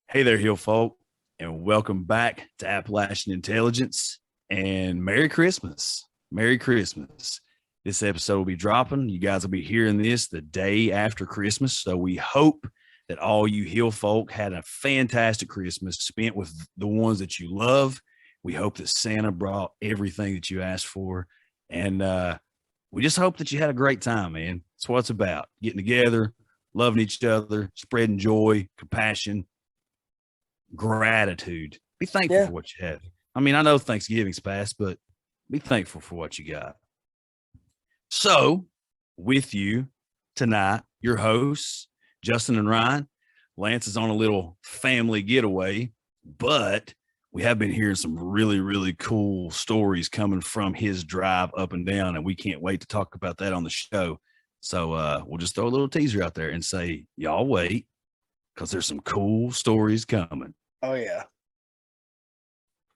Hey there, Hill folk, and welcome back to Appalachian Intelligence. And Merry Christmas. Merry Christmas. This episode will be dropping. You guys will be hearing this the day after Christmas. So we hope that all you Hill folk had a fantastic Christmas spent with the ones that you love. We hope that Santa brought everything that you asked for. And we just hope that you had a great time, man. That's what it's about. Getting together, loving each other, spreading joy, compassion, gratitude. Be thankful for what you have. I mean, I know Thanksgiving's past, but be thankful for what you got. So, with you tonight, your hosts, Justin and Ryan. Lance is on a little family getaway, but we have been hearing some really, really cool stories coming from his drive up and down, and we can't wait to talk about that on the show. So we'll just throw a little teaser out there and say, y'all wait, because there's some cool stories coming. Oh, yeah.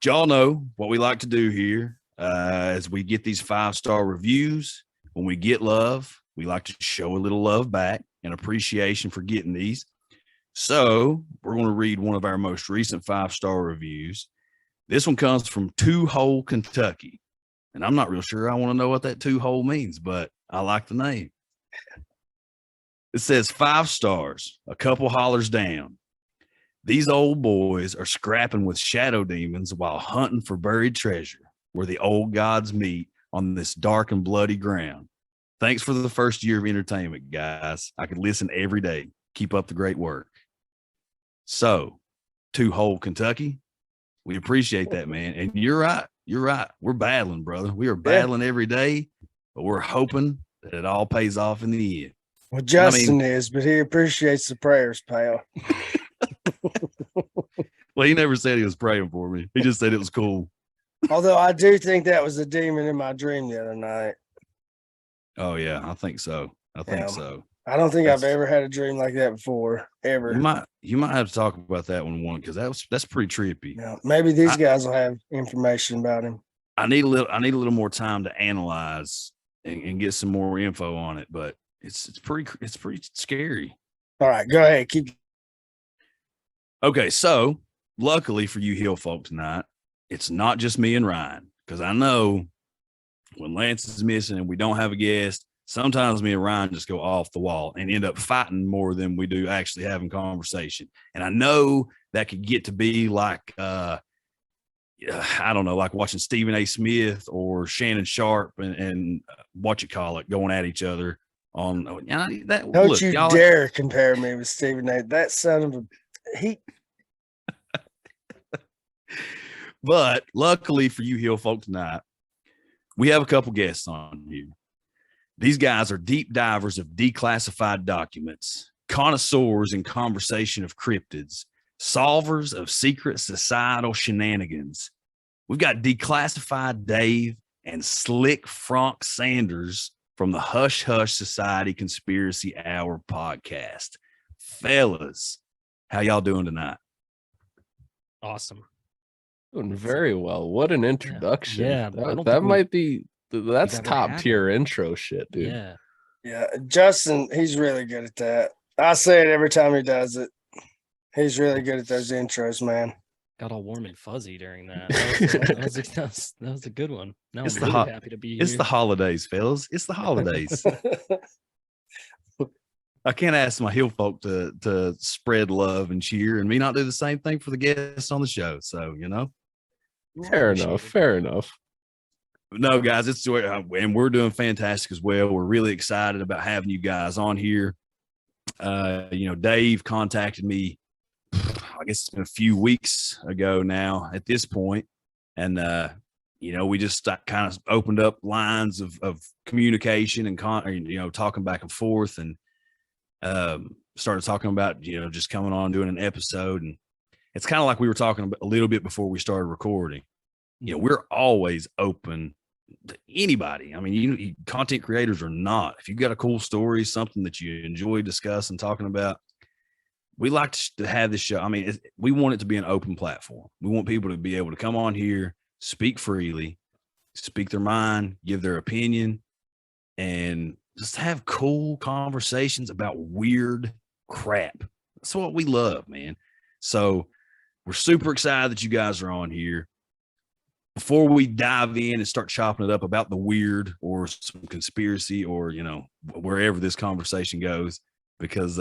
Y'all know what we like to do here as we get these 5-star reviews. When we get love, we like to show a little love back and appreciation for getting these. So we're going to read one of our most recent 5-star reviews. This one comes from Two Hole, Kentucky. And I'm not real sure I want to know what that 2 hole means, but I like the name. It says 5 stars, a couple hollers down. These old boys are scrapping with shadow demons while hunting for buried treasure where the old gods meet on this dark and bloody ground. Thanks for the first year of entertainment, guys. I could listen every day. Keep up the great work. So, 2 hole, Kentucky, we appreciate that, man. And you're right. You're right. We're battling, brother. We are battling every day, but we're hoping that it all pays off in the end. Well, Justin is, but he appreciates the prayers, pal. Well, he never said he was praying for me. He just said it was cool. Although I do think that was a demon in my dream the other night. Oh, yeah, I think so. I think so. I don't think I've ever had a dream like that before, ever. You might have to talk about that one because that's pretty trippy. Yeah, maybe these guys will have information about him. I need a little more time to analyze and get some more info on it, but it's pretty scary. All right, go ahead. Keep. Okay, so luckily for you Hill folk tonight, it's not just me and Ryan, because I know when Lance is missing and we don't have a guest, sometimes me and Ryan just go off the wall and end up fighting more than we do actually having conversation. And I know that could get to be like, I don't know, like watching Stephen A. Smith or Shannon Sharp and what you call it, going at each other on that. Don't you dare compare me with Stephen A. That son of a But luckily for you Hill folk tonight, we have a couple guests on here. These guys are deep divers of declassified documents, connoisseurs in conversation of cryptids, solvers of secret societal shenanigans. We've got Declassified Dave and Slick Fronk Sanders from the Hush Hush Society Conspiracy Hour podcast. Fellas, how y'all doing tonight? Awesome. Doing very well. What an introduction. Yeah. That's top tier intro shit, dude. Yeah. Justin, he's really good at that. I say it every time he does it. He's really good at those intros, man. Got all warm and fuzzy during that. That was a good one. No, I'm really happy to be here. It's the holidays, fellas. It's the holidays. I can't ask my Hill folk to spread love and cheer and me not do the same thing for the guests on the show. So, Fair enough. No, guys, and we're doing fantastic as well. We're really excited about having you guys on here. Dave contacted me, I guess it's been a few weeks ago now at this point. And, we just kind of opened up lines of communication and, talking back and forth and started talking about, just coming on doing an episode. And it's kind of like we were talking a little bit before we started recording. We're always open to anybody. I mean, content creators or not, if you've got a cool story, something that you enjoy discussing, talking about, we like to have this show. I mean, we want it to be an open platform. We want people to be able to come on here, speak freely, speak their mind, give their opinion, and just have cool conversations about weird crap. That's what we love, man. So we're super excited that you guys are on here. Before we dive in and start chopping it up about the weird or some conspiracy or, wherever this conversation goes, because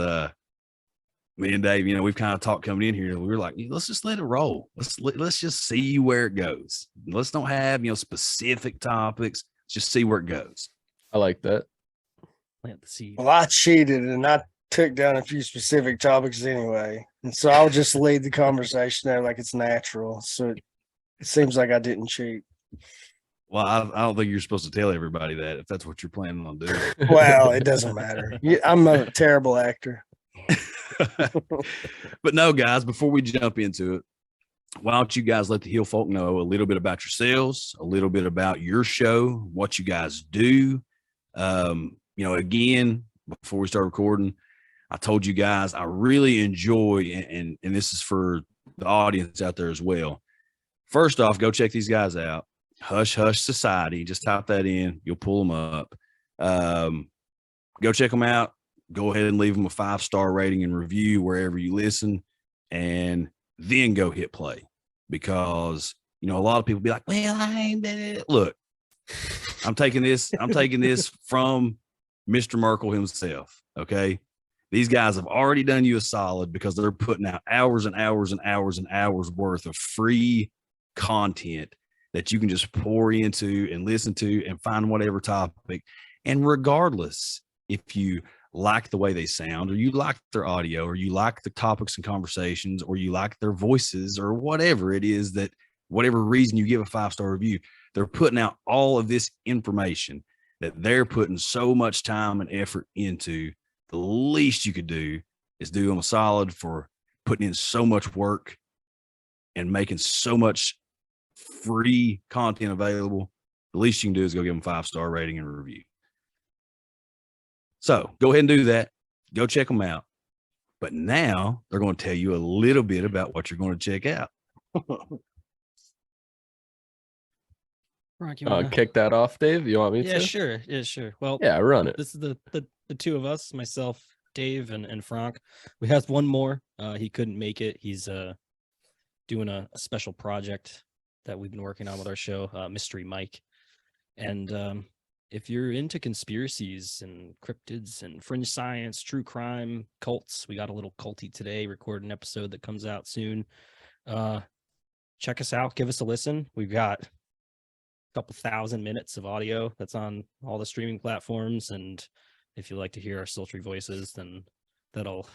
me and Dave, we've kind of talked coming in here. We were like, let's just let it roll. Let's just see where it goes. Let's don't have, specific topics. Let's just see where it goes. I like that. Plant the seed. Well, I cheated and I took down a few specific topics anyway. And so I'll just lead the conversation there like it's natural. So it seems like I didn't cheat. Well, I don't think you're supposed to tell everybody that if that's what you're planning on doing. Well, it doesn't matter. I'm a terrible actor. But no, guys, before we jump into it, why don't you guys let the Hill folk know a little bit about yourselves, a little bit about your show, what you guys do. Again, before we start recording, I told you guys I really enjoy, and this is for the audience out there as well. First off, go check these guys out. Hush Hush Society. Just type that in. You'll pull them up. Go check them out. Go ahead and leave them a 5-star rating and review wherever you listen, and then go hit play, because a lot of people be like, well, I ain't been it. Look, I'm taking this from Mr. Merkel himself. Okay. These guys have already done you a solid because they're putting out hours and hours and hours and hours worth of free content that you can just pour into and listen to and find whatever topic. And regardless, if you like the way they sound, or you like their audio, or you like the topics and conversations, or you like their voices, or whatever it is, that whatever reason you give a 5-star review, they're putting out all of this information that they're putting so much time and effort into. The least you could do is do them a solid for putting in so much work and making so much free content available. The least you can do is go give them a 5-star rating and a review. So go ahead and do that. Go check them out. But now they're going to tell you a little bit about what you're going to check out. Fronk, you wanna... Kick that off, Dave? You want me to? Yeah, sure. Yeah, sure. Well, yeah, run it. This is the two of us, myself, Dave, and Fronk. We have one more. He couldn't make it. He's doing a special project that we've been working on with our show, Mystery Mike. And if you're into conspiracies and cryptids and fringe science, true crime, cults, we got a little culty today, record an episode that comes out soon. Check us out. Give us a listen. We've got couple thousand minutes of audio that's on all the streaming platforms, and if you like to hear our sultry voices, then that'll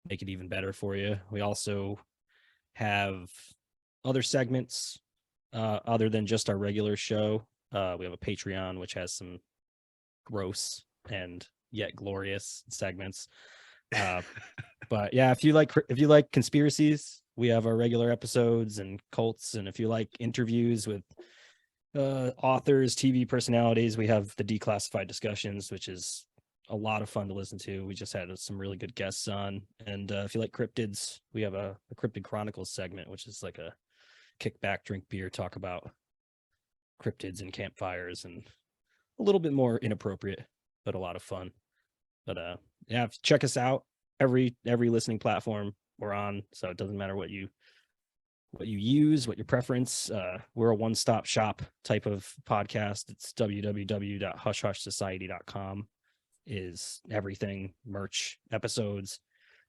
make it even better for you. We also have other segments other than just our regular show. We have a Patreon which has some gross and yet glorious segments, but yeah, if you like conspiracies, we have our regular episodes and cults, and if you like interviews with authors, TV personalities, we have the Declassified discussions, which is a lot of fun to listen to. We just had some really good guests on. And if you like cryptids, we have a Cryptid Chronicles segment, which is like a kick back, drink beer, talk about cryptids and campfires, and a little bit more inappropriate, but a lot of fun. But yeah, check us out. Every listening platform we're on, so it doesn't matter what you use, what your preference. We're a one-stop shop type of podcast. It's www.hushhushsociety.com is everything: merch, episodes,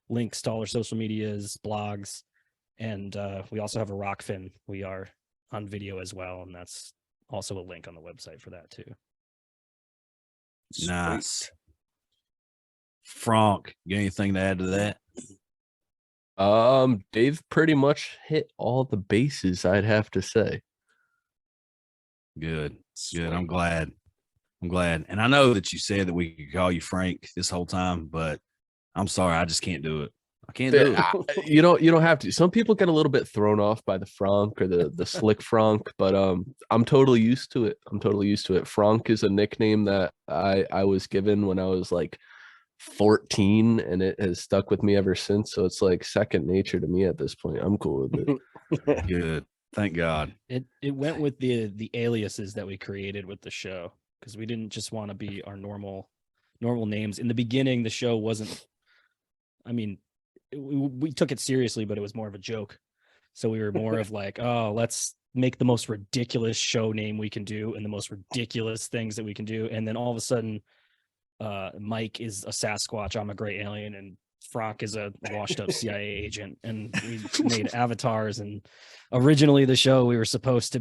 links to all our social medias, blogs, and we also have a Rockfin. We are on video as well, and that's also a link on the website for that too. Nice. Fronk, you got anything to add to that? Dave pretty much hit all the bases, I'd have to say. Good. I'm glad. And I know that you said that we could call you Frank this whole time, but I'm sorry, I just can't do it. I can't do it. You don't have to. Some people get a little bit thrown off by the Fronk or the slick Fronk, but I'm totally used to it. Fronk is a nickname that I was given when I was like 14, and it has stuck with me ever since. So it's like second nature to me at this point. I'm cool with it. Good. Thank God. It went with the aliases that we created with the show, because we didn't just want to be our normal names. In the beginning, the show wasn't, I mean, we took it seriously, but it was more of a joke. So we were more of like, oh, let's make the most ridiculous show name we can do and the most ridiculous things that we can do. And then all of a sudden, Mike is a Sasquatch, I'm a gray alien, and Fronk is a washed up CIA agent. And we made avatars. And originally the show we were supposed to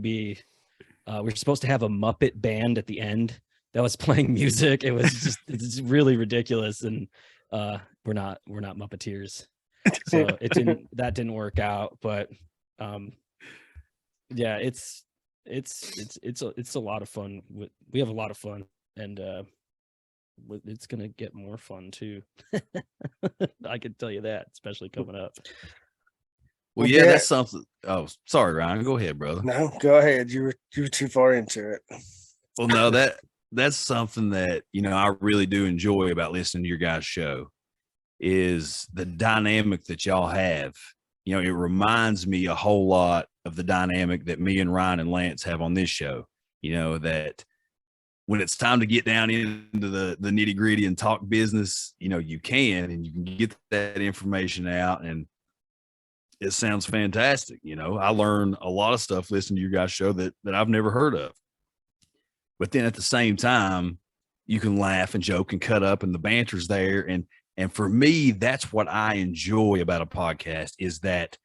have a Muppet band at the end that was playing music. It was it's really ridiculous. And we're not Muppeteers. So that didn't work out, but yeah, it's a lot of fun. We have a lot of fun, and it's gonna get more fun too. I can tell you that, especially coming up. Well, yeah, that's something. Oh, sorry, Ryan. Go ahead, brother. No, go ahead. You were too far into it. Well, no, that's something that I really do enjoy about listening to your guys' show is the dynamic that y'all have. It reminds me a whole lot of the dynamic that me and Ryan and Lance have on this show. That when it's time to get down into the nitty gritty and talk business, you can get that information out, and it sounds fantastic. I learn a lot of stuff listening to your guys' show that I've never heard of. But then at the same time, you can laugh and joke and cut up, and the banter's there. And for me, that's what I enjoy about a podcast is that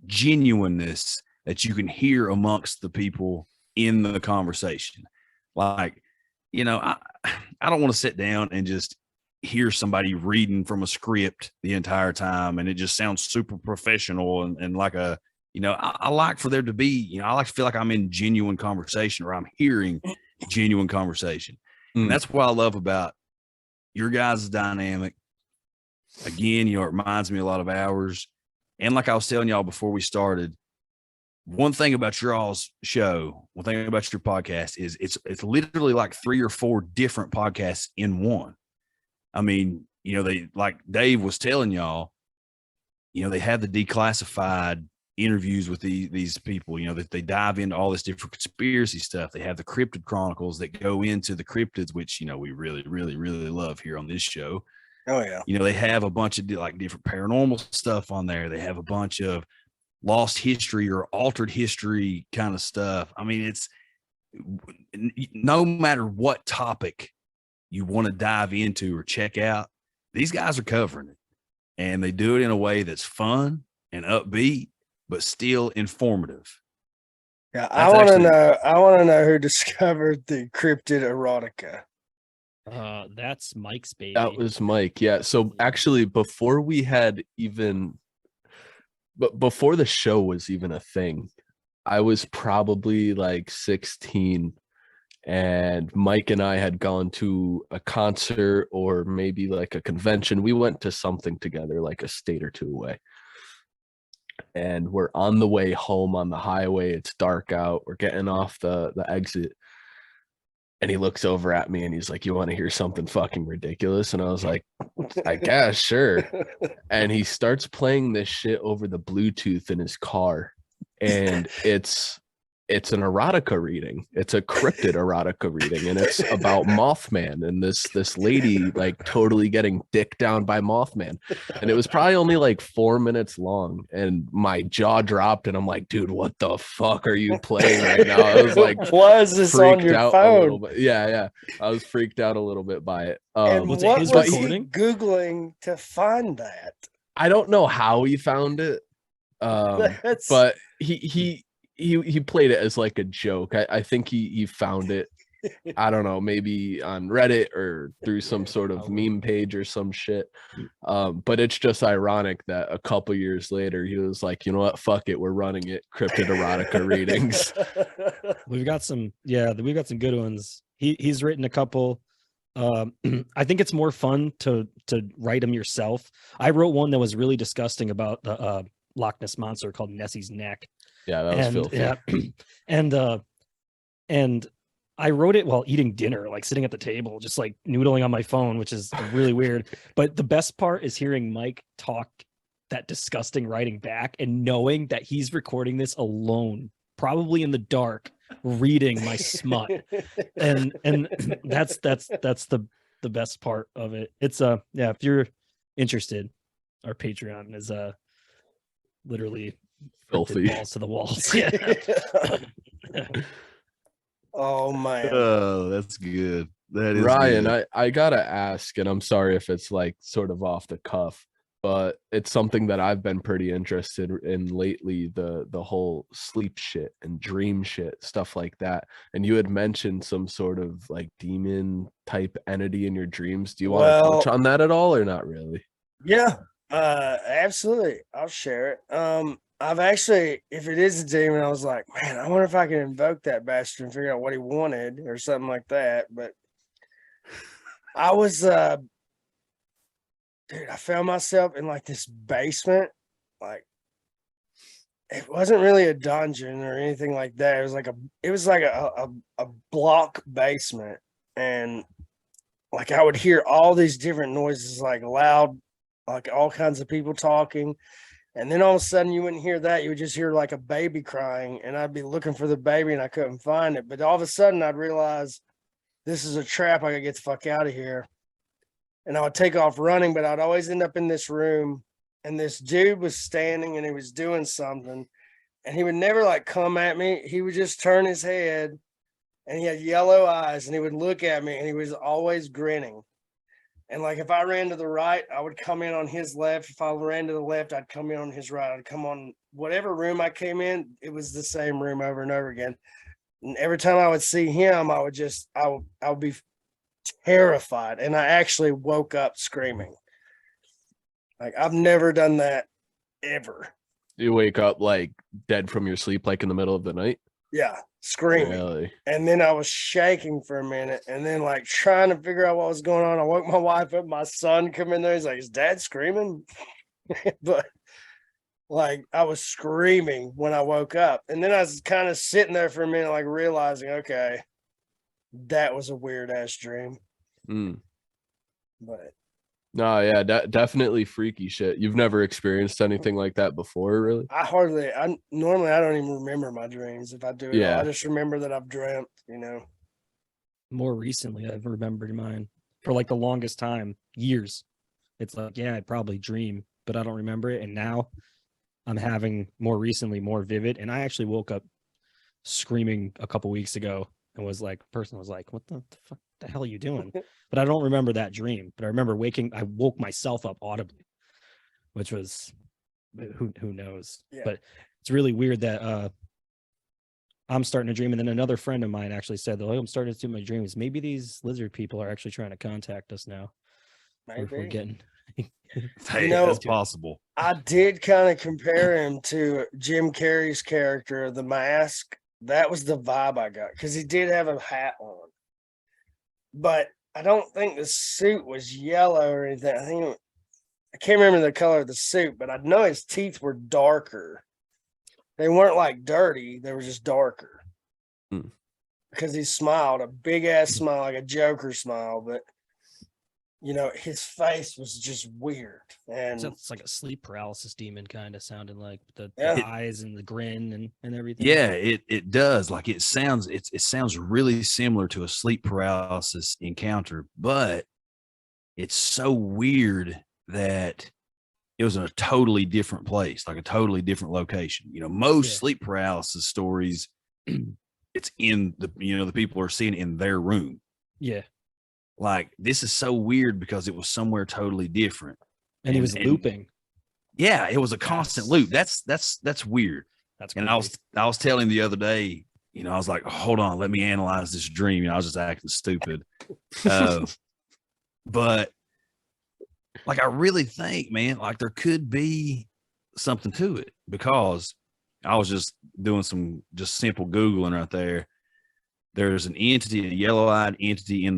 genuineness that you can hear amongst the people in the conversation. Like, I don't want to sit down and just hear somebody reading from a script the entire time, and it just sounds super professional and like a, I like for there to be, I like to feel like I'm in genuine conversation, or I'm hearing genuine conversation. And that's what I love about your guys' dynamic. Again, it reminds me a lot of ours. And like I was telling y'all before we started, one thing about your all's show, one thing about your podcast is it's literally like 3 or 4 different podcasts in one. I mean, they, like Dave was telling y'all, they have the Declassified interviews with these people, that they dive into all this different conspiracy stuff. They have the Cryptid Chronicles that go into the cryptids, which, we really, really, really love here on this show. Oh yeah. They have a bunch of like different paranormal stuff on there. They have a bunch of lost history or altered history kind of stuff. I mean, it's no matter what topic you want to dive into or check out, these guys are covering it, and they do it in a way that's fun and upbeat, but still informative. Yeah, I want to know who discovered the cryptid erotica. That's Mike's baby. That was Mike. Yeah. So actually, before the show was even a thing, I was probably like 16, and Mike and I had gone to a concert or maybe like a convention. We went to something together, like a state or two away. And we're on the way home on the highway. It's dark out. We're getting off the exit. And he looks over at me and he's like, "You want to hear something fucking ridiculous?" And I was like, "I guess, sure." And he starts playing this shit over the Bluetooth in his car. And it's an erotica reading. It's a cryptid erotica reading, and it's about Mothman and this lady like totally getting dicked down by Mothman. And it was probably only like 4 minutes long, and my jaw dropped, and I'm like, "Dude, what the fuck are you playing right now?" I was like, "Why is this on your phone?" Yeah, I was freaked out a little bit by it. And what was he Googling to find that? I don't know how he found it, but he played it as like a joke. I think he found it, I don't know, maybe on Reddit or through some sort of meme page or some shit. But it's just ironic that a couple years later he was like, "You know what, fuck it, we're running it, cryptid erotica readings." We've got some good ones. He's written a couple. I think it's more fun to write them yourself. I wrote one that was really disgusting about the Loch Ness monster called Nessie's Neck. Yeah, that was filthy. Yeah. And I wrote it while eating dinner, like sitting at the table, just like noodling on my phone, which is really weird. But the best part is hearing Mike talk that disgusting writing back and knowing that he's recording this alone, probably in the dark, reading my smut. And that's the best part of it. It's if you're interested, our Patreon is literally Filthy. printed balls to the walls. Yeah. Oh man. Oh, that's good. That is Ryan, good. I gotta ask, and I'm sorry if it's like sort of off the cuff, but it's something that I've been pretty interested in lately, the whole sleep shit and dream shit, stuff like that. And you had mentioned some sort of like demon type entity in your dreams. Do you want to touch on that at all or not really? Yeah, absolutely. I'll share it. I've actually, if it is a demon, I was like, man, I wonder if I can invoke that bastard and figure out what he wanted or something like that. But I was, dude, I found myself in like this basement. Like, it wasn't really a dungeon or anything like that. It was like a block basement, and like I would hear all these different noises, like loud, like all kinds of people talking. And then all of a sudden you wouldn't hear that. You would just hear like a baby crying, and I'd be looking for the baby and I couldn't find it. But all of a sudden I'd realize this is a trap. I gotta get the fuck out of here. And I would take off running, but I'd always end up in this room, and this dude was standing and he was doing something, and he would never like come at me. He would just turn his head, and he had yellow eyes, and he would look at me, and he was always grinning. And like if I ran to the right, I would come in on his left. If I ran to the left, I'd come in on his right. I'd come on whatever room I came in. It was the same room over and over again. And every time I would see him, I would be terrified. And I actually woke up screaming. Like I've never done that ever. You wake up like dead from your sleep, like in the middle of the night? Yeah, screaming. Really? And then I was shaking for a minute, and then like trying to figure out what was going on. I woke my wife up, my son come in there. He's like, is dad screaming? But like I was screaming when I woke up. And then I was kind of sitting there for a minute, like realizing, okay, that was a weird ass dream. But No, yeah, definitely freaky shit. You've never experienced anything like that before, really? I normally I don't even remember my dreams. If I do it all. I just remember that I've dreamt, you know. More recently, I've remembered mine for like the longest time, years. It's like, yeah, I'd probably dream, but I don't remember it. And now I'm having more recently, more vivid. And I actually woke up screaming a couple weeks ago and was like, person was like, what the fuck the hell are you doing? But I don't remember that dream. But I remember I woke myself up audibly, which was who knows. Yeah. But it's really weird that I'm starting to dream. And then another friend of mine actually said, I'm starting to do my dreams. Maybe these lizard people are actually trying to contact us now. Maybe. We're getting hey, that's possible. I did kind of compare him to Jim Carrey's character, The Mask. That was the vibe I got, because he did have a hat on. But I don't think the suit was yellow or anything. I can't remember the color of the suit, but I know his teeth were darker. They weren't like dirty. They were just darker. Because he smiled, a big ass smile, like a Joker smile. But, you know, his face was just weird. And it's like a sleep paralysis demon kind of sounding like the eyes and the grin and everything. Yeah, it does. Like it sounds really similar to a sleep paralysis encounter, but it's so weird that it was in a totally different place, like a totally different location. You know, most sleep paralysis stories, it's in the people are seeing it in their room. Yeah. Like this is so weird because it was somewhere totally different. And he was looping. Yeah, it was a constant loop. That's weird. That's crazy. And I was telling the other day, you know, I was like, hold on, let me analyze this dream. You know, I was just acting stupid. But like I really think, man, like there could be something to it, because I was just doing some just simple Googling right there. There's an entity, a yellow-eyed entity in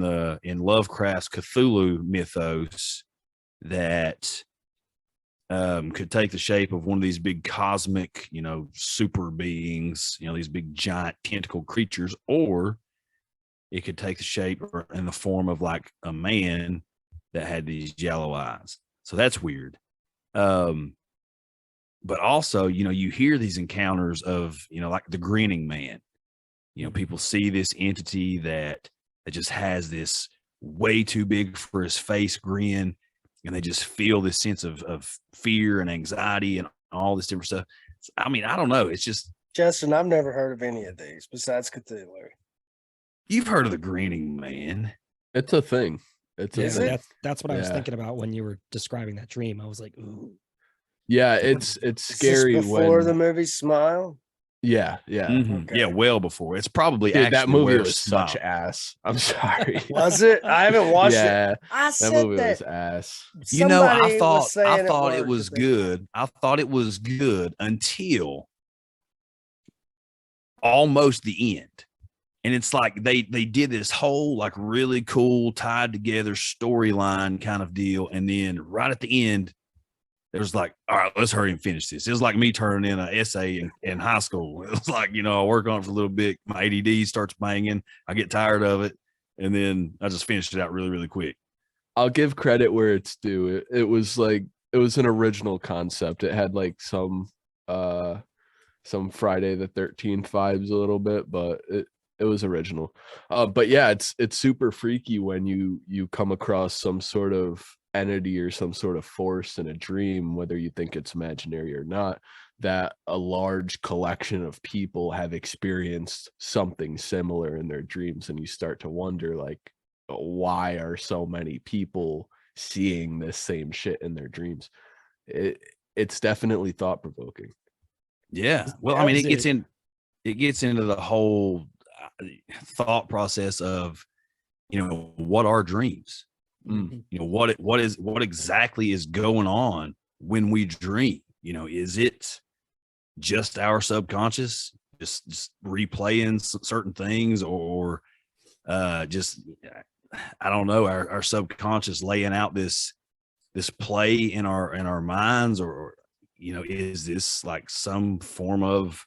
Lovecraft's Cthulhu mythos that could take the shape of one of these big cosmic, you know, super beings, you know, these big giant tentacle creatures, or it could take the shape in the form of like a man that had these yellow eyes. So that's weird. But also, you know, you hear these encounters of, you know, like the grinning man. You know, people see this entity that just has this way too big for his face grin, and they just feel this sense of fear and anxiety and all this different stuff. I mean, I don't know. It's just, Justin, I've never heard of any of these besides Cthulhu. you've heard of the Grinning Man. It's a thing. It's a Is thing. it? That's what I was Yeah. thinking about when you were describing that dream. I was like, ooh. Yeah, it's Is this scary before when the movie Smile? yeah. Mhm. Okay. Yeah, well before. It's probably Dude, actually that movie where was Smile. such ass. I'm sorry. Was it? I haven't watched it. Yeah, I that said movie that was ass. You know, I somebody was thought saying it was good. I thought it was good until almost the end. And it's like they did this whole like really cool tied together storyline kind of deal. And then right at the end, it was like, all right, let's hurry and finish this. It was like me turning in an essay in high school. It was like, I work on it for a little bit. My ADD starts banging. I get tired of it. And then I just finished it out really, really quick. I'll give credit where it's due. It was like it was an original concept. It had like some Friday the 13th vibes a little bit, but it was original. But yeah, it's super freaky when you come across some sort of entity or some sort of force in a dream, whether you think it's imaginary or not, that a large collection of people have experienced something similar in their dreams, and you start to wonder like, why are so many people seeing this same shit in their dreams? It's definitely thought-provoking. Yeah. Well, I mean, Is it gets into the whole thought process of, what are dreams? Mm. What exactly is going on when we dream? Is it just our subconscious just replaying certain things, or just, I don't know, our subconscious laying out this play in our minds, or is this like some form of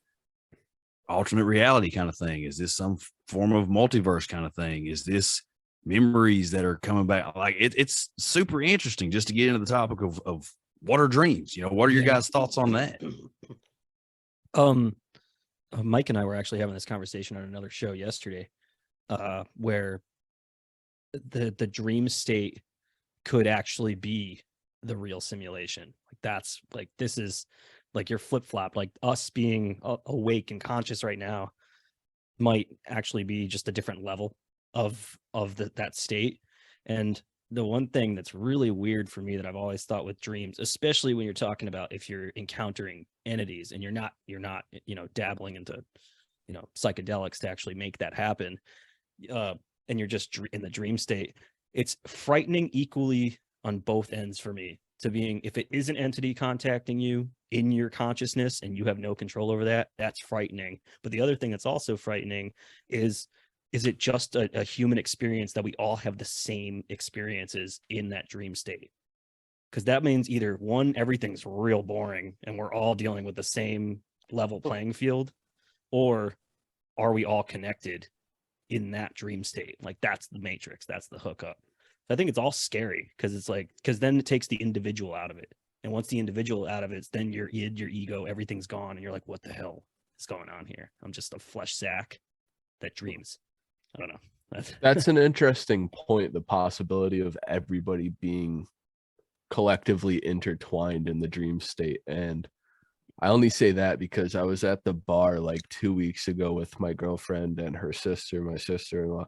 alternate reality kind of thing? Is this some form of multiverse kind of thing? Is this memories that are coming back? Like it's super interesting just to get into the topic of what are dreams? What are your guys' thoughts on that? Mike and I were actually having this conversation on another show yesterday, where the dream state could actually be the real simulation. Like that's like, this is like your flip-flop, like us being awake and conscious right now might actually be just a different level of that state. And the one thing that's really weird for me that I've always thought with dreams, especially when you're talking about if you're encountering entities and you're not dabbling into psychedelics to actually make that happen, and you're just in the dream state, it's frightening equally on both ends for me. To being, if it is an entity contacting you in your consciousness and you have no control over that, that's frightening. But the other thing that's also frightening is it just a human experience that we all have the same experiences in that dream state? Because that means either one, everything's real boring and we're all dealing with the same level playing field, or are we all connected in that dream state? Like that's the matrix, that's the hookup. I think it's all scary because then it takes the individual out of it. And once the individual out of it, then your id, your ego, everything's gone. And you're like, what the hell is going on here? I'm just a flesh sack that dreams. I don't know. That's an interesting point, the possibility of everybody being collectively intertwined in the dream state. And I only say that because I was at the bar like 2 weeks ago with my girlfriend and her sister, my sister-in-law,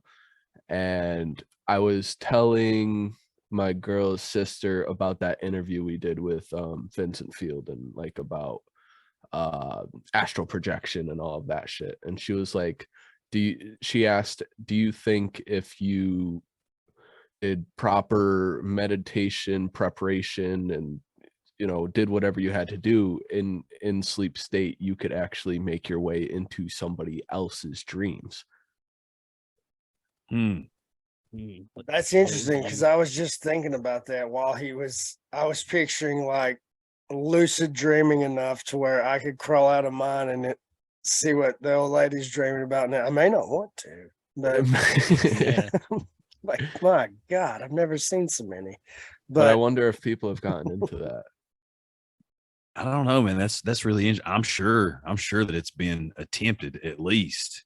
and I was telling my girl's sister about that interview we did with Vincent Field, and like about astral projection and all of that shit. And she was like, she asked, do you think if you did proper meditation preparation and did whatever you had to do in sleep state, you could actually make your way into somebody else's dreams? That's interesting, because I was just thinking about that while I was picturing like lucid dreaming enough to where I could crawl out of mine and see what the old lady's dreaming about now. I may not want to, but Yeah. like, my God, I've never seen so many. But I wonder if people have gotten into that. I don't know, man. That's really interesting. I'm sure that it's been attempted, at least.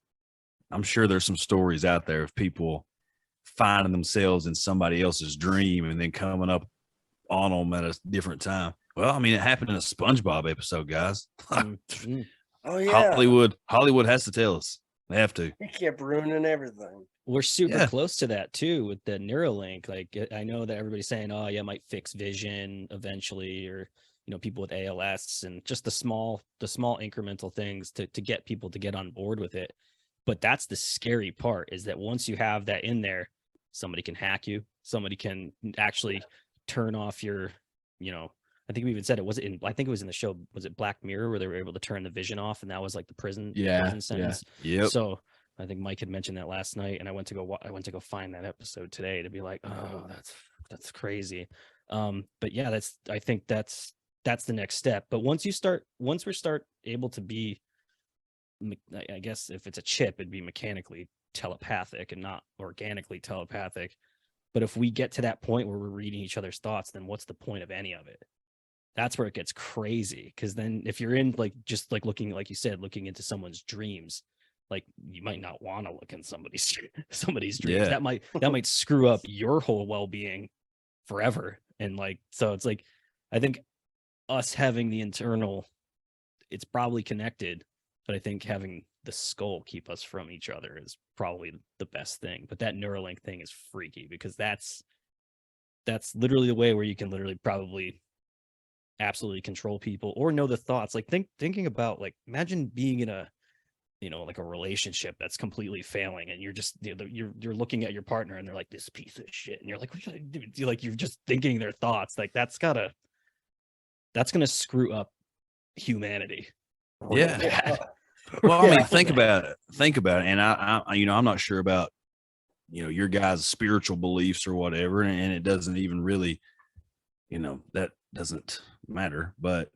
I'm sure there's some stories out there of people finding themselves in somebody else's dream and then coming up on them at a different time. Well, I mean, it happened in a SpongeBob episode, guys. Oh yeah, Hollywood has to tell us. They have to. he kept ruining everything. We're super Yeah. close to that too with the Neuralink. Like I know that everybody's saying, oh yeah, it might fix vision eventually, or people with ALS, and just the small incremental things to get people to get on board with it. But that's the scary part, is that once you have that in there, somebody can hack you. Somebody can actually turn off your, I think we even said I think it was in the show, was it Black Mirror, where they were able to turn the vision off, and that was like the prison sentence. Yep. So I think Mike had mentioned that last night, and I went to go find that episode today to be like, oh, that's crazy. But yeah, I think that's the next step. But once we start able to be, I guess if it's a chip, it'd be mechanically telepathic and not organically telepathic. But if we get to that point where we're reading each other's thoughts, then what's the point of any of it? That's where it gets crazy. Because then if you're in just looking, like you said, looking into someone's dreams, like you might not want to look in somebody's dreams. Yeah. That might screw up your whole well-being forever. And so it's like, I think us having the internal, it's probably connected, but I think having the skull keep us from each other is probably the best thing. But that Neuralink thing is freaky, because that's literally the way where you can literally probably absolutely control people or know the thoughts. Like thinking about, like, imagine being in a like a relationship that's completely failing, and you're just you're looking at your partner and they're like, this piece of shit, and you're like, what should I do? You're just thinking their thoughts. Like that's gonna screw up humanity. Yeah. Yeah. Well, I mean, think about it. And I I'm not sure about, your guys' spiritual beliefs or whatever. And it doesn't even really, that doesn't matter. But,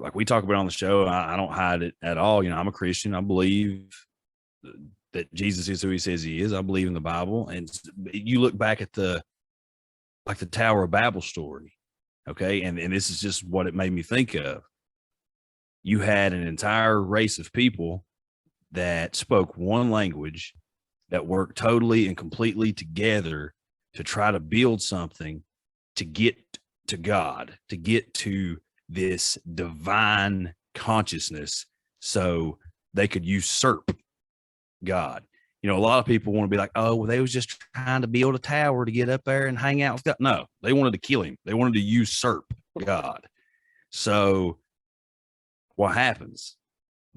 like we talk about on the show, I don't hide it at all. I'm a Christian. I believe that Jesus is who he says he is. I believe in the Bible. And you look back at the Tower of Babel story. Okay. And this is just what it made me think of. You had an entire race of people that spoke one language, that worked totally and completely together to try to build something, to get to God, to get to this divine consciousness, so they could usurp God. A lot of people want to be like, oh, well, they was just trying to build a tower to get up there and hang out with God. No, they wanted to kill him. They wanted to usurp God. So what happens?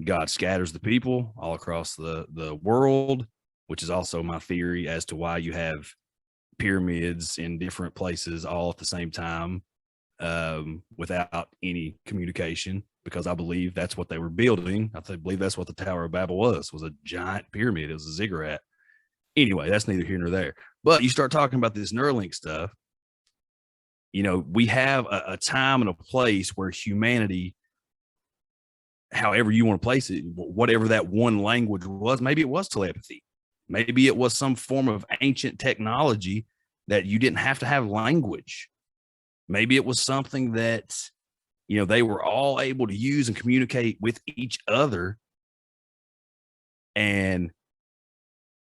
God scatters the people all across the world, which is also my theory as to why you have pyramids in different places all at the same time, without any communication, because I believe that's what they were building. I believe that's what the Tower of Babel was a giant pyramid. It was a ziggurat. Anyway, that's neither here nor there. But you start talking about this Neuralink stuff, we have a time and a place where humanity, however you want to place it, whatever that one language was, maybe it was telepathy. Maybe it was some form of ancient technology that you didn't have to have language. Maybe it was something that, they were all able to use and communicate with each other, and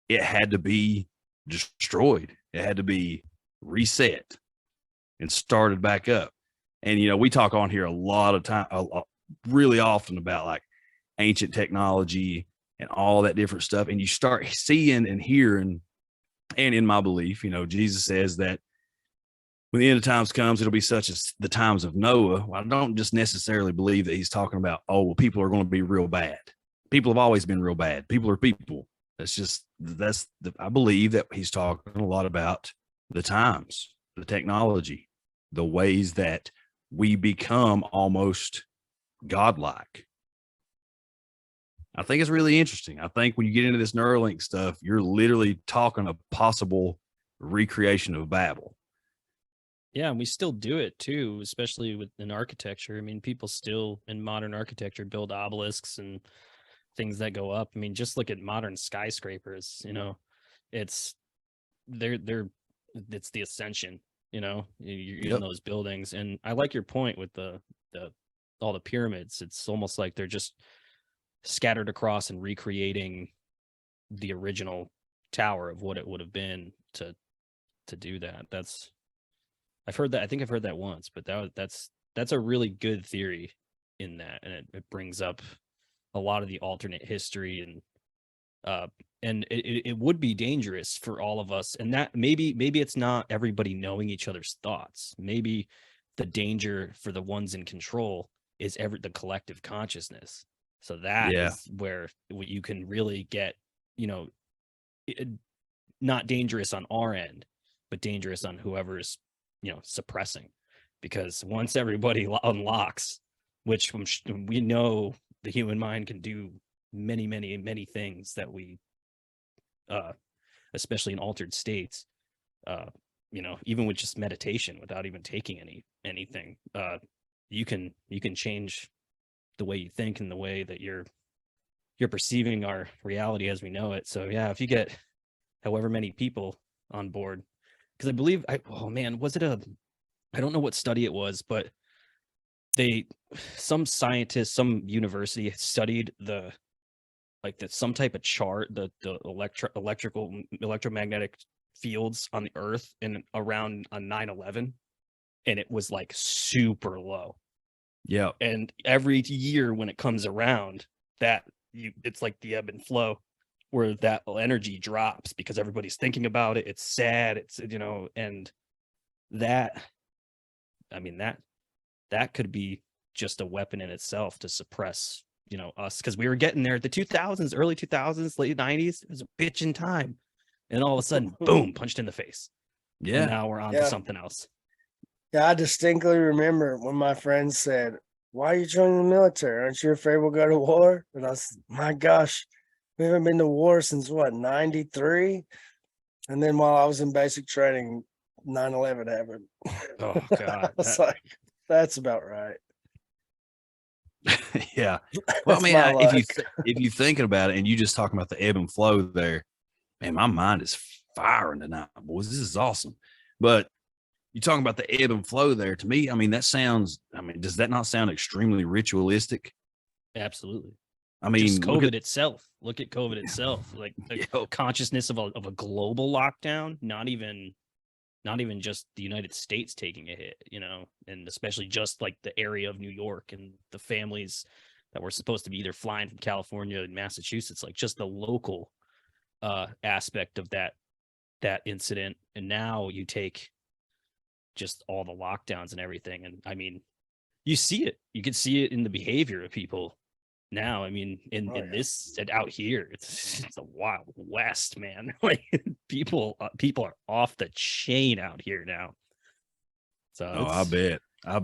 it had to be destroyed. It had to be reset and started back up. And, we talk on here a lot of time, really often, about like ancient technology and all that different stuff. And you start seeing and hearing, and in my belief, Jesus says that when the end of times comes, it'll be such as the times of Noah. Well, I don't just necessarily believe that he's talking about, oh, well, people are going to be real bad. People have always been real bad. People are people. I believe that he's talking a lot about the times, the technology, the ways that we become almost godlike. I think it's really interesting. I think when you get into this Neuralink stuff, you're literally talking a possible recreation of Babel. Yeah, and we still do it too, especially in architecture. I mean, people still in modern architecture build obelisks and things that go up. I mean, just look at modern skyscrapers. It's it's the ascension. You're in those buildings, and I like your point with the all the pyramids. It's almost like they're just scattered across and recreating the original tower of what it would have been to do that. I've heard that. I think I've heard that once, but that's a really good theory in that, and it brings up a lot of the alternate history, and it would be dangerous for all of us. And that maybe it's not everybody knowing each other's thoughts. Maybe the danger for the ones in control is the collective consciousness. So that is where you can really get, not dangerous on our end, but dangerous on whoever's, suppressing. Because once everybody unlocks, which we know the human mind can do many, many, many things that we, especially in altered states, even with just meditation, without even taking anything, you can change the way you think and the way that you're perceiving our reality as we know it. So yeah, if you get however many people on board, because I believe I don't know what study it was, but some scientist, some university studied some type of chart, the electromagnetic fields on the earth and around on 9/11, and it was like super low. Yeah. And every year when it comes around, it's like the ebb and flow, where that energy drops because everybody's thinking about it. It's sad. It's, and that, that could be just a weapon in itself to suppress, us, because we were getting there at the 2000s, early 2000s, late 90s. It was a bitchin' time. And all of a sudden, boom, punched in the face. Yeah. And now we're on to something else. Yeah, I distinctly remember when my friends said, "Why are you joining the military? Aren't you afraid we'll go to war?" And I was, my gosh, we haven't been to war since what, 93? And then while I was in basic training, 9/11 happened. Oh God. It's like, that's about right. Yeah. Well, if you thinking about it and you just talking about the ebb and flow there, man, my mind is firing tonight, boys. This is awesome. But you talking about the ebb and flow there, to me, does that not sound extremely ritualistic? Absolutely. Just COVID itself. Look at COVID itself. Like the consciousness of a global lockdown, not even just the United States taking a hit, and especially just like the area of New York and the families that were supposed to be either flying from California and Massachusetts, like just the local aspect of that incident. And now you take just all the lockdowns and everything. And you see it. You can see it in the behavior of people now. This out here, it's a wild west, man. Like people are off the chain out here now. So I bet. I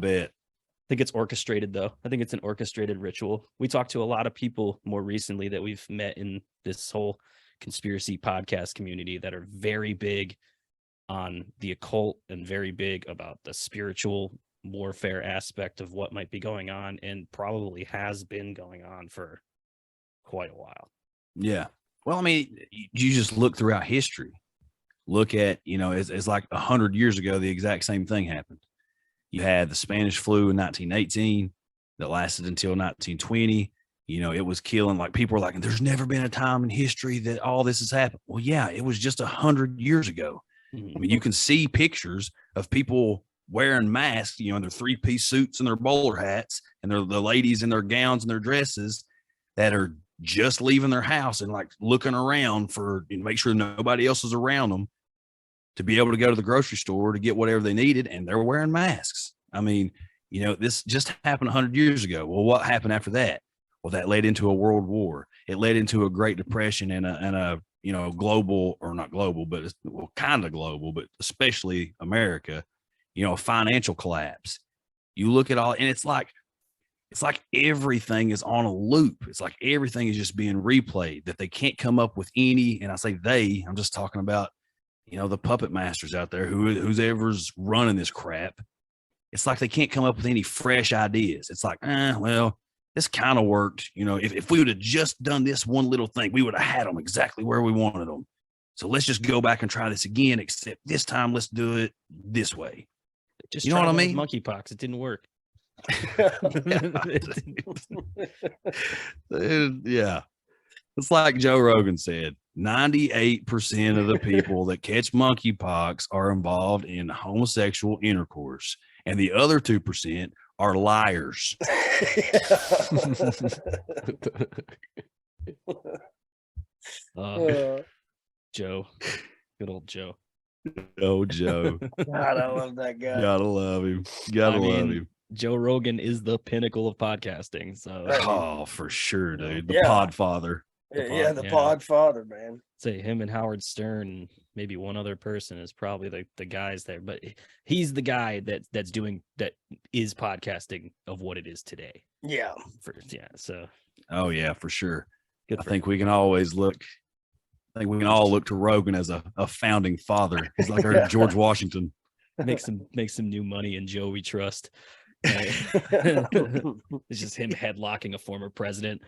think it's orchestrated, though. I think it's an orchestrated ritual. We talked to a lot of people more recently that we've met in this whole conspiracy podcast community that are very big on the occult and very big about the spiritual warfare aspect of what might be going on, and probably has been going on for quite a while. Yeah. Well, you just look throughout history. Look at, it's like 100 years ago, the exact same thing happened. You had the Spanish flu in 1918 that lasted until 1920. It was killing, like people were like, there's never been a time in history that all this has happened. Well, yeah, it was just 100 years ago. You can see pictures of people wearing masks, in their 3-piece suits and their bowler hats, and the ladies in their gowns and their dresses that are just leaving their house and like looking around for, make sure nobody else is around them to be able to go to the grocery store to get whatever they needed. And they're wearing masks. This just happened 100 years ago. Well, what happened after that? Well, that led into a world war. It led into a Great Depression and a global, or not global, but kind of global, but especially America, a financial collapse. You look at all, and it's like everything is on a loop. It's like everything is just being replayed, that they can't come up with any. And I say I'm just talking about, the puppet masters out there, who's ever's running this crap. It's like they can't come up with any fresh ideas. It's like, well, this kind of worked. If we would have just done this one little thing, we would have had them exactly where we wanted them. So let's just go back and try this again, except this time let's do it this way. Just, what I mean? Monkeypox, it didn't work. Yeah. It's like Joe Rogan said, 98% of the people that catch monkeypox are involved in homosexual intercourse, and the other 2% are liars. Joe, good old Joe. Oh, Joe. God, I love that guy. Gotta love him. Gotta love him. Joe Rogan is the pinnacle of podcasting. So, Oh, for sure, dude. The Yeah. pod father. The pod father, man. Say him and Howard Stern and maybe one other person is probably the guys there, but he's the guy that is podcasting of what it is today. Yeah. So Oh yeah, for sure. good. I think we can always look. I think we can all look to Rogan as a founding father. He's like our George Washington. make some new money in Joe we trust. It's just him headlocking a former president.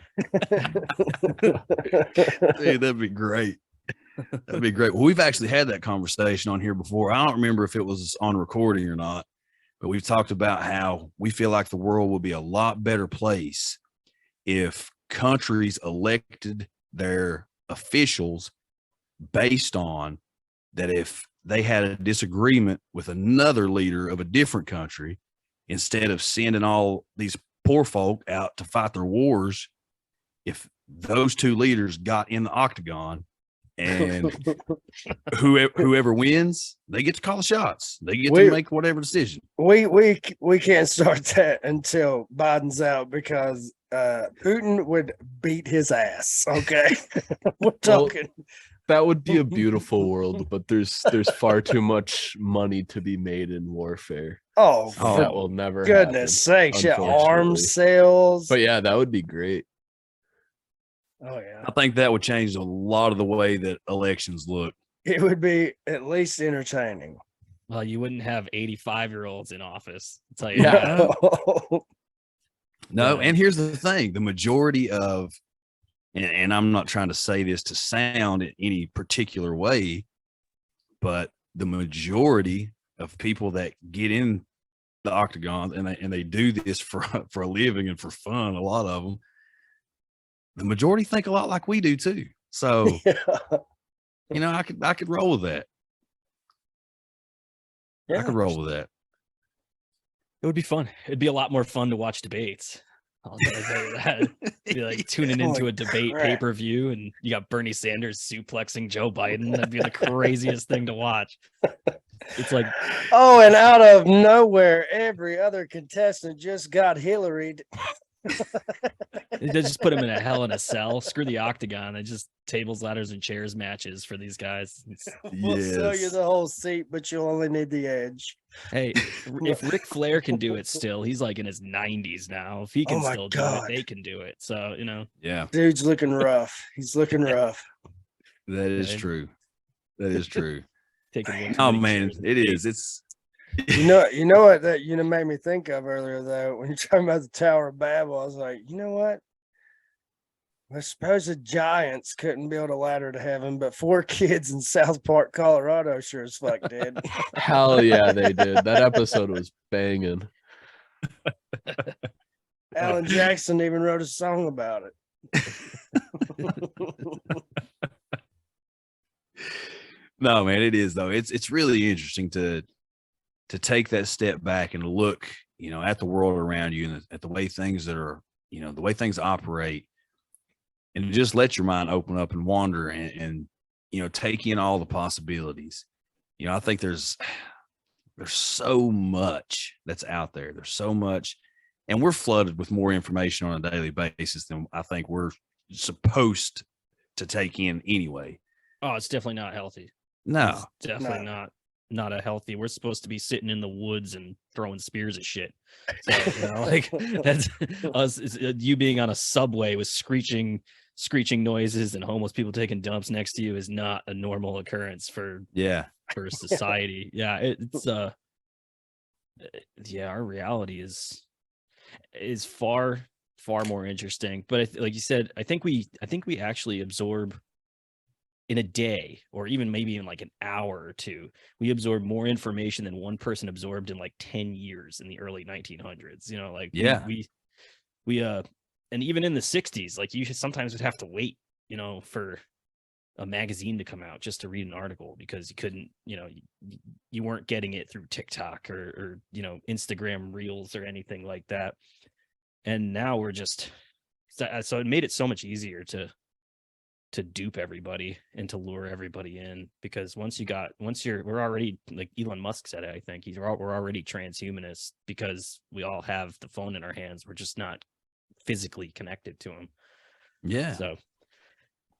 Dude, that'd be great. That'd be great. Well, we've actually had that conversation on here before. I don't remember if it was on recording or not, but we've talked about how we feel like the world would be a lot better place if countries elected their officials based on that if they had a disagreement with another leader of a different country, instead of sending all these poor folk out to fight their wars, if those two leaders got in the octagon and whoever wins, they get to call the shots. They get to make whatever decision. We can't start that until Biden's out because Putin would beat his ass. Okay. We're talking. That would be a beautiful world, but there's far too much money to be made in warfare. Oh, that will never goodness happen, sakes, yeah, arms sales. But yeah, that would be great. Oh yeah. I think that would change a lot of the way that elections look. It would be at least entertaining. Well, you wouldn't have 85-year-olds in office. I'll tell you that. No, and here's the thing: the majority of, and I'm not trying to say this to sound in any particular way, but the majority of people that get in the octagon and they do this for a living and for fun, a lot of them, the majority think a lot like we do too. So, you know, I could roll with that. Yeah. I could roll with that. It would be fun. It'd be a lot more fun to watch debates. I'll tell you that. Be like tuning into a debate pay-per-view and you got Bernie Sanders suplexing Joe Biden. That'd be the craziest thing to watch. It's like, oh, and out of nowhere, every other contestant just got Hillaried. they just put him in a hell in a cell. Screw the octagon. They just tables, ladders, and chairs matches for these guys. We'll sell you the whole seat, but you'll only need the edge. Hey, if Ric Flair can do it still, he's like in his 90s now. If he can still do it, they can do it. So, you know. Yeah. Dude's looking rough. He's looking rough. That is true. That is true. Oh man, it is. It's you know what that made me think of earlier though, when you're talking about the Tower of Babel. I was like, you know what? I suppose the giants couldn't build a ladder to heaven, but 4 kids in South Park, Colorado sure as fuck did. Hell yeah, they did. That episode was banging. Alan Jackson even wrote a song about it. No, man, it is though. It's really interesting to take that step back and look, you know, at the world around you and at the way things the way things operate, and just let your mind open up and wander and you know, take in all the possibilities. You know, I think there's so much that's out there. There's so much, and we're flooded with more information on a daily basis than I think we're supposed to take in anyway. Oh, it's definitely not healthy. No, it's definitely not a healthy. We're supposed to be sitting in the woods and throwing spears at shit. So, you know, like that's us. You being on a subway with screeching noises and homeless people taking dumps next to you is not a normal occurrence for society. Our reality is far more interesting. But like you said, I think we actually absorb in a day, or even maybe in like an hour or two, we absorb more information than one person absorbed in like 10 years in the early 1900s. You know, like we and even in the 60s, like you sometimes would have to wait, you know, for a magazine to come out just to read an article, because you couldn't, you weren't getting it through TikTok or Instagram reels or anything like that. And now we're just, so it made it so much easier to dupe everybody and to lure everybody in, because we're already, like Elon Musk said it, I think we're already transhumanists, because we all have the phone in our hands. We're just not physically connected to them. Yeah. So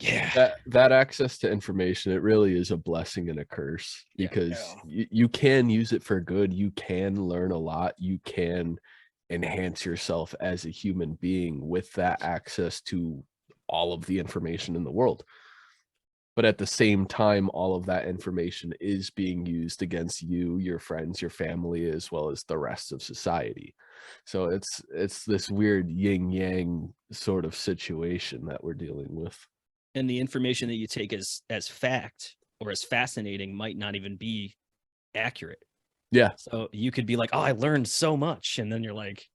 yeah, that access to information, it really is a blessing and a curse, because you can use it for good. You can learn a lot. You can enhance yourself as a human being with that access to all of the information in the world. But at the same time, all of that information is being used against you, your friends, your family, as well as the rest of society. So it's this weird yin yang sort of situation that we're dealing with. And the information that you take as fact or as fascinating might not even be accurate. Yeah. So you could be like, oh, I learned so much. And then you're like,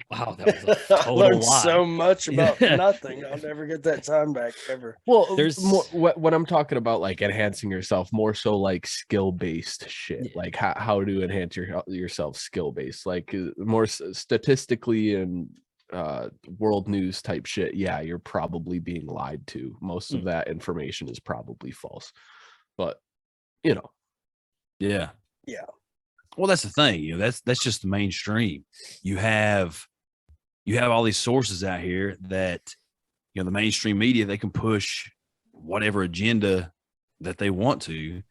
wow, that was a I total learned lie. so much about nothing. I'll never get that time back ever. Well, There's more, when I'm talking about like enhancing yourself, more so like skill-based shit, Yeah. like how to enhance yourself skill-based, like more statistically and world news type shit. Yeah, you're probably being lied to. Most of that information is probably false, but Yeah. Yeah. Well, that's the thing, that's just the mainstream. You have all these sources out here that, the mainstream media, they can push whatever agenda that they want to.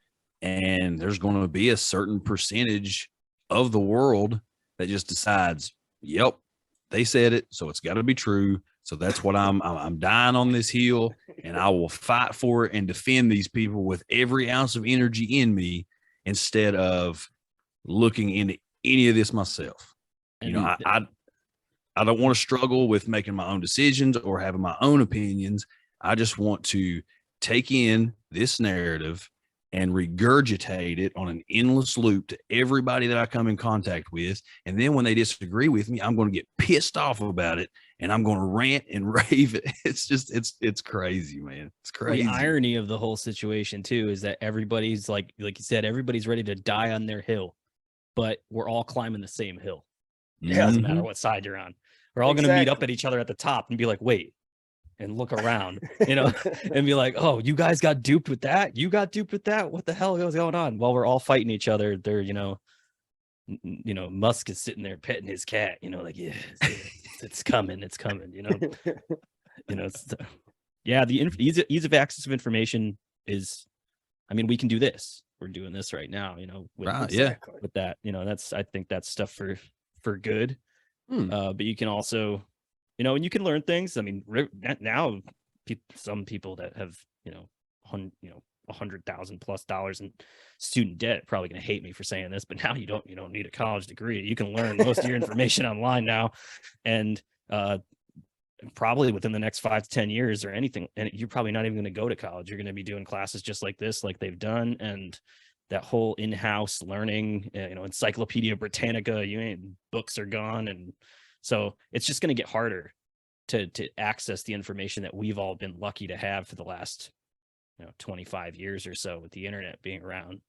And there's going to be a certain percentage of the world that just decides, yep, they said it, so it's got to be true. So that's what I'm dying on this hill, and I will fight for it and defend these people with every ounce of energy in me, instead of looking into any of this myself. I don't want to struggle with making my own decisions or having my own opinions. I just want to take in this narrative and regurgitate it on an endless loop to everybody that I come in contact with. And then when they disagree with me, I'm going to get pissed off about it, and I'm going to rant and rave. It's just, it's crazy, man. It's crazy. The irony of the whole situation too is that everybody's like you said, everybody's ready to die on their hill, but we're all climbing the same hill. It doesn't matter what side you're on. We're all going to meet up at each other at the top and be like, wait, and look around, and be like, oh, you guys got duped with that? You got duped with that? What the hell was going on? While we're all fighting each other, they're, Musk is sitting there petting his cat, like, yeah, it's coming. It's coming, yeah, the ease of access of information is, we can do this. We're doing this right now, with, with that, I think that's stuff for good. But you can also, and you can learn things. Now some people that have, $100,000+ in student debt probably going to hate me for saying this, but now you don't need a college degree. You can learn most of your information online now, and probably within the next 5 to 10 years or anything, and you're probably not even going to go to college. You're going to be doing classes just like this, like they've done, and that whole in-house learning, Encyclopedia Britannica, books are gone, and so it's just going to get harder to access the information that we've all been lucky to have for the last 25 years or so, with the internet being around.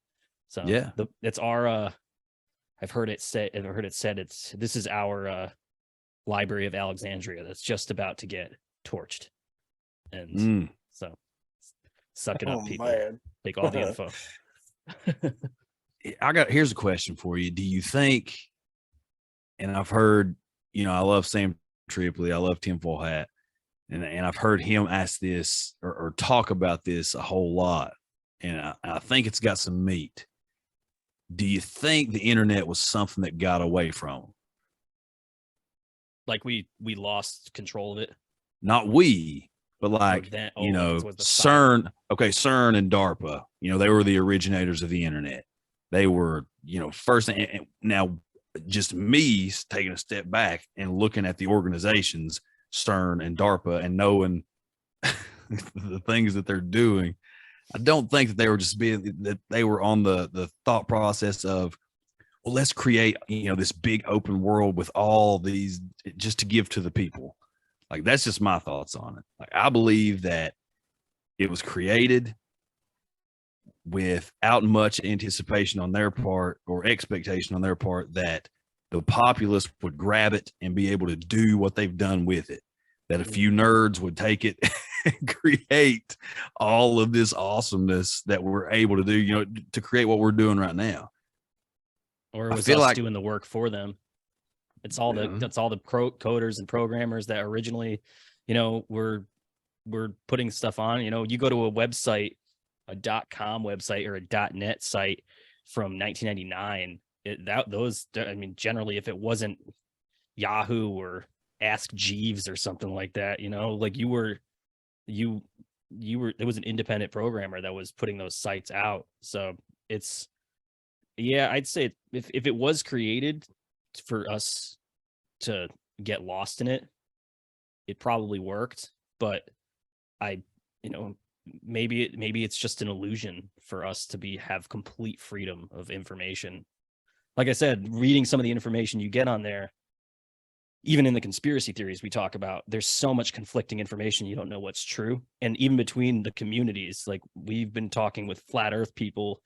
So yeah, it's our I've heard it said this is our Library of Alexandria that's just about to get torched, and so suck it up, people. Man. Take all the info. Here's a question for you. Do you think, and I've heard, I love Sam Tripoli, I love Tinfoil Hat, and I've heard him ask this or talk about this a whole lot, and I think it's got some meat. Do you think the internet was something that got away from them? Like we lost control of it? Not we, but like, CERN. Okay, CERN and DARPA, they were the originators of the internet. They were, first. And now, just me taking a step back and looking at the organizations, CERN and DARPA, and knowing the things that they're doing, I don't think that they were that they were on the thought process of, well, let's create, this big open world with all these just to give to the people. Like, that's just my thoughts on it. Like, I believe that it was created without much anticipation on their part or expectation on their part that the populace would grab it and be able to do what they've done with it. That a few nerds would take it and create all of this awesomeness that we're able to do, you know, to create what we're doing right now. Or I was feel us like- doing the work for them? It's all the coders and programmers that originally, you know, were putting stuff on. You know, you go to a website, a .com website or a .net site from 1999. I mean, generally, if it wasn't Yahoo or Ask Jeeves or something like that, you know, like there was an independent programmer that was putting those sites out. So I'd say if it was created for us to get lost in it, it probably worked. But maybe it's just an illusion for us to have complete freedom of information. Like I said, reading some of the information you get on there, even in the conspiracy theories we talk about, there's so much conflicting information, you don't know what's true. And even between the communities, like we've been talking with flat earth people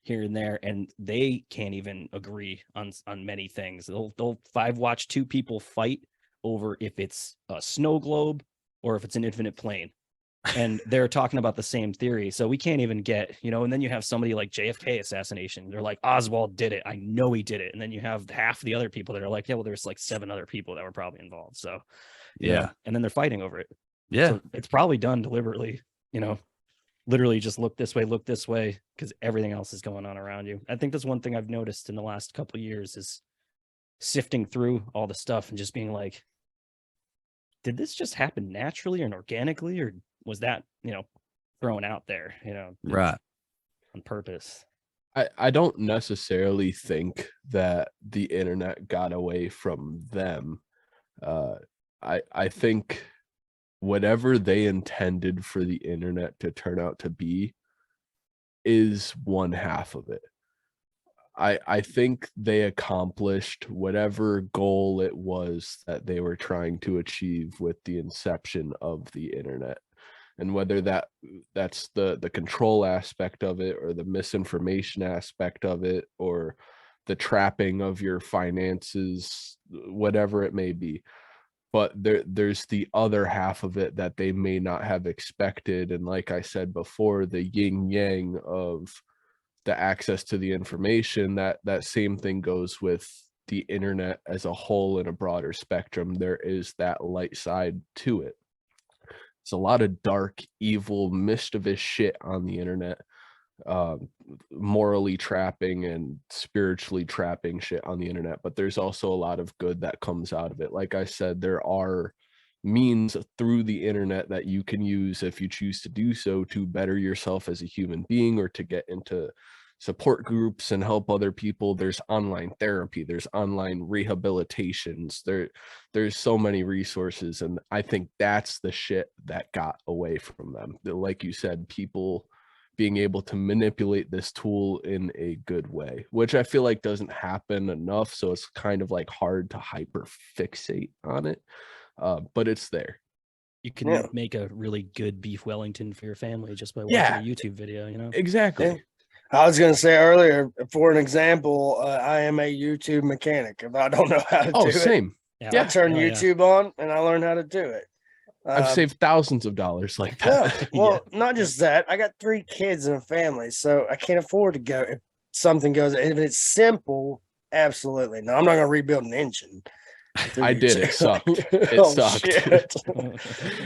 here and there, and they can't even agree on many things. They'll watch two people fight over if it's a snow globe or if it's an infinite plane. And they're talking about the same theory. So we can't even get, and then you have somebody like JFK assassination. They're like, Oswald did it. I know he did it. And then you have half the other people that are like, yeah, well, there's like 7 other people that were probably involved. So, yeah. And then they're fighting over it. Yeah. So it's probably done deliberately, literally just look this way, because everything else is going on around you. I think that's one thing I've noticed in the last couple of years is sifting through all the stuff and just being like, did this just happen naturally and organically, or was that, thrown out there, Right. on purpose? I don't necessarily think that the internet got away from them. I think whatever they intended for the internet to turn out to be is one half of it. I think they accomplished whatever goal it was that they were trying to achieve with the inception of the internet. And whether that's the control aspect of it, or the misinformation aspect of it, or the trapping of your finances, whatever it may be. But there's the other half of it that they may not have expected. And like I said before, the yin yang of the access to the information, that same thing goes with the internet as a whole in a broader spectrum. There is that light side to it. It's a lot of dark, evil, mischievous shit on the internet, morally trapping and spiritually trapping shit on the internet. But there's also a lot of good that comes out of it. Like I said, there are means through the internet that you can use if you choose to do so to better yourself as a human being, or to get into support groups and help other people. There's online therapy, there's online rehabilitations, there's so many resources. And I think that's the shit that got away from them. Like you said, people being able to manipulate this tool in a good way, which I feel like doesn't happen enough. So it's kind of like hard to hyper fixate on it. But it's there. You can make a really good beef Wellington for your family just by watching a YouTube video, Exactly. Yeah. I was going to say earlier, for an example, I am a YouTube mechanic. If I don't know how to do it, Same. I turn YouTube on and I learn how to do it. I've saved thousands of dollars like that. Well, not just that. I got 3 kids and a family, so I can't afford to go if something goes. If it's simple, absolutely. No, I'm not going to rebuild an engine. I did. It sucked. It sucked. Shit.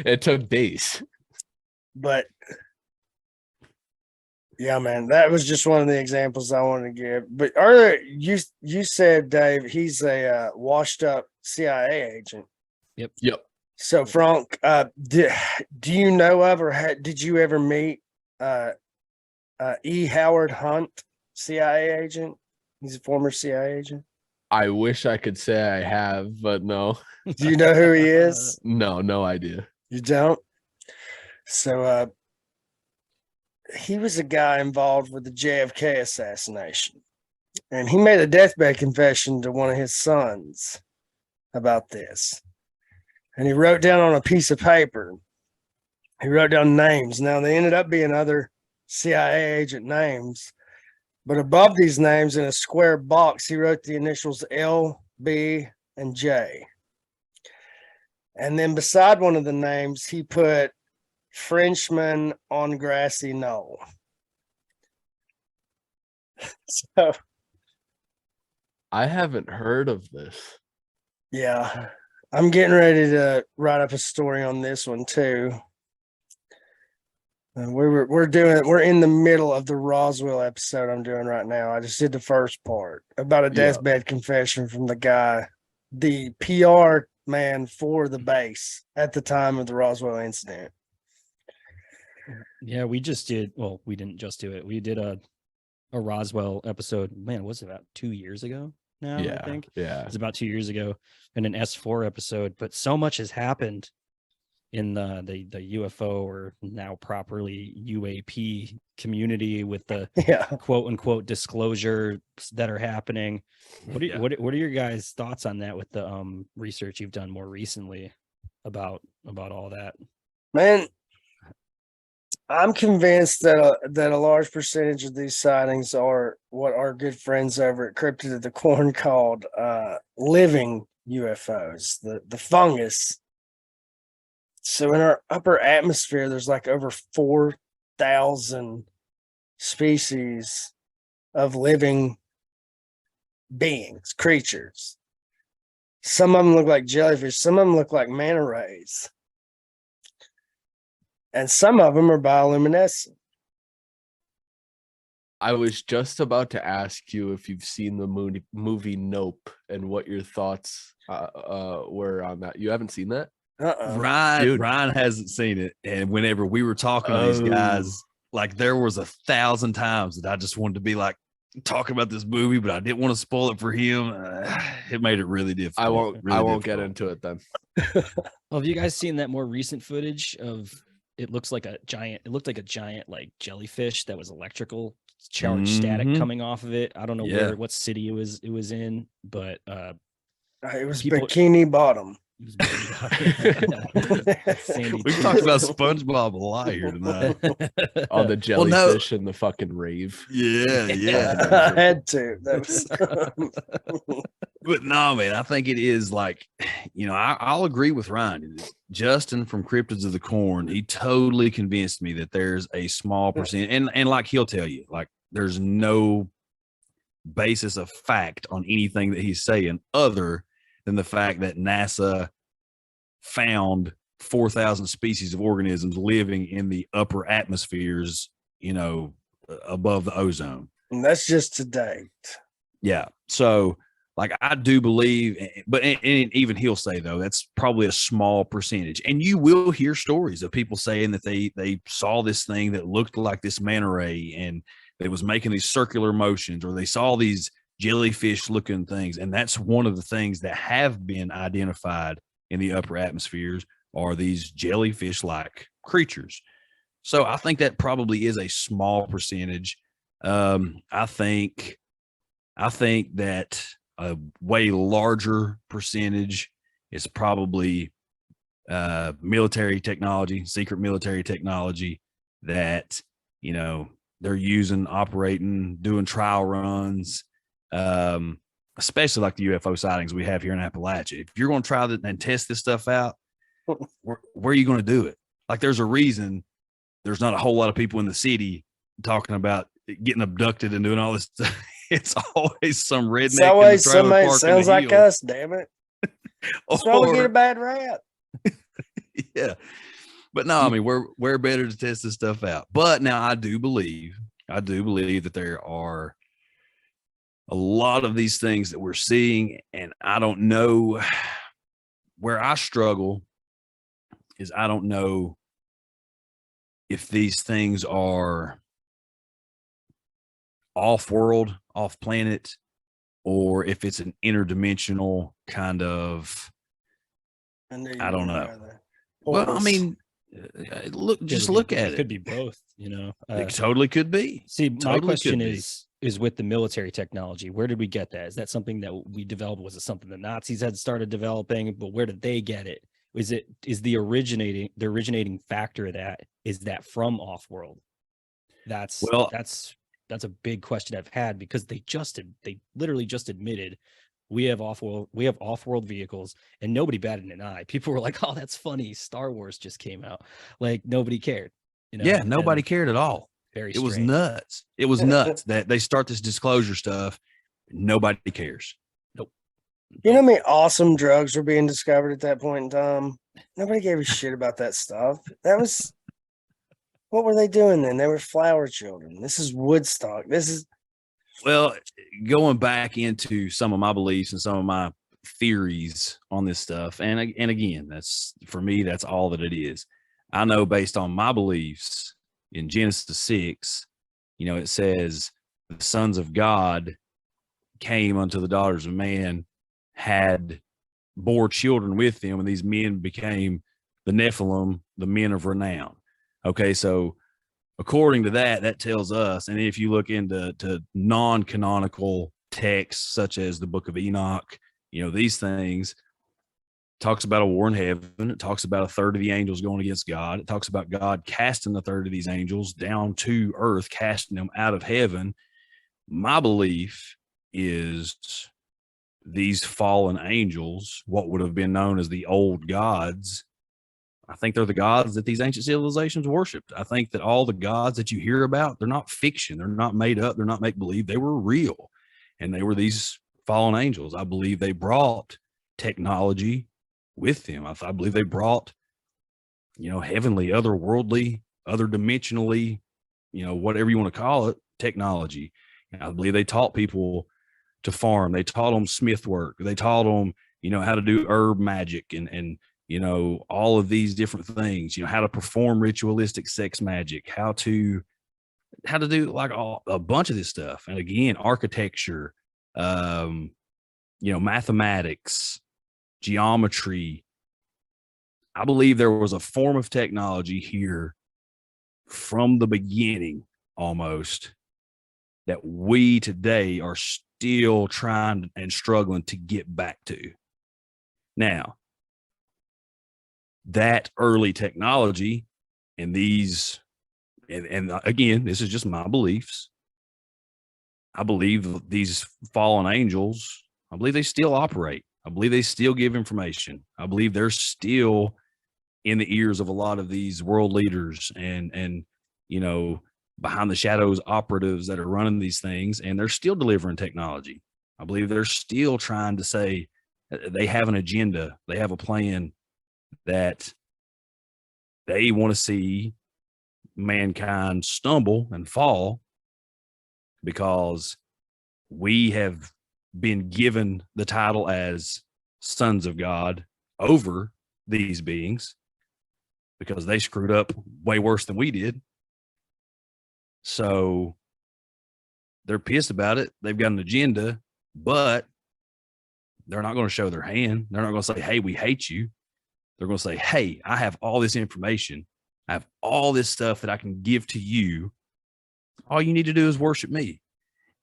It took days. But yeah, man, that was just one of the examples I wanted to give. But earlier, you said, Dave, he's a washed up CIA agent. Yep. So, Fronk, do you know of, or did you ever meet E. Howard Hunt, CIA agent? He's a former CIA agent. I wish I could say I have, but no. Do you know who he is? No idea. You don't? So, he was a guy involved with the JFK assassination. And he made a deathbed confession to one of his sons about this. And he wrote down on a piece of paper He wrote down names. Now they ended up being other CIA agent names, but above these names in a square box, he wrote the initials L, B, and J. And then beside one of the names, he put Frenchman on grassy knoll. So I haven't heard of this. yeah, I'm getting ready to write up a story on this one too. We're in the middle of the Roswell episode I'm doing right now. I just did the first part about a deathbed confession from the guy, the PR man for the base at the time of the Roswell incident. Yeah, we just did. Well, we didn't just do it. We did a Roswell episode. Man, was it about 2 years ago now? Yeah, I think yeah. it was about 2 years ago, and an S4 episode. But so much has happened in the UFO, or now properly UAP community, with the quote unquote disclosures that are happening. What are your guys' thoughts on that with the research you've done more recently about all that? Man, I'm convinced that a large percentage of these sightings are what our good friends over at Cryptid of the Corn called living UFOs, the fungus. So in our upper atmosphere, there's like over 4,000 species of living beings, creatures. Some of them look like jellyfish. Some of them look like manta rays. And some of them are bioluminescent. I was just about to ask you if you've seen the movie Nope and what your thoughts were on that. You haven't seen that? Ryan hasn't seen it, and whenever we were talking to these guys, like there was 1,000 times that I just wanted to be like talking about this movie, but I didn't want to spoil it for him. It made it really difficult. I won't get into it then. Well, have you guys seen that more recent footage of? It looked like a giant like jellyfish that was electrical charge static coming off of it. I don't know what city it was in, but it was Bikini Bottom. We talked about SpongeBob a lot here tonight. On the jellyfish and the fucking rave. Yeah. I had to. That was But no, man, I think it is like, I'll agree with Ryan. Justin from Cryptids of the Corn, he totally convinced me that there's a small percent, and like he'll tell you, like there's no basis of fact on anything that he's saying other than the fact that NASA found 4,000 species of organisms living in the upper atmospheres, above the ozone. And that's just to date. Yeah. So, like, I do believe, but and even he'll say, though, that's probably a small percentage. And you will hear stories of people saying that they saw this thing that looked like this manta ray and it was making these circular motions, or they saw these jellyfish looking things. And that's one of the things that have been identified in the upper atmospheres are these jellyfish like creatures. So I think that probably is a small percentage. I think that a way larger percentage is probably military technology, secret military technology that, they're using, operating, doing trial runs, especially like the UFO sightings we have here in Appalachia. If you're going to try and test this stuff out, where are you going to do it? Like, there's a reason there's not a whole lot of people in the city talking about getting abducted and doing all this stuff. It's always some redneck. It's always somebody sounds like us, damn it. That's why we get a bad rap. Yeah. But no, I mean, we're better to test this stuff out. But now I do believe that there are a lot of these things that we're seeing, and I don't know where I struggle is I don't know if these things are off-world, off-planet, or if it's an interdimensional kind of, I don't know. Well, I mean, look at it. It could be both, It totally could be. See, my question is with the military technology, where did we get that? Is that something that we developed? Was it something the Nazis had started developing? But where did they get it? is the originating factor of that, is that from off-world? That's Well, that's a big question I've had, because they literally just admitted we have off-world vehicles, and nobody batted an eye. People were like, "Oh, that's funny. Star Wars just came out." Like, nobody cared, yeah, nobody and cared at all. very It was strange. nuts. It was nuts that they start this disclosure stuff. Nobody cares. Nope. You know how many awesome drugs were being discovered at that point in time? Nobody gave a shit about that stuff. That was, what were they doing then? They were flower children. This is Woodstock. This is, Well, going back into some of my beliefs and some of my theories on this stuff, and again, that's, for me, that's all that it is. I know, based on my beliefs, in Genesis 6, it says the sons of God came unto the daughters of man, bore children with them, and these men became the Nephilim, the men of renown. Okay, so according to that, that tells us, and if you look into non-canonical texts such as the Book of Enoch, these things, talks about a war in heaven. It talks about a third of the angels going against God. It talks about God casting a third of these angels down to earth, casting them out of heaven. My belief is these fallen angels, what would have been known as the old gods, I think they're the gods that these ancient civilizations worshipped. I think that all the gods that you hear about, they're not fiction. They're not made up. They're not make-believe. They were real. And they were these fallen angels. I believe they brought technology with them. I believe they brought, heavenly, otherworldly, other dimensionally, whatever you want to call it, technology. And I believe they taught people to farm. They taught them smith work. They taught them, how to do herb magic and all of these different things, how to perform ritualistic sex magic, how to do like a bunch of this stuff. And again, architecture, mathematics, geometry. I believe there was a form of technology here from the beginning, almost, that we today are still trying and struggling to get back to. Now, that early technology and these, and again, this is just my beliefs. I believe these fallen angels, I believe they still operate. I believe they still give information. I believe they're still in the ears of a lot of these world leaders and behind the shadows operatives that are running these things, and they're still delivering technology. I believe they're still trying to say they have an agenda. They have a plan that they want to see mankind stumble and fall, because we have been given the title as sons of God over these beings because they screwed up way worse than we did. So they're pissed about it. They've got an agenda, but they're not going to show their hand. They're not going to say, "Hey, we hate you." They're going to say, "Hey, I have all this information. I have all this stuff that I can give to you. All you need to do is worship me."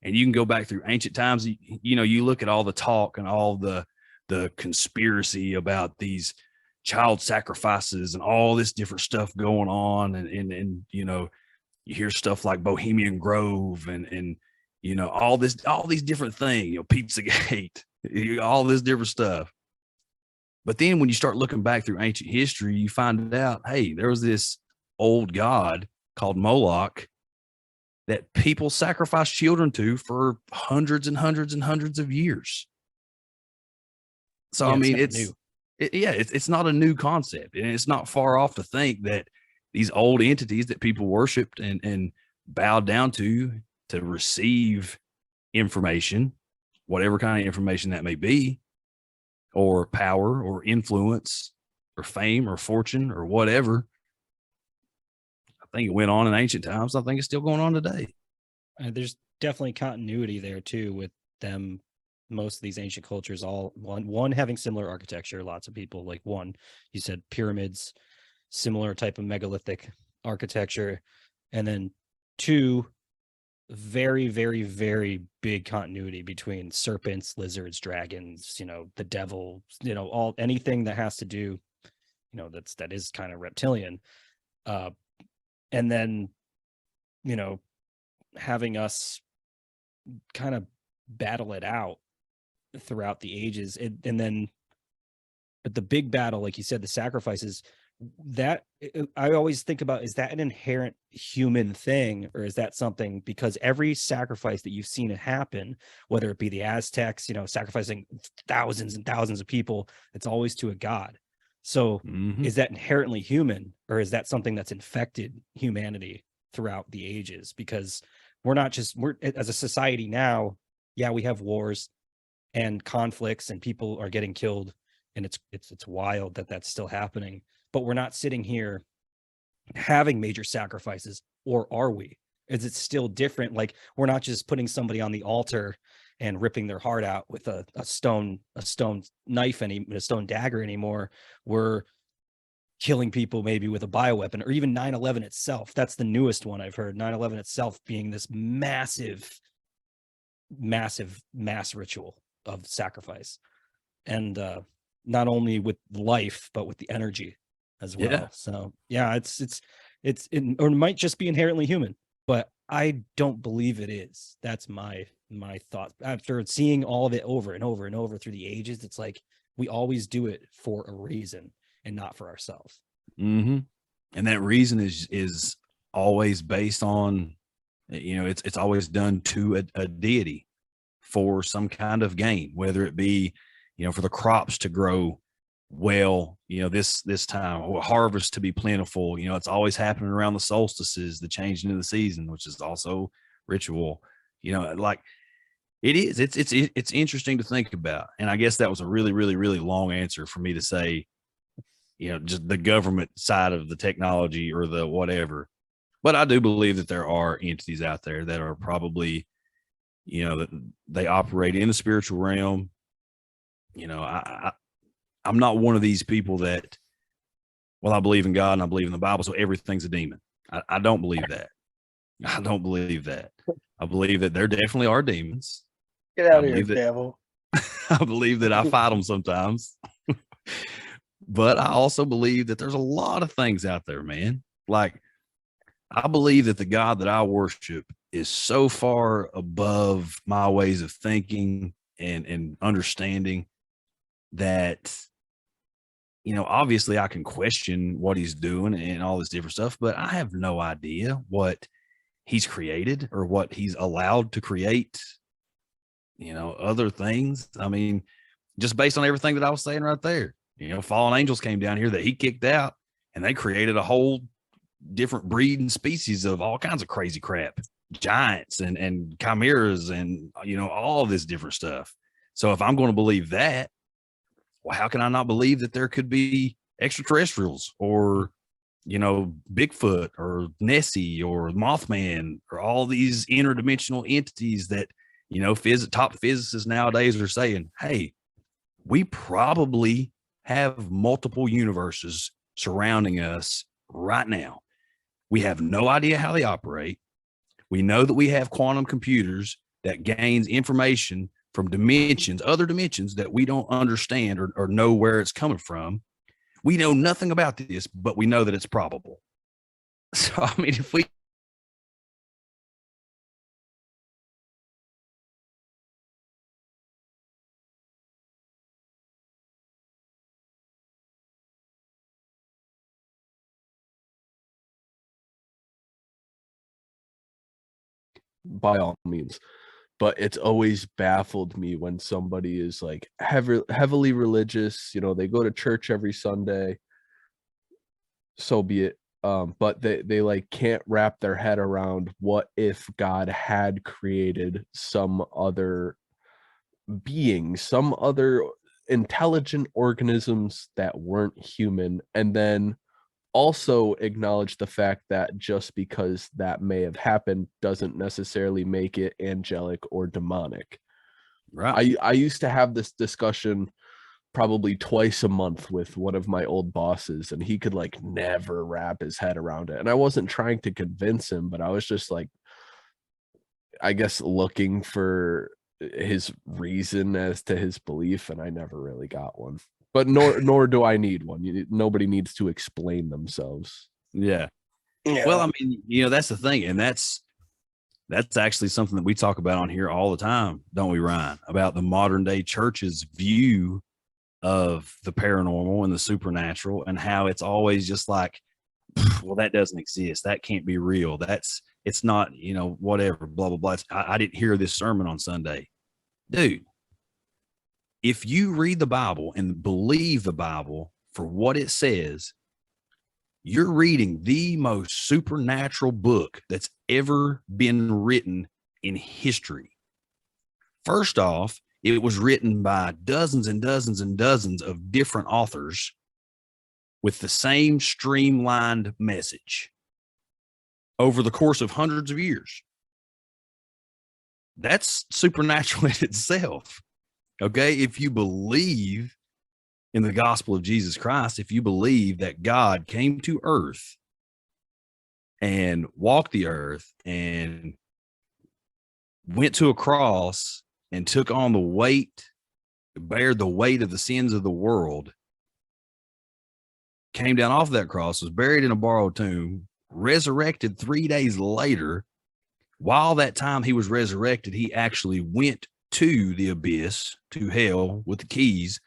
And you can go back through ancient times. You look at all the talk and all the conspiracy about these child sacrifices and all this different stuff going on. And you hear stuff like Bohemian Grove and all these different things, Pizzagate, all this different stuff. But then when you start looking back through ancient history, you find out, hey, there was this old god called Moloch that people sacrificed children to for hundreds and hundreds and hundreds of years. So, Yeah, I mean, it's new. It's not a new concept, and it's not far off to think that these old entities that people worshiped and bowed down to receive information, whatever kind of information that may be, or power or influence or fame or fortune or whatever. I think it went on in ancient times. I think it's still going on today. There's definitely continuity there too with them. Most of these ancient cultures, all one having similar architecture. Lots of people, like, one, you said pyramids, similar type of megalithic architecture, and then two, very, very, very big continuity between serpents, lizards, dragons, the devil, anything that has to do that is kind of reptilian. And then, having us kind of battle it out throughout the ages. But the big battle, like you said, the sacrifices, that I always think about, is that an inherent human thing, or is that something, because every sacrifice that you've seen it happen, whether it be the Aztecs, sacrificing thousands and thousands of people, it's always to a god. So is that inherently human, or is that something that's infected humanity throughout the ages? Because we're as a society now, yeah, we have wars and conflicts and people are getting killed, and it's wild that that's still happening, but we're not sitting here having major sacrifices, or are we? Is it still different? Like, we're not just putting somebody on the altar and ripping their heart out with a stone knife a stone dagger anymore. We're killing people maybe with a bioweapon, or even 9/11 itself. That's the newest one I've heard. 9/11 itself being this massive mass ritual of sacrifice, and not only with life but with the energy as well. Yeah. So yeah, or it might just be inherently human, but I don't believe it is. That's my thought after seeing all of it over and over and over through the ages. It's like we always do it for a reason and not for ourselves. And that reason is always based on, it's always done to a deity for some kind of gain, whether it be, for the crops to grow well, this time, or harvest to be plentiful. It's always happening around the solstices, the changing of the season, which is also ritual. Like it is. It's interesting to think about. And I guess that was a really, really, really long answer for me to say, just the government side of the technology or the whatever. But I do believe that there are entities out there that are probably, that they operate in the spiritual realm. I'm not one of these people that, well, I believe in God and I believe in the Bible, so everything's a demon. I don't believe that. I don't believe that. I believe that there definitely are demons. Get out of here, devil. I believe that I fight them sometimes. But I also believe that there's a lot of things out there, man. Like, I believe that the God that I worship is so far above my ways of thinking and understanding that, obviously I can question what he's doing and all this different stuff, but I have no idea what he's created or what he's allowed to create, other things. I mean, just based on everything that I was saying right there, fallen angels came down here that he kicked out, and they created a whole different breed and species of all kinds of crazy crap, giants and chimeras and, all this different stuff. So if I'm going to believe that, well, how can I not believe that there could be extraterrestrials or, Bigfoot or Nessie or Mothman or all these interdimensional entities that, top physicists nowadays are saying, hey, we probably have multiple universes surrounding us right now. We have no idea how they operate. We know that we have quantum computers that gains information from other dimensions that we don't understand or know where it's coming from. We know nothing about this, but we know that it's probable. So, I mean, if we by all means, but it's always baffled me when somebody is like heavily religious, they go to church every Sunday, so be it, but they like can't wrap their head around what if God had created some other being, some other intelligent organisms that weren't human, and then also acknowledge the fact that just because that may have happened doesn't necessarily make it angelic or demonic. Right. I used to have this discussion probably twice a month with one of my old bosses, and he could like never wrap his head around it. And I wasn't trying to convince him, but I was just like, I guess, looking for his reason as to his belief, and I never really got one. But nor do I need one. Nobody needs to explain themselves. Yeah. Yeah. Well, I mean, that's the thing, and that's actually something that we talk about on here all the time, don't we, Ryan? About the modern day church's view of the paranormal and the supernatural, and how it's always just like, well, that doesn't exist. That can't be real. It's not, whatever, blah, blah, blah. I didn't hear this sermon on Sunday. Dude, if you read the Bible and believe the Bible for what it says, you're reading the most supernatural book that's ever been written in history. First off, it was written by dozens and dozens and dozens of different authors with the same streamlined message over the course of hundreds of years. That's supernatural in itself. Okay. If you believe in the gospel of Jesus Christ, if you believe that God came to earth and walked the earth and went to a cross and took on bared the weight of the sins of the world, came down off that cross, was buried in a borrowed tomb, resurrected 3 days later. While that time he was resurrected, he actually went to the abyss, to hell, with the keys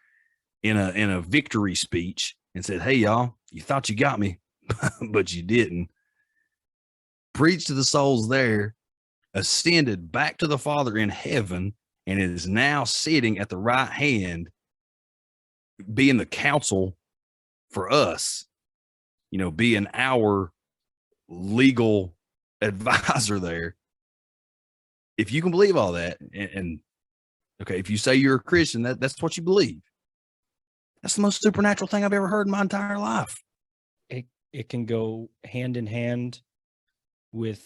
in a victory speech and said, "Hey, y'all, you thought you got me, but you didn't." Preached to the souls there, ascended back to the Father in heaven, and is now sitting at the right hand, being the counsel for us, being our legal advisor there. If you can believe all that, and okay, if you say you're a Christian, that's what you believe. That's the most supernatural thing I've ever heard in my entire life. It can go hand in hand with,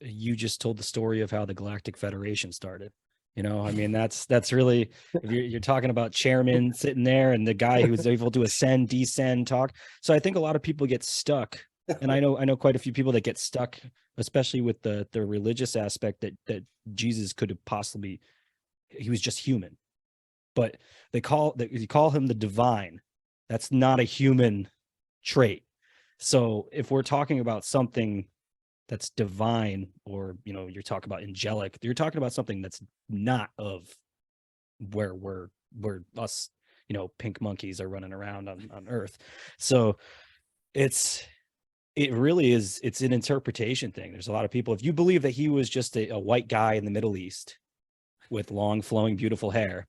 you just told the story of how the Galactic Federation started. I mean, that's really, if you're talking about chairman sitting there and the guy who's able to ascend, descend, talk. So I think a lot of people get stuck, and I know quite a few people that get stuck, especially with the religious aspect that Jesus could have possibly, he was just human, but you call him the divine. That's not a human trait. So if we're talking about something that's divine, or you're talking about angelic, you're talking about something that's not of where us pink monkeys are running around on earth. So it really is, it's an interpretation thing. There's a lot of people, if you believe that he was just a white guy in the Middle East with long flowing beautiful hair,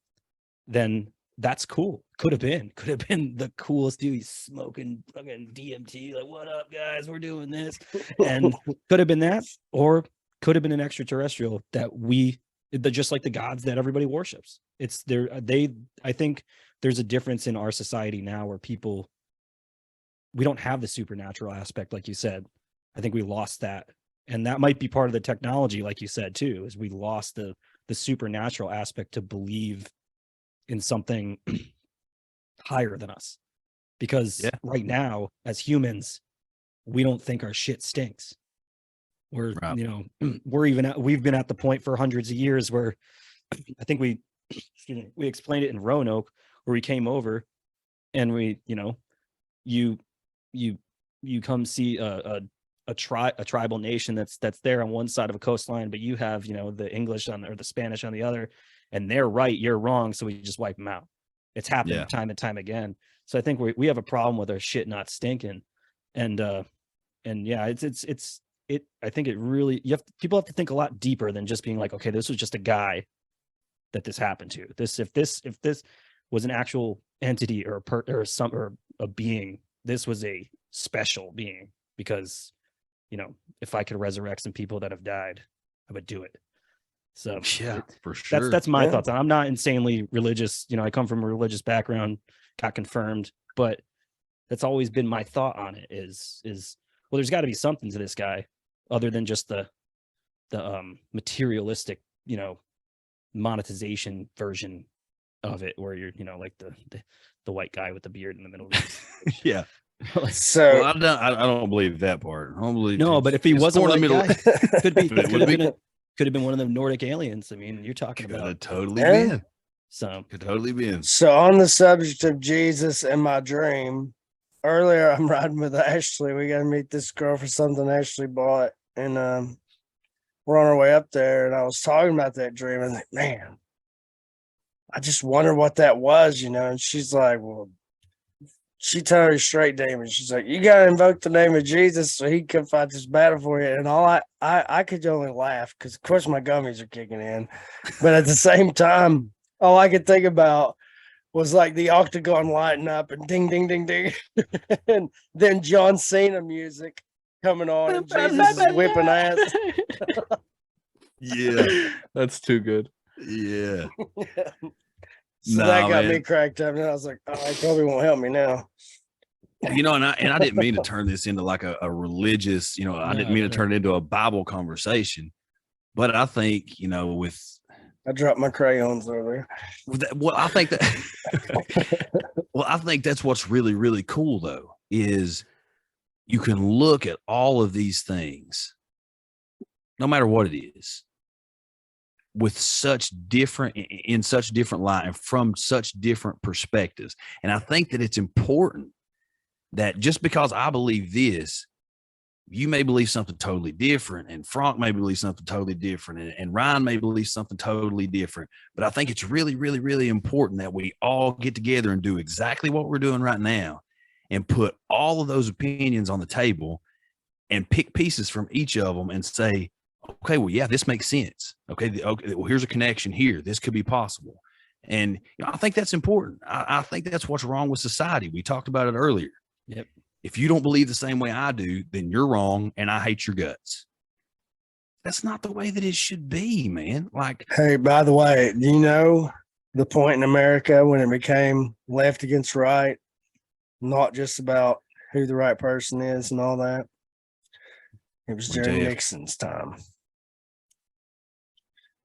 then that's cool. Could have been the coolest dude. He's smoking fucking DMT, like, what up, guys, we're doing this. And could have been that, or could have been an extraterrestrial that just like the gods that everybody worships. It's there. I think there's a difference in our society now where we don't have the supernatural aspect, like you said. I think we lost that. And that might be part of the technology, like you said, too, is we lost the supernatural aspect to believe in something higher than us. Because right now, as humans, we don't think our shit stinks. We've been at the point for hundreds of years where I think we explained it in Roanoke, where we came over and you come see a tribal nation that's there on one side of a coastline, but you have the English or the Spanish on the other, and they're right, you're wrong, so we just wipe them out. It's happened time and time again. So I think we have a problem with our shit not stinking, and yeah, it's I think it really, people have to think a lot deeper than just being like, okay, this was just a guy that this happened to. If this was an actual entity or a being, this was a special being, because if I could resurrect some people that have died, I would do it. So yeah, for sure. That's my thoughts. I'm not insanely religious. I come from a religious background, got confirmed, but that's always been my thought on it is well, there's got to be something to this guy other than just the materialistic, monetization version of it, where you're, like the white guy with the beard in the middle. Yeah. So I don't believe that part. I don't believe. No, but if he wasn't a white guy, could have been It would be. could have been one of them Nordic aliens. I mean, you're talking Could about have totally been. So Could totally be. So on the subject of Jesus and my dream, earlier I'm riding with Ashley. We got to meet this girl for something Ashley bought, and we're on our way up there. And I was talking about that dream, and like, man, I just wonder what that was, And she's like, well, she told her straight demon. She's like, you got to invoke the name of Jesus so he can fight this battle for you. And all I could only laugh because, of course, my gummies are kicking in. But at the same time, all I could think about was like the octagon lighting up and ding, ding, ding, ding. And then John Cena music coming on and Jesus is whipping ass. Yeah. That's too good. Yeah. So that got me cracked up, and I was like, "Oh, he probably won't help me now." And I didn't mean to turn this into like a religious, I didn't mean to turn it into a Bible conversation, but I think, with I dropped my crayons over there. well, I think that's what's really, really cool though, is you can look at all of these things, no matter what it is, with in such different light and from such different perspectives. And I think that it's important that just because I believe this, you may believe something totally different, and Fronk may believe something totally different, and Ryan may believe something totally different. But I think it's really, really, really important that we all get together and do exactly what we're doing right now and put all of those opinions on the table and pick pieces from each of them and say, okay, well, yeah, this makes sense. Okay, well, here's a connection here. This could be possible. And I think that's important. I think that's what's wrong with society. We talked about it earlier. Yep. If you don't believe the same way I do, then you're wrong, and I hate your guts. That's not the way that it should be, man. Like, hey, by the way, do you know the point in America when it became left against right, not just about who the right person is and all that? It was during Nixon's time.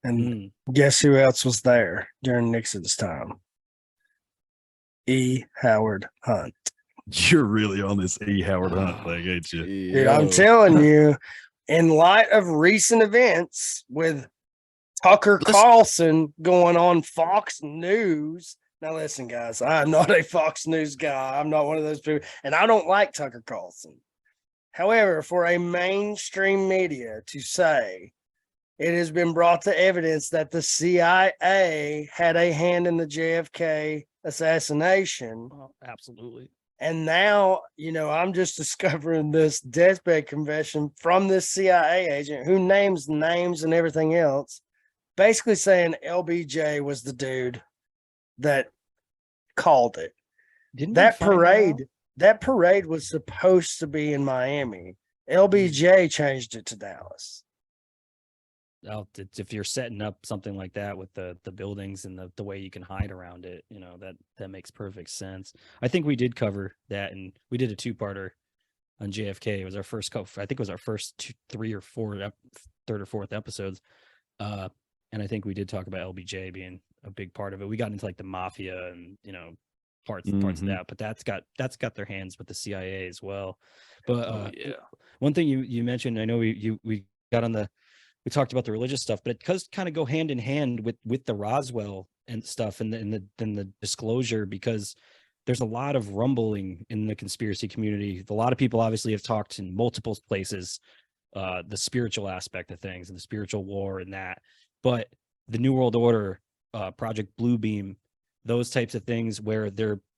And guess who else was there during Nixon's time? E. Howard Hunt. You're really on this E. Howard Hunt thing, ain't you? Dude, I'm telling you, in light of recent events with Tucker Carlson going on Fox News. Now, listen, guys, I'm not a Fox News guy. I'm not one of those people, and I don't like Tucker Carlson. However, for a mainstream media to say it has been brought to evidence that the CIA had a hand in the JFK assassination. Oh, absolutely. And now, I'm just discovering this deathbed confession from this CIA agent who names names and everything else, basically saying LBJ was the dude that called it. That parade was supposed to be in Miami. LBJ changed it to Dallas. If you're setting up something like that with the buildings and the way you can hide around it, that makes perfect sense. I think we did cover that, and we did a 2-parter on JFK. It was our first I think it was our first 3 or 4 third or fourth episodes. And I think we did talk about LBJ being a big part of it. We got into like the mafia and parts of that, but that's got their hands with the CIA as well. But one thing you mentioned, I know we got on we talked about the religious stuff, but it does kind of go hand in hand with the Roswell and stuff and the disclosure, because there's a lot of rumbling in the conspiracy community. A lot of people obviously have talked in multiple places, the spiritual aspect of things and the spiritual war and that, but the New World Order, Project Bluebeam, those types of things where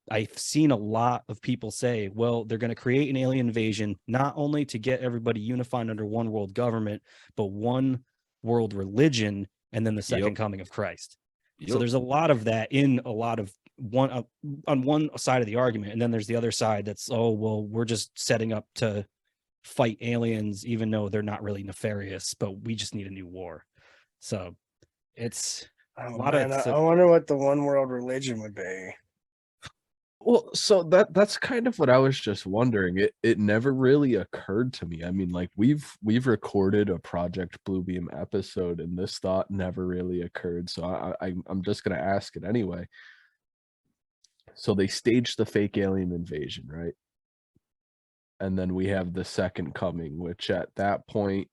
I've seen a lot of people say, well, they're going to create an alien invasion, not only to get everybody unified under one world government, but one world religion, and then the second coming of Christ. So there's a lot of that in a lot of on one side of the argument. And then there's the other side that's, oh, well, we're just setting up to fight aliens, even though they're not really nefarious, but we just need a new war. So it's a lot of. I wonder what the one world religion would be. Well, so that's kind of what I was just wondering. It never really occurred to me. I mean, like we've recorded a Project Bluebeam episode, and this thought never really occurred. So I'm just gonna ask it anyway. So they staged the fake alien invasion, right? And then we have the second coming, which at that point,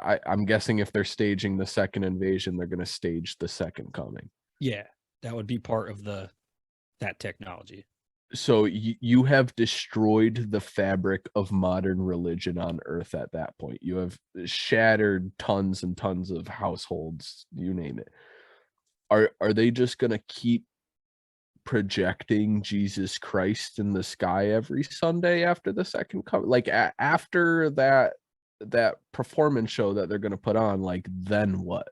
I'm guessing if they're staging the second invasion, they're going to stage the second coming. Yeah, that would be part of that technology. So you have destroyed the fabric of modern religion on Earth at that point. You have shattered tons and tons of households, you name it. Are they just going to keep projecting Jesus Christ in the sky every Sunday after the second coming? Like after that performance show that they're going to put on, like, then what?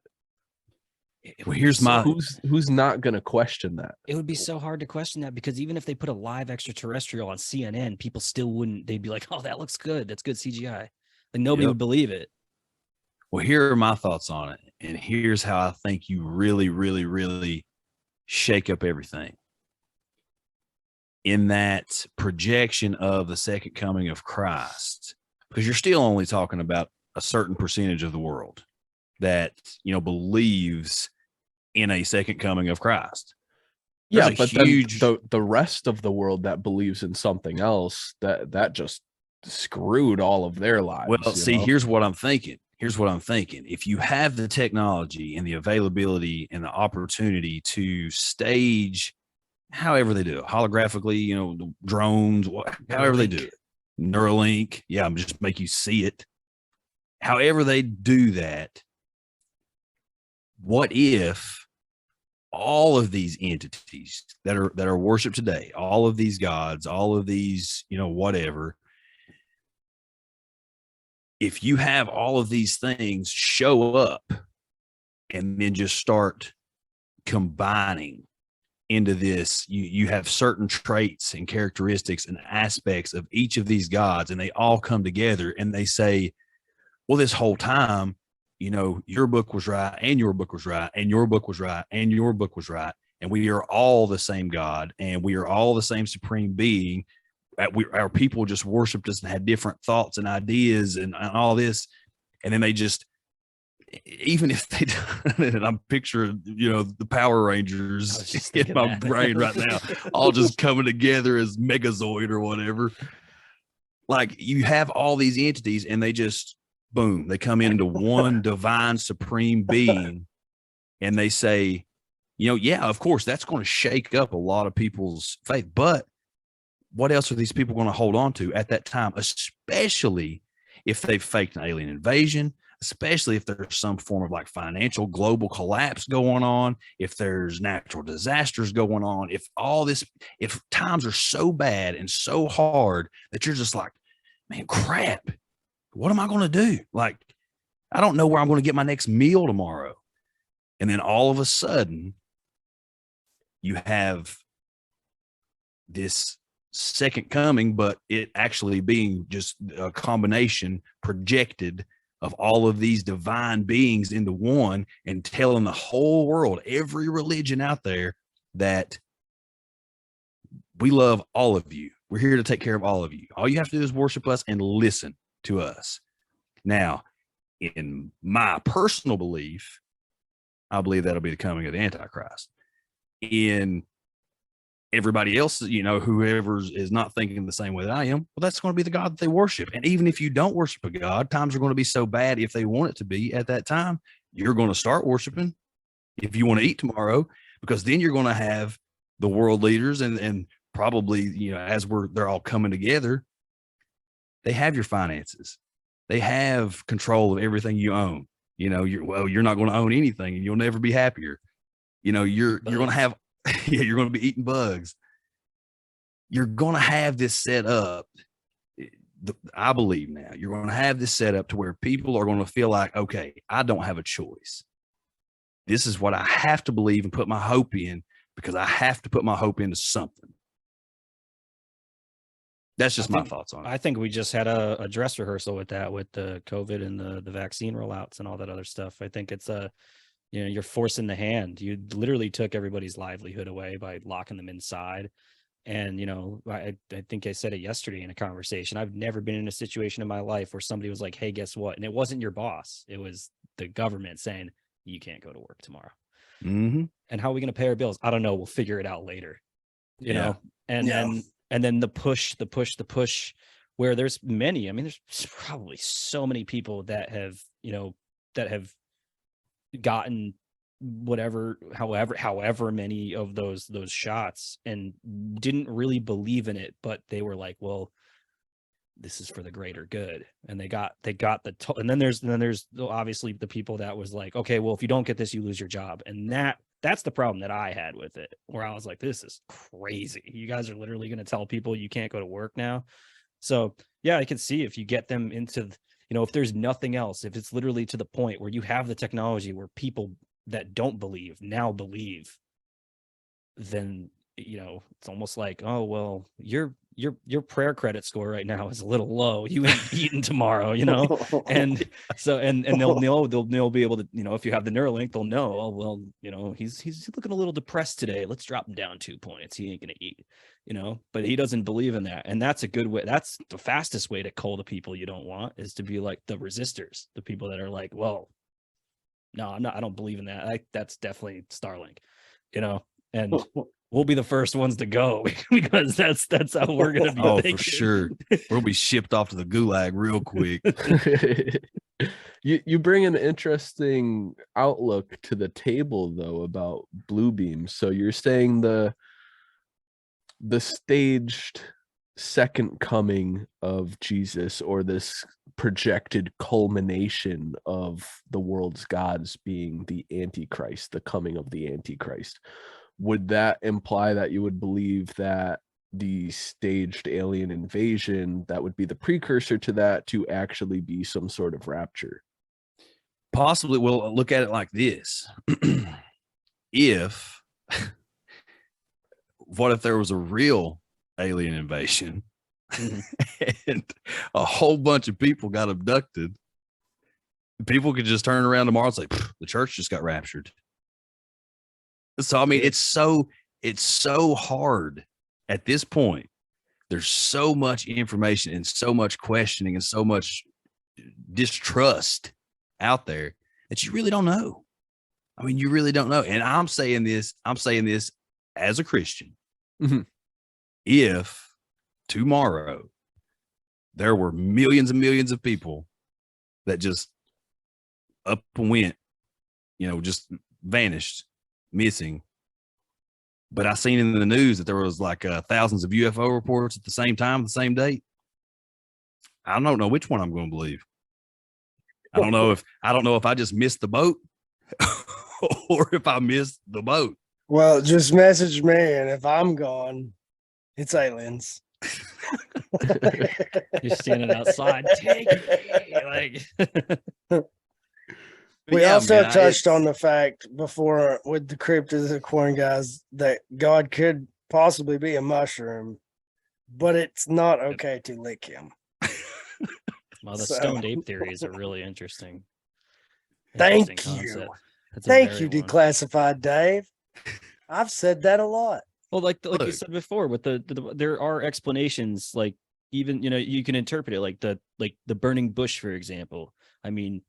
Well, here's my who's not going to question that? It would be so hard to question that, because even if they put a live extraterrestrial on CNN, people still wouldn't. They'd be like, "Oh, that looks good. That's good CGI." Like nobody would believe it. Well, here are my thoughts on it, and here's how I think you really, really, really shake up everything. In that projection of the second coming of Christ, because you're still only talking about a certain percentage of the world that, believes in a second coming of Christ. There's but huge... then the rest of the world that believes in something else, that just screwed all of their lives. Well, see, here's what I'm thinking. If you have the technology and the availability and the opportunity to stage however they do it, holographically, drones, however they do it, Neuralink, just make you see it. However they do that, what if all of these entities that are worshiped today, all of these gods, all of these, whatever, if you have all of these things show up and then just start combining into this, you have certain traits and characteristics and aspects of each of these gods, and they all come together and they say, well, this whole time, your book was right, and your book was right, and your book was right, and your book was right, and we are all the same God, and we are all the same supreme being. Our people just worshiped us and had different thoughts and ideas and all this, and then they just, even if they, and I'm picturing, the Power Rangers in my brain right now, all just coming together as Megazord or whatever. Like, you have all these entities, and they just, boom, they come into one divine supreme being, and they say, of course, that's going to shake up a lot of people's faith, but what else are these people going to hold on to at that time, especially if they've faked an alien invasion, especially if there's some form of like financial global collapse going on, if there's natural disasters going on, if times are so bad and so hard that you're just like, man, crap, what am I going to do? Like, I don't know where I'm going to get my next meal tomorrow. And then all of a sudden you have this second coming, but it actually being just a combination projected of all of these divine beings into one, and telling the whole world, every religion out there, that we love all of you. We're here to take care of all of you. All you have to do is worship us and listen to us. Now, in my personal belief, I believe that'll be the coming of the Antichrist. In everybody else, whoever is not thinking the same way that I am, well, that's going to be the God that they worship. And even if you don't worship a God, times are going to be so bad, if they want it to be at that time, you're going to start worshiping if you want to eat tomorrow, because then you're going to have the world leaders and probably, as they're all coming together, they have your finances. They have control of everything you own. You're not going to own anything, and you'll never be happier. You're going to have, you're going to be eating bugs. You're going to have this set up. I believe now you're going to have this set up to where people are going to feel like, okay, I don't have a choice. This is what I have to believe and put my hope in, because I have to put my hope into something. That's just my thoughts on it. I think we just had a dress rehearsal with that, with the COVID and the vaccine rollouts and all that other stuff. I think it's you're forcing the hand. You literally took everybody's livelihood away by locking them inside. And, I think I said it yesterday in a conversation. I've never been in a situation in my life where somebody was like, hey, guess what? And it wasn't your boss. It was the government saying, you can't go to work tomorrow. Mm-hmm. And how are we going to pay our bills? I don't know. We'll figure it out later, know? And then the push, where there's many, there's probably so many people that have that have gotten however many of those shots and didn't really believe in it, but they were like, well, this is for the greater good, and they got and then there's obviously the people that was like, okay, well, if you don't get this, you lose your job. And that's the problem that I had with it, where I was like, this is crazy. You guys are literally going to tell people you can't go to work now. So yeah, I can see if you get them into, if there's nothing else, if it's literally to the point where you have the technology where people that don't believe now believe, then it's almost like, oh well, your prayer credit score right now is a little low, you ain't eating tomorrow, and so and they'll be able to, if you have the Neuralink, they'll know, oh well, he's looking a little depressed today, let's drop him down 2 points, he ain't gonna eat, but he doesn't believe in that. And that's a good way, that's the fastest way to cull the people you don't want, is to be like the resistors, the people that are like, well, no, I don't believe in that, that's definitely Starlink, and we'll be the first ones to go because that's how we're going to be. Oh, thinking. For sure. We'll be shipped off to the gulag real quick. You bring an interesting outlook to the table, though, about blue beams. So you're saying the staged second coming of Jesus, or this projected culmination of the world's gods being the Antichrist, the coming of the Antichrist. Would that imply that you would believe that the staged alien invasion that would be the precursor to that to actually be some sort of rapture? Possibly. We'll look at it like this. What if there was a real alien invasion and a whole bunch of people got abducted? People could just turn around tomorrow and say, the church just got raptured. So, I mean, it's so hard at this point. There's so much information and so much questioning and so much distrust out there that you really don't know. I mean, you really don't know. And I'm saying this as a Christian. Mm-hmm. If tomorrow there were millions and millions of people that just up and went, just vanished, missing, but I seen in the news that there was like thousands of UFO reports at the same time, the same date, I don't know which one I'm going to believe. I don't know if I just missed the boat or if I missed the boat. Well, just message me, and if I'm gone, it's aliens. You're standing outside. Take me. Like, we also touched on the fact before with the cryptozoicorn guys that God could possibly be a mushroom, but it's not okay to lick him. Well, the stoned ape theory is a really interesting. Thank you. Thank you, Declassified Dave. I've said that a lot. Well, like you said before, with there are explanations, like even you can interpret it like the burning bush, for example. I mean,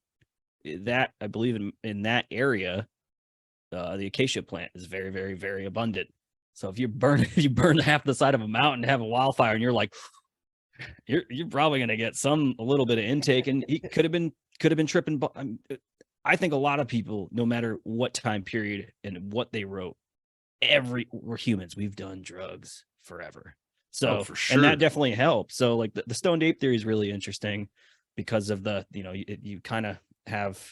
that I believe in that area, the acacia plant is very, very, very abundant. So if you burn half the side of a mountain, have a wildfire, and you're like, you're probably going to get a little bit of intake, and he could have been tripping. But I think a lot of people, no matter what time period and what they wrote, we're humans. We've done drugs forever. So for sure. And that definitely helps. So like the stoned ape theory is really interesting because of the, you kind of have,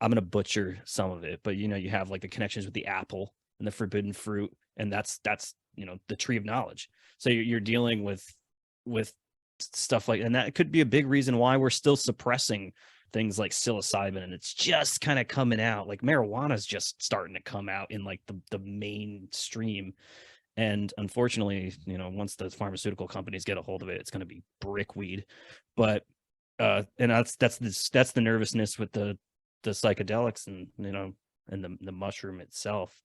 I'm going to butcher some of it, but you have like the connections with the apple and the forbidden fruit. And that's, the tree of knowledge. So you're dealing with stuff like, and that could be a big reason why we're still suppressing things like psilocybin, and it's just kind of coming out. Like marijuana is just starting to come out in like the mainstream, and unfortunately, once the pharmaceutical companies get a hold of it, it's going to be brickweed. But and that's the nervousness with the psychedelics and and the mushroom itself.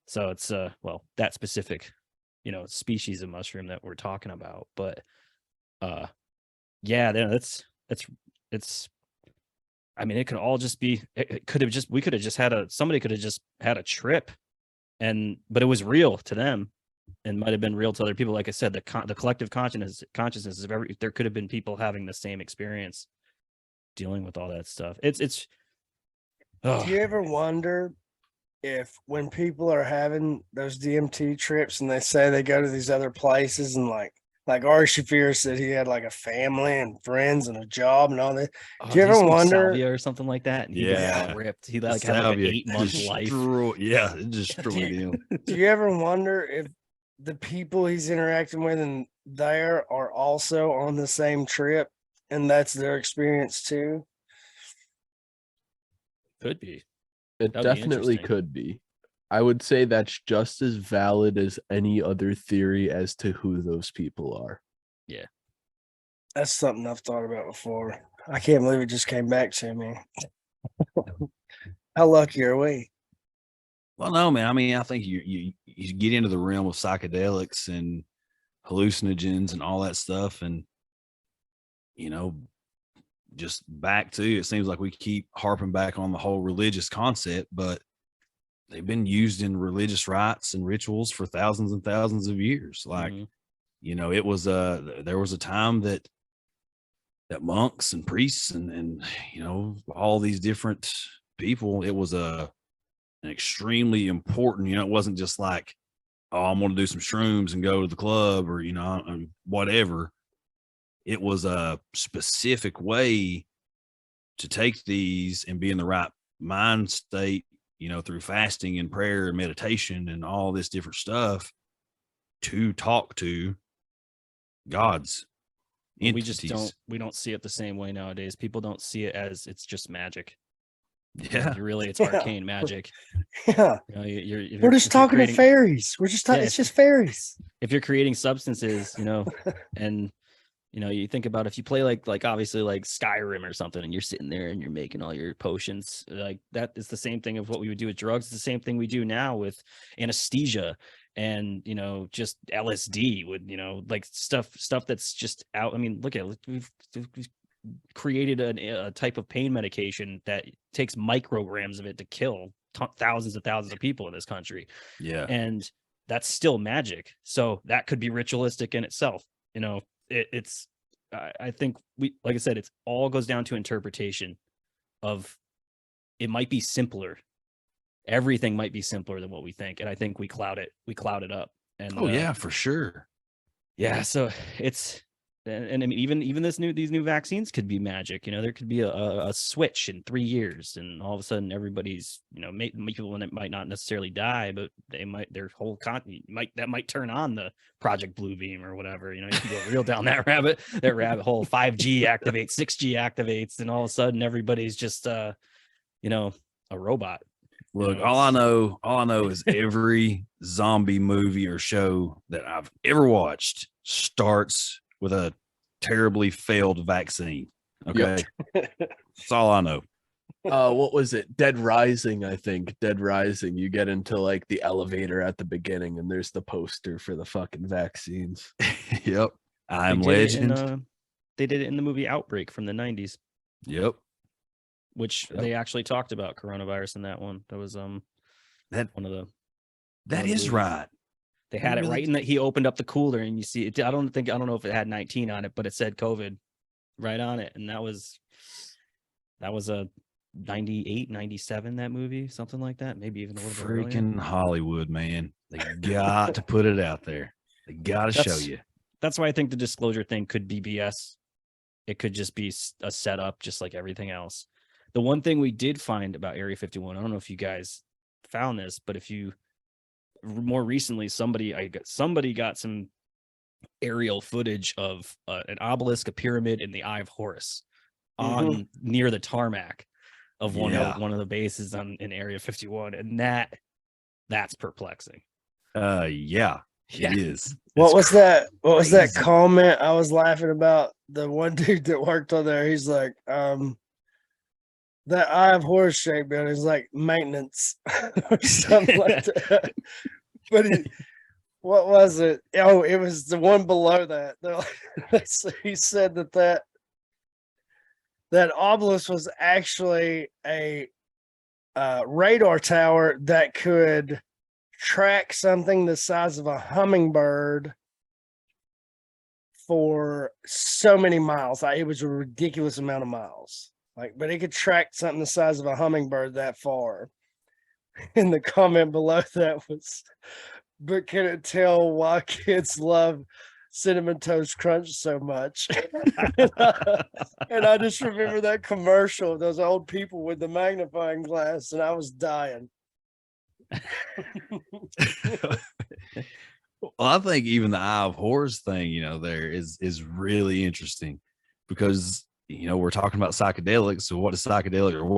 So it's that specific species of mushroom that we're talking about. But it's I mean, it could all just be, we could have just somebody could have just had a trip, but it was real to them and might have been real to other people. Like I said, the collective consciousness of there could have been people having the same experience. dealing with all that stuff. It's Do you ever wonder if when people are having those DMT trips and they say they go to these other places and like Ari Shafir said he had like a family and friends and a job and all that. Do you ever wonder? salvia or something like that? And he Yeah. got ripped. He like had like an Salvia 8-month life. Yeah, it destroyed him. Do you ever wonder if the people he's interacting with and there are also on the same trip and that's their experience too? Could be. It That'd be definitely interesting. could be. I would say that's just as valid as any other theory as to who those people are. That's something I've thought about before. I can't believe it just came back to me. How lucky are we? Well, no, man. I mean, I think you get into the realm of psychedelics and hallucinogens and all that stuff, and just back to it seems like we keep harping back on the whole religious concept, but they've been used in religious rites and rituals for thousands and thousands of years. Like, Mhm. it was there was a time that monks and priests and all these different people, it was an extremely important, it wasn't just like, oh, I'm going to do some shrooms and go to the club or, whatever. It was a specific way to take these and be in the right mind state, through fasting and prayer and meditation and all this different stuff to talk to gods. And we just entities. don't see it the same way nowadays. People don't see it as it's just magic. Yeah. It's Yeah. arcane magic. Yeah. We're just talking to fairies. We're just talking, Yeah, it's just fairies. If you're creating substances, and you think about if you play like obviously like Skyrim or something, and you're sitting there and you're making all your potions, like that is the same thing of what we would do with drugs. It's the same thing we do now with anesthesia and just LSD with like stuff that's just out. I mean, look at it. We've created a type of pain medication that takes micrograms of it to kill thousands of people in this country. Yeah. And that's still magic. So that could be ritualistic in itself. It's I think like I said, it's all goes down to interpretation of, it might be simpler. Everything might be simpler than what we think. And I think we cloud it up. And yeah, for sure. Yeah. So it's, and I mean, even these new vaccines could be magic. There could be a switch in 3 years, and all of a sudden everybody's, people that might not necessarily die, but they might, their whole continent might turn on the Project Blue Beam or whatever. You can go real down that rabbit hole. 5G activates, 6G activates, and all of a sudden everybody's just a robot. Look, all I know is every zombie movie or show that I've ever watched starts with a terribly failed vaccine. Okay. That's all I know. What was it? Dead Rising, I think. Dead Rising. You get into like the elevator at the beginning and there's the poster for the fucking vaccines. Yep. I'm Legend. They did it in the movie Outbreak from the 90s. Yep. Which they actually talked about coronavirus in that one. That was that one of the that is movies. Right. They had it right in that he opened up the cooler and you see it. I don't know if it had 19 on it, but it said COVID right on it. And that was a 98, 97, that movie, something like that. Maybe even a little bit freaking earlier. Hollywood, man. They got to put it out there. They got to show you. That's why I think the disclosure thing could be BS. It could just be a setup, just like everything else. The one thing we did find about Area 51, I don't know if you guys found this, but if you more recently, somebody got some aerial footage of an obelisk, a pyramid, and the Eye of Horus on near the tarmac of one of the bases in Area 51, and that's perplexing. Yeah, it is. What was that? What was that comment I was laughing about? The one dude that worked on there, he's like, that Eye of Horus shape building is like maintenance or something like that. But what was it? Oh, it was the one below that. He said that obelisk was actually a radar tower that could track something the size of a hummingbird for so many miles. It was a ridiculous amount of miles. Like, but he could track something the size of a hummingbird that far. And the comment below that was, but can it tell why kids love Cinnamon Toast Crunch so much? And I just remember that commercial of those old people with the magnifying glass, and I was dying. Well, I think even the Eye of Horus thing, there is really interesting because we're talking about psychedelics. So what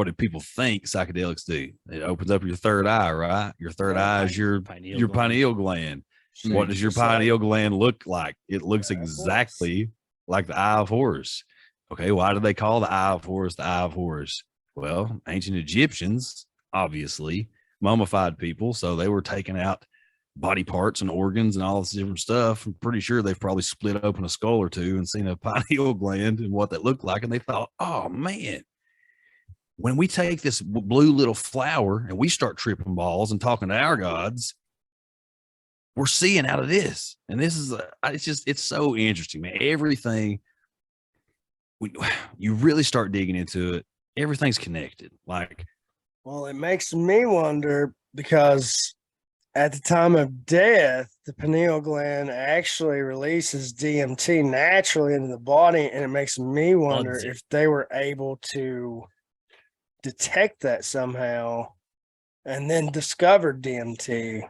do people think psychedelics do? It opens up your third eye, right? Your third eye is your pineal gland. What does your pineal gland look like? It looks exactly like the Eye of Horus. Okay, why do they call the Eye of Horus the Eye of Horus? Well, ancient Egyptians, obviously, mummified people, so they were taking out body parts and organs and all this different stuff. I'm pretty sure they've probably split open a skull or two and seen a pineal gland and what that looked like. And they thought, oh man, when we take this blue little flower and we start tripping balls and talking to our gods, we're seeing out of this. And this is, it's so interesting, man. Everything, you really start digging into it, everything's connected. Like, well, it makes me wonder because at the time of death, the pineal gland actually releases DMT naturally into the body, and it makes me wonder if they were able to detect that somehow and then discover DMT.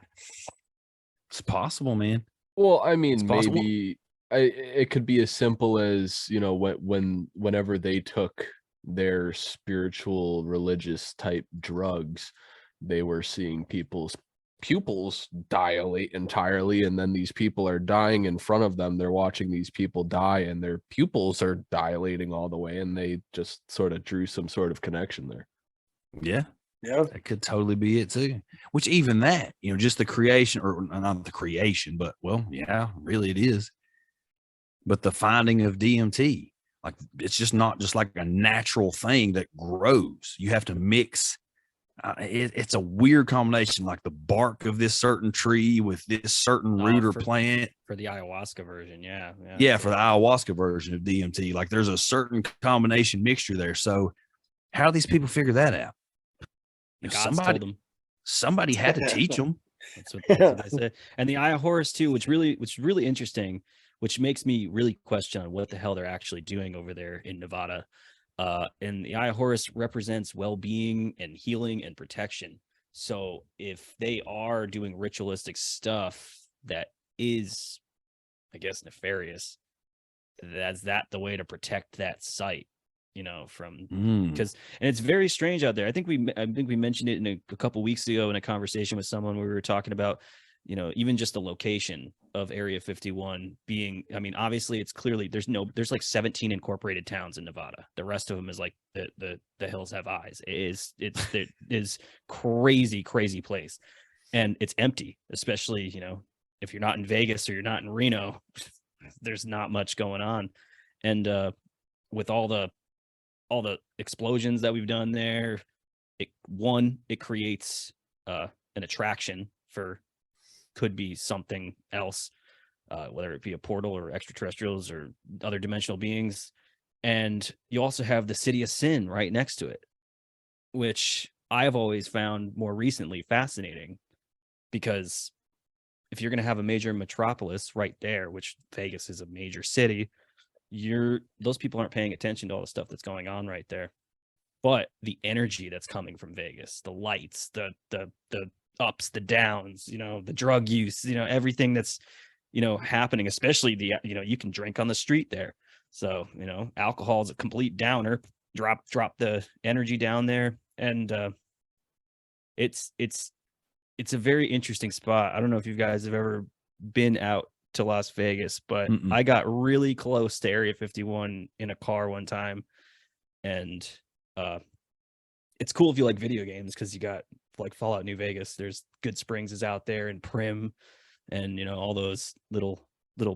It's possible, man. Well, I mean, maybe it could be as simple as, whenever they took their spiritual, religious type drugs, they were seeing people's pupils dilate entirely, and then these people are dying in front of them. They're watching these people die and their pupils are dilating all the way, and they just sort of drew some sort of connection there. Yeah, that could totally be it too. Which even that, just the creation, or not the creation, but well, yeah, really it is. But the finding of DMT, like, it's just not just like a natural thing that grows. You have to mix. It's a weird combination, like the bark of this certain tree with this certain root or plant. For the ayahuasca version, yeah, for the ayahuasca version of DMT, like there's a certain combination mixture there. So how do these people figure that out? Somebody had to teach them. That's what they say. And the Eye of Horus too, which really interesting, which makes me really question what the hell they're actually doing over there in Nevada. And the Eye of Horus represents well-being and healing and protection. So if they are doing ritualistic stuff that is, I guess, nefarious, that's the way to protect that site, from because and it's very strange out there. I think we mentioned it in a couple weeks ago in a conversation with someone where we were talking about, even just the location of Area 51 being, I mean, obviously it's clearly there's like 17 incorporated towns in Nevada. The rest of them is like the hills have eyes. It is crazy place. And it's empty, especially, if you're not in Vegas or you're not in Reno, there's not much going on. And with all the explosions that we've done there, it creates an attraction for, could be something else, whether it be a portal or extraterrestrials or other dimensional beings. And you also have the City of Sin right next to it, which I've always found more recently fascinating, because if you're going to have a major metropolis right there, which Vegas is a major city, those people aren't paying attention to all the stuff that's going on right there. But the energy that's coming from Vegas, the lights, the ups, the downs, the drug use, everything that's, happening, especially you can drink on the street there. So, alcohol is a complete downer. Drop the energy down there. And it's a very interesting spot. I don't know if you guys have ever been out to Las Vegas, but I got really close to Area 51 in a car one time. And it's cool if you like video games, because you got like Fallout New Vegas. There's Good Springs is out there, and Prim, and all those little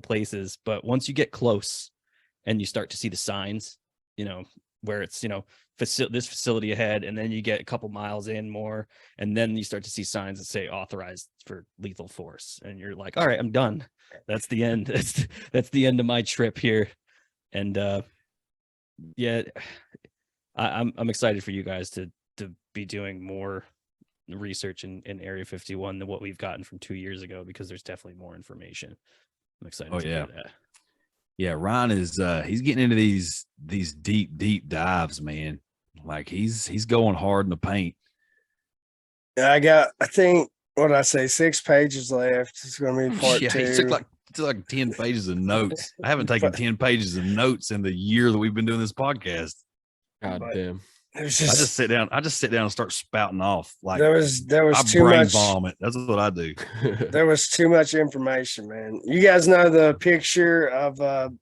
places. But once you get close and you start to see the signs, where it's this facility ahead, and then you get a couple miles in more, and then you start to see signs that say authorized for lethal force, and you're like, all right, I'm done. That's the end. That's the end of my trip here. And yeah, I'm excited for you guys to be doing more research in Area 51 than what we've gotten from 2 years ago, because there's definitely more information. I'm excited to hear that. Yeah, Ryan is he's getting into these deep dives, man. Like he's going hard in the paint. I think, what did I say, 6 pages left. It's going to be part 2. He took like 10 pages of notes. I haven't taken 10 pages of notes in the year that we've been doing this podcast. God damn. I just sit down and start spouting off. Like there was too brain much vomit. That's what I do. There was too much information, man. You guys know the picture of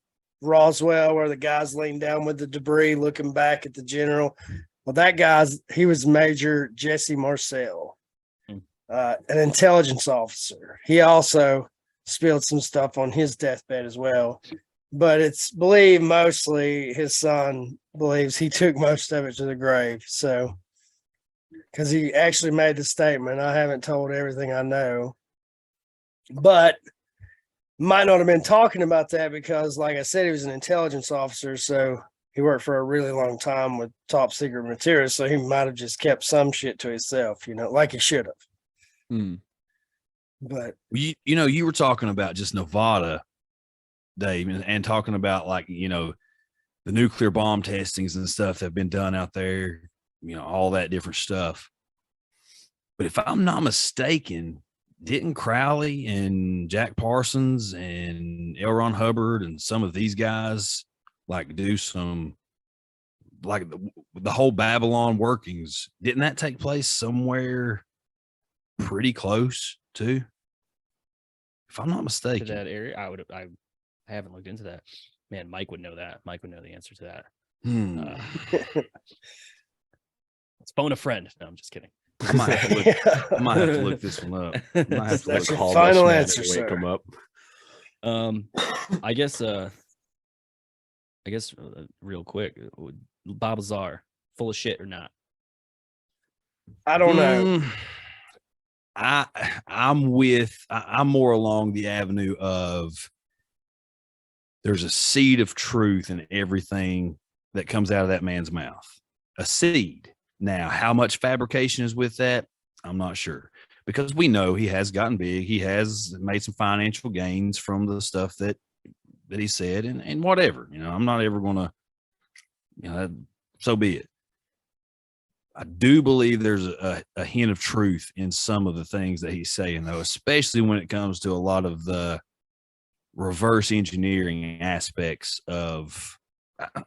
Roswell where the guy's laying down with the debris looking back at the general? Well, he was Major Jesse Marcel, an intelligence officer. He also spilled some stuff on his deathbed as well. But it's believed mostly his son believes he took most of it to the grave. So, because he actually made the statement, I haven't told everything I know. But might not have been talking about that because, like I said, he was an intelligence officer. So he worked for a really long time with top secret material. So he might have just kept some shit to himself, like he should have. But you were talking about just Nevada, Dave, and talking about the nuclear bomb testings and stuff that have been done out there, all that different stuff. But if I'm not mistaken, didn't Crowley and Jack Parsons and L. Ron Hubbard and some of these guys do some the whole Babylon workings? Didn't that take place somewhere pretty close to? If I'm not mistaken, to that area, I haven't looked into that. Man, Mike would know that. Mike would know the answer to that. Let's phone a friend. No, I'm just kidding. I might have to look this one up. I might have to That's your call final this answer, man sir. and wake him up. I guess real quick, Bob Lazar, full of shit or not? I don't know. I'm more along the avenue of there's a seed of truth in everything that comes out of that man's mouth. A seed. Now, how much fabrication is with that? I'm not sure, because we know he has gotten big. He has made some financial gains from the stuff that he said, and whatever, I'm not ever going to, so be it. I do believe there's a hint of truth in some of the things that he's saying, though, especially when it comes to a lot of the reverse engineering aspects of.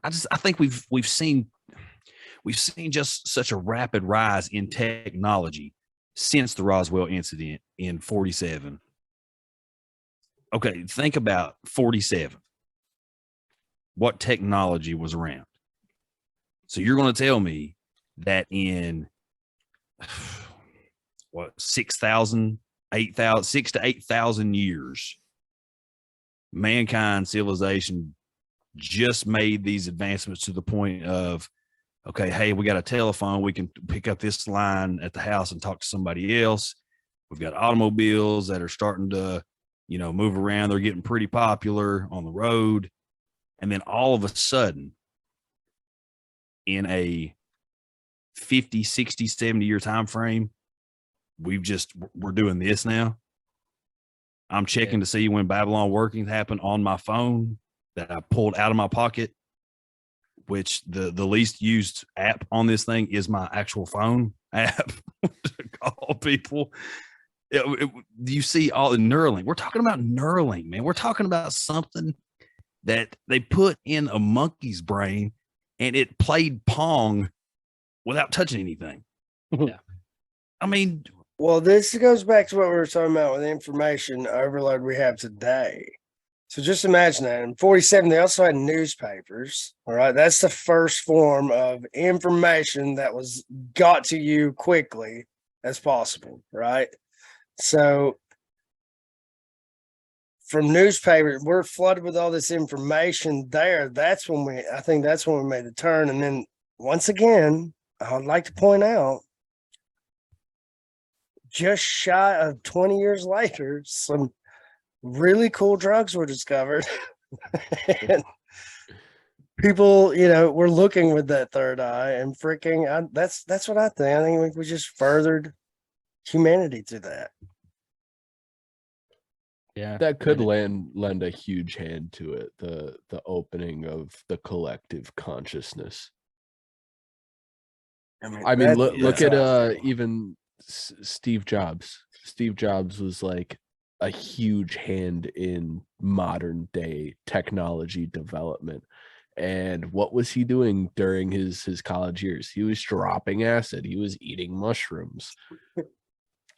I think we've seen just such a rapid rise in technology since the Roswell incident in 47. Okay, think about 47. What technology was around? So you're going to tell me that in 6,000, 8,000, 6,000 to 8,000 years, mankind civilization just made these advancements to the point of, okay, hey, we got a telephone. We can pick up this line at the house and talk to somebody else. We've got automobiles that are starting to, move around. They're getting pretty popular on the road. And then all of a sudden, in a 50, 60, 70 year time frame, we're doing this now. I'm checking to see when Babylon workings happened on my phone that I pulled out of my pocket, which the least used app on this thing is my actual phone app to call people. You see all the Neuralink. We're talking about Neuralink, man. We're talking about something that they put in a monkey's brain and it played Pong without touching anything. Yeah. I mean, well, this goes back to what we were talking about with the information overload we have today. So just imagine that. In 47, they also had newspapers. All right. That's the first form of information that was got to you quickly as possible. Right. So from newspapers, we're flooded with all this information there. I think that's when we made the turn. And then once again, I'd like to point out, just shy of 20 years later, some really cool drugs were discovered. And people, we're looking with that third eye and freaking. That's what I think. I think we just furthered humanity through that. Yeah, That could and lend a huge hand to it, the opening of the collective consciousness. I mean, look at even Steve Jobs. Steve Jobs was like a huge hand in modern day technology development. And what was he doing during his college years? He was dropping acid. He was eating mushrooms.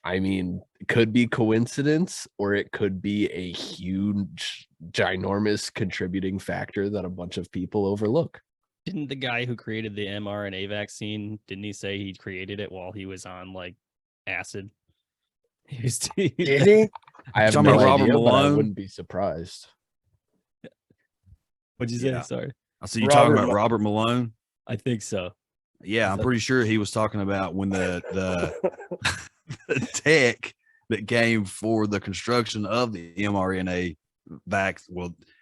I mean, it could be coincidence, or it could be a huge, ginormous contributing factor that a bunch of people overlook. didn't the guy who created the mRNA vaccine, didn't he say he created it while he was on like acid? Did he? I have Talking no about Robert idea, but I Malone? wouldn't be surprised. What'd you say? Yeah. Sorry. I see you talking Robert about Robert Malone. I think so. Yeah, I'm pretty sure he was talking about when the tech that came for the construction of the mRNA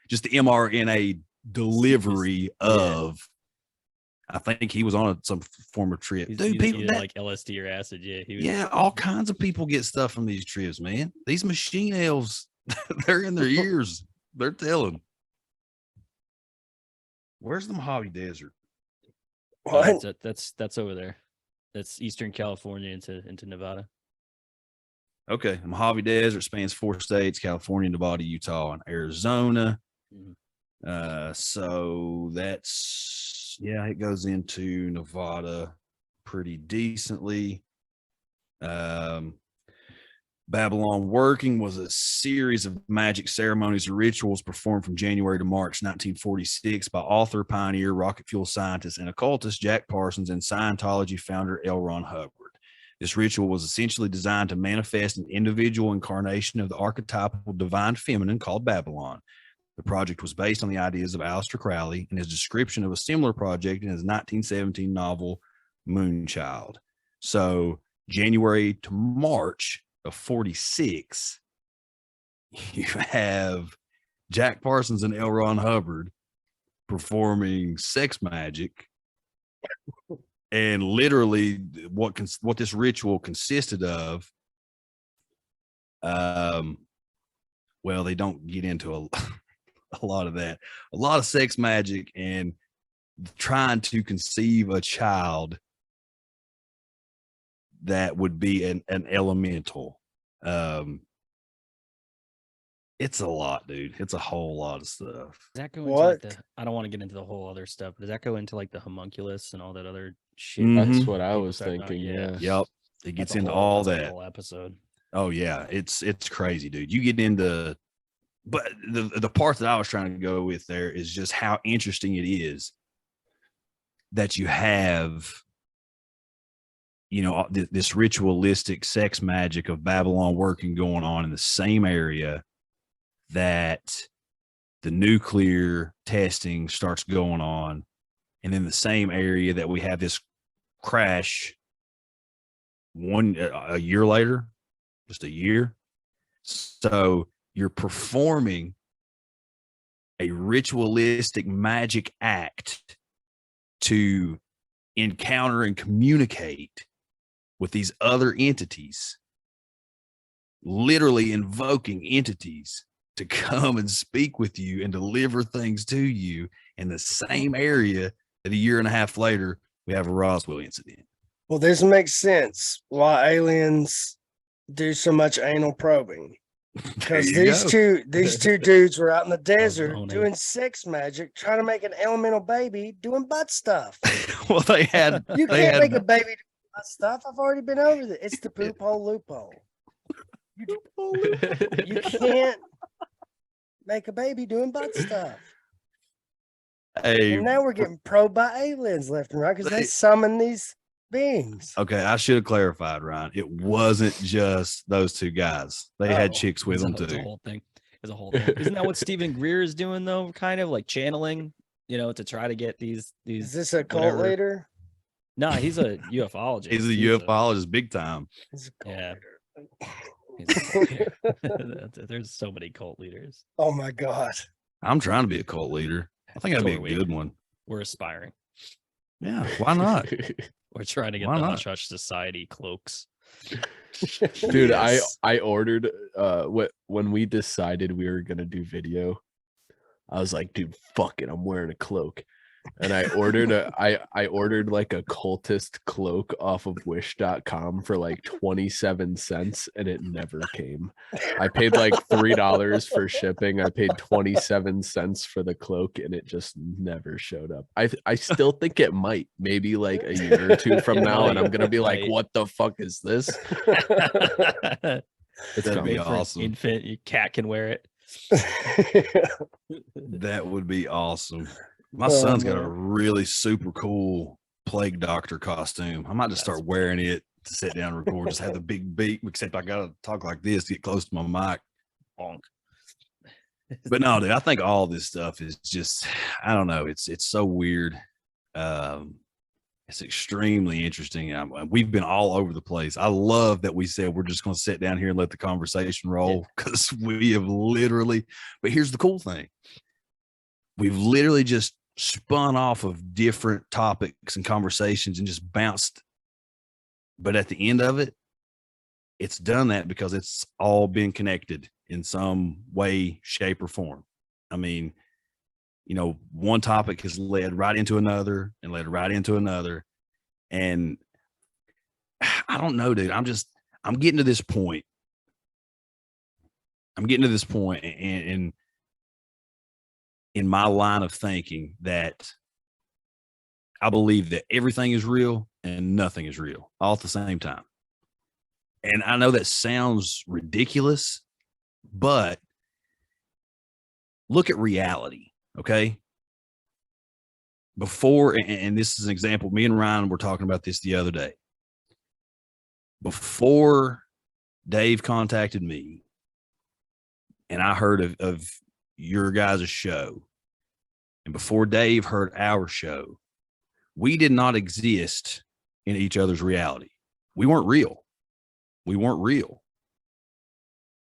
just the mRNA delivery of. I think he was on some form of trip. Dude, people like LSD or acid. Yeah, he was. Yeah, all kinds of people get stuff from these trips, man. These machine elves, they're in their ears. They're telling. Where's the Mojave Desert? What? That's over there. That's Eastern California into Nevada. Okay, the Mojave Desert spans 4 states: California, Nevada, Utah, and Arizona. So that's it goes into Nevada pretty decently. Babylon Working was a series of magic ceremonies and rituals performed from January to March 1946 by author, pioneer, rocket fuel scientist, and occultist Jack Parsons and Scientology founder L. Ron Hubbard. This ritual was essentially designed to manifest an individual incarnation of the archetypal divine feminine called Babylon. The project was based on the ideas of Aleister Crowley and his description of a similar project in his 1917 novel Moonchild. So January to March of 46, you have Jack Parsons and L. Ron Hubbard performing sex magic, and literally what this ritual consisted of. Well, they don't get into a lot of that. A lot of sex magic and trying to conceive a child that would be an elemental. It's a lot, dude. It's a whole lot of stuff. Does that go into like I don't want to get into the whole other stuff, but does that go into like the homunculus and all that other shit? That's what I was thinking. Yeah. Yep. It gets into all that. Whole episode. Oh yeah, it's crazy, dude. You get into, but the part that I was trying to go with there is just how interesting it is that you have, this ritualistic sex magic of Babylon Working going on in the same area that the nuclear testing starts going on, and in the same area that we have this crash a year later, just a year. So you're performing a ritualistic magic act to encounter and communicate with these other entities, literally invoking entities to come and speak with you and deliver things to you in the same area that a year and a half later we have a Roswell incident. Well, this makes sense why aliens do so much anal probing. Because these two dudes were out in the desert doing sex magic, trying to make an elemental baby doing butt stuff. Well, you can't make a baby do butt stuff. I've already been over this. It's the poop hole loophole. You can't make a baby doing butt stuff. Hey, and now we're getting probed by aliens left and right because they summon these beings. Okay, I should have clarified, Ryan. It wasn't just those two guys. They had chicks with them too. It's a whole thing. It's a whole thing. Isn't that what Stephen Greer is doing though? Kind of like channeling, to try to get these. Is this a cult leader? No, he's a ufologist. He's a ufologist, big time. He's a cult leader. There's so many cult leaders. Oh my god! I'm trying to be a cult leader. I think I'd be a good one. We're aspiring. Yeah, why not? We're trying to get Why the not? Hush Hush Society cloaks. Dude, Yes. I ordered when we decided we were gonna do video, I was like, dude, fuck it, I'm wearing a cloak. And I ordered I ordered like a cultist cloak off of wish.com for like 27 cents and it never came. I paid like $3 for shipping. I paid 27 cents for the cloak and it just never showed up. I still think it might, maybe like a year or two from It now, and might, I'm gonna be it like, might. what the fuck is this? It's That'd be Made for an awesome. infant, your cat can wear it. That would be awesome. My Oh, son's got a man. really super cool plague doctor costume. I might just That's start wearing it to sit down and record. Just have the big beat, except I gotta talk like this to get close to my mic. Bonk. But no, dude, I think all this stuff is just, I don't know. It's so weird. It's extremely interesting. We've been all over the place. I love that we said we're just going to sit down here and let the conversation roll because we have literally. But here's the cool thing: we've literally just spun off of different topics and conversations and just bounced. But at the end of it, it's done that because it's all been connected in some way, shape, or form. I mean, you know, one topic has led right into another and led right into another. And I don't know, dude. I'm getting to this point. And in my line of thinking that I believe that everything is real and nothing is real all at the same time. And I know that sounds ridiculous, but look at reality, okay? Before, and this is an example, me and Ryan were talking about this the other day. Before Dave contacted me and I heard of your guys' show, and before Dave heard our show, we did not exist in each other's reality. We weren't real.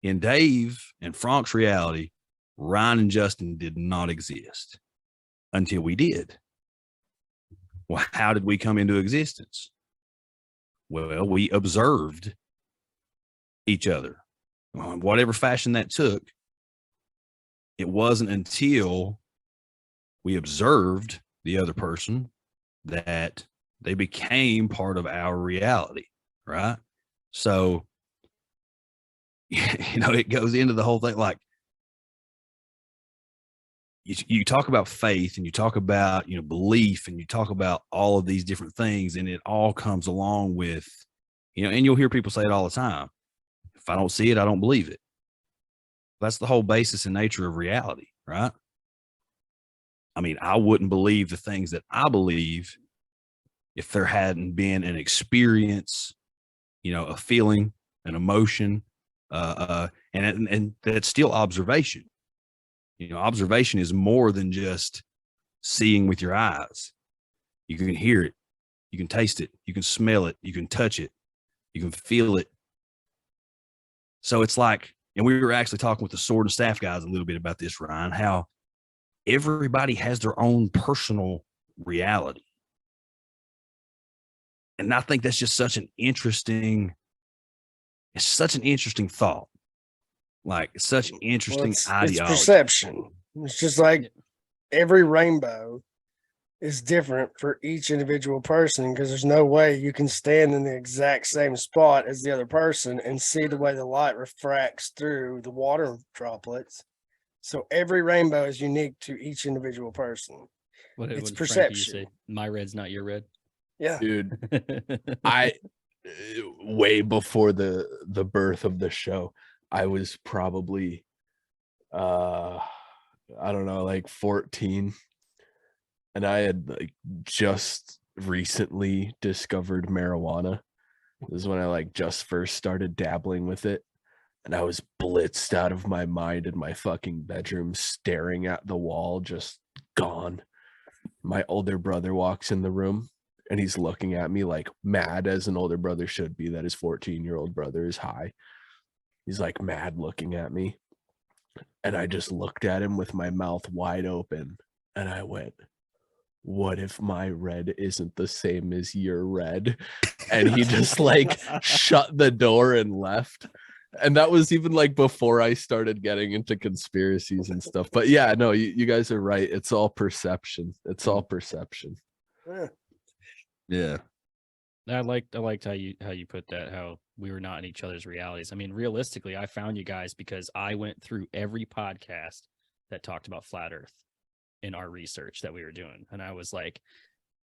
In Dave and Fronk's reality, Ryan and Justin did not exist until we did. Well, how did we come into existence? Well, we observed each other. Whatever fashion that took, it wasn't until we observed the other person that they became part of our reality, right? So, you know, it goes into the whole thing. Like, you talk about faith and you talk about, you know, belief, and you talk about all of these different things, and it all comes along with, you know, and you'll hear people say it all the time. If I don't see it, I don't believe it. That's the whole basis and nature of reality, right? I mean, I wouldn't believe the things that I believe if there hadn't been an experience, you know, a feeling, an emotion, and that's still observation. You know, observation is more than just seeing with your eyes. You can hear it, you can taste it, you can smell it, you can touch it, you can feel it. So it's like, and we were actually talking with the sword and staff guys a little bit about this, Ryan, how everybody has their own personal reality. And I think that's just such an interesting, it's such an interesting thought. Like, it's such an interesting ideology. It's perception. It's just like every rainbow is different for each individual person, because there's no way you can stand in the exact same spot as the other person and see the way the light refracts through the water droplets. So every rainbow is unique to each individual person. It's perception. Frankie, you say, my red's not your red. Yeah. Dude, I way before the birth of the show, I was probably I don't know, like 14, and I had like just recently discovered marijuana. This is when I like just first started dabbling with it, and I was blitzed out of my mind in my fucking bedroom, staring at the wall, just gone. My older brother walks in the room, and he's looking at me like mad, as an older brother should be, that his 14-year-old brother is high. He's like mad looking at me. And I just looked at him with my mouth wide open, and I went, what if my red isn't the same as your red? And he just like shut the door and left. And that was even like before I started getting into conspiracies and stuff. But yeah, no, you guys are right. It's all perception. It's all perception. Yeah. I liked how you put that, how we were not in each other's realities. I mean, realistically, I found you guys because I went through every podcast that talked about flat Earth in our research that we were doing. And I was like,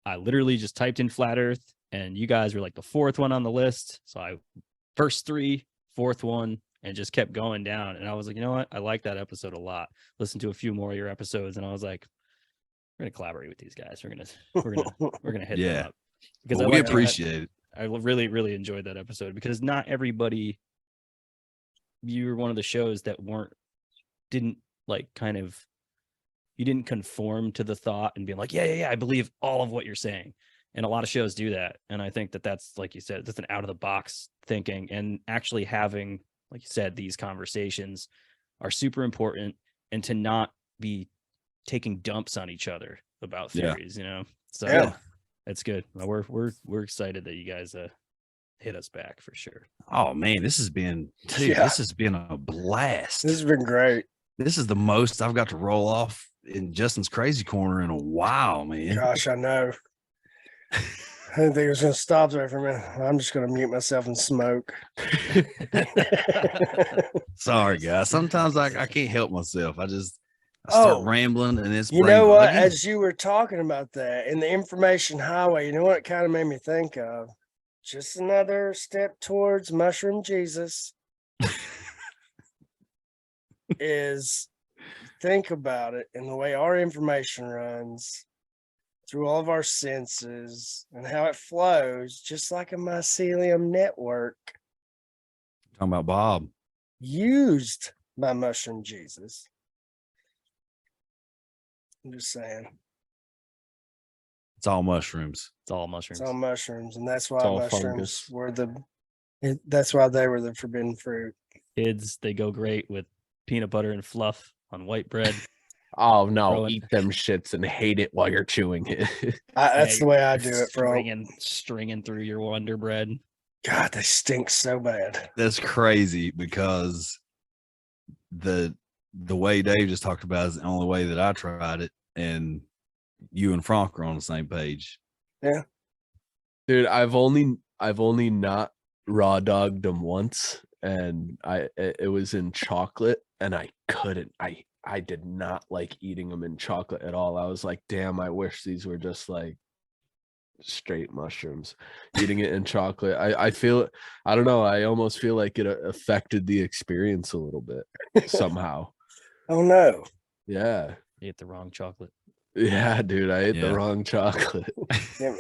I literally just typed in flat Earth, and you guys were like the fourth one on the list. So I first three, fourth one, and just kept going down. And I was like, you know what? I like that episode a lot. Listened to a few more of your episodes, and I was like, we're gonna collaborate with these guys. We're gonna hit them up. Because Well, we appreciate it. I really, really enjoyed that episode, because not everybody, you were one of the shows that didn't like kind of, you didn't conform to the thought and be like, yeah, I believe all of what you're saying. And a lot of shows do that. And I think that that's, like you said, that's an out of the box thinking, and actually having, like you said, these conversations are super important, and to not be taking dumps on each other about theories, So Yeah. it's good. We're excited that you guys hit us back for sure. Oh man, this has been a blast. This has been great. This is the most I've got to roll off in Justin's crazy corner in a while, man. Gosh, I know. I didn't think it was going to stop there for a minute. I'm just going to mute myself and smoke. Sorry, guys. Sometimes I can't help myself. I start rambling, and it's You know what? As you were talking about that in the information highway, you know what it kind of made me think of? Just another step towards Mushroom Jesus. Is think about it, and the way our information runs through all of our senses and how it flows, just like a mycelium network Talking about Bob. used by Mushroom Jesus. I'm just saying. It's all mushrooms. It's all mushrooms. It's all mushrooms, and that's why all mushrooms fungus. were that's why they were the forbidden fruit. Kids, they go great with peanut butter and fluff on white bread. Oh no, Throw it- eat them shits and hate it while you're chewing it. That's the way I do it, bro. Stringing through your Wonder Bread. God, they stink so bad. That's crazy, because the way Dave just talked about is the only way that I tried it, and you and Fronk are on the same page. Yeah. Dude, I've only not raw dogged them once, and it was in chocolate, and I did not like eating them in chocolate at all. I was like, damn, I wish these were just like straight mushrooms. Eating it in chocolate, I feel, I don't know, I almost feel like it affected the experience a little bit somehow. Oh no. Yeah. You ate the wrong chocolate. Yeah, dude, I ate the wrong chocolate. Yeah.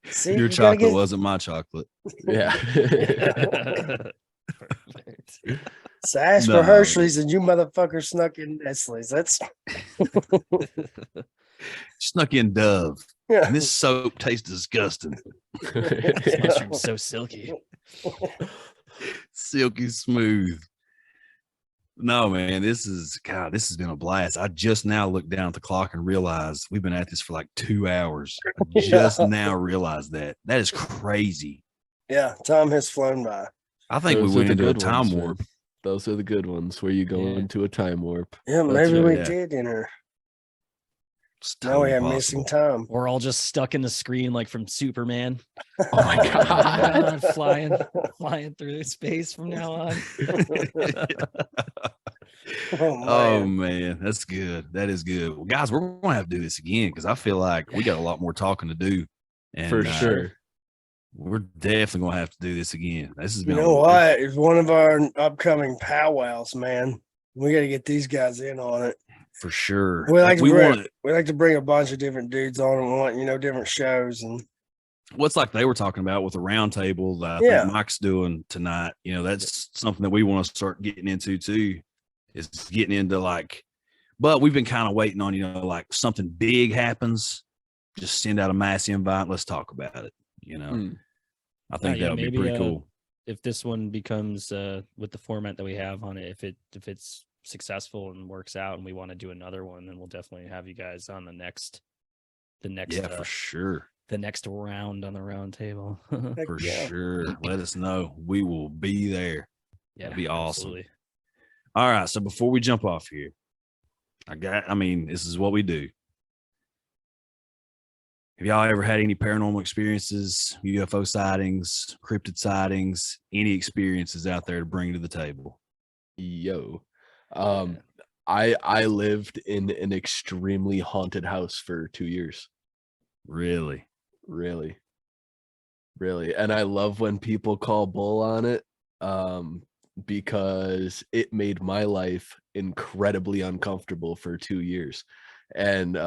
See, Your you gotta chocolate wasn't my chocolate. Yeah. Perfect. So I asked for Hershey's, and you motherfucker snuck in Nestle's. That's Snuck in Dove. yeah. And this soap tastes disgusting. This mushroom's so silky. Silky smooth. No, man, this has been a blast. I just now looked down at the clock and realized we've been at this for like 2 hours. I just now realized that. That is crazy. Yeah, time has flown by. I think Those we are went the into a good time ones, man. warp. Those are the good ones where you go Yeah. into a time warp. Yeah, That's maybe we right. did enter. It's Now we totally have possible. missing time. We're all just stuck in the screen like from Superman. Oh my god. flying through space from now on. Oh man, that's good. That is good. Well, guys, we're gonna have to do this again, because I feel like we got a lot more talking to do. And, For sure. We're definitely gonna have to do this again. This has You been know what? It's one of our upcoming powwows, man. We got to get these guys in on it. for sure. We like to we bring, want we like to bring a bunch of different dudes on and want different shows, and what's like they were talking about with the round table that I Yeah. think Mike's doing tonight. That's something that we want to start getting into too, is getting into like, but we've been kind of waiting on, like something big happens, just send out a mass invite. Let's talk about it. I think Yeah, that would be maybe, pretty cool. If this one becomes with the format that we have on it, if it's successful and works out and we want to do another one, then we'll definitely have you guys on the next the next Yeah, for sure. the next round on the round table. Heck For yeah. sure. Let us know. We will be there. Yeah, That'd be awesome. absolutely. All right. So before we jump off here, this is what we do. Have y'all ever had any paranormal experiences, UFO sightings, cryptid sightings, any experiences out there to bring to the table? Yo. I lived in an extremely haunted house for 2 years. Really? Really. And I love when people call bull on it, because it made my life incredibly uncomfortable for 2 years. And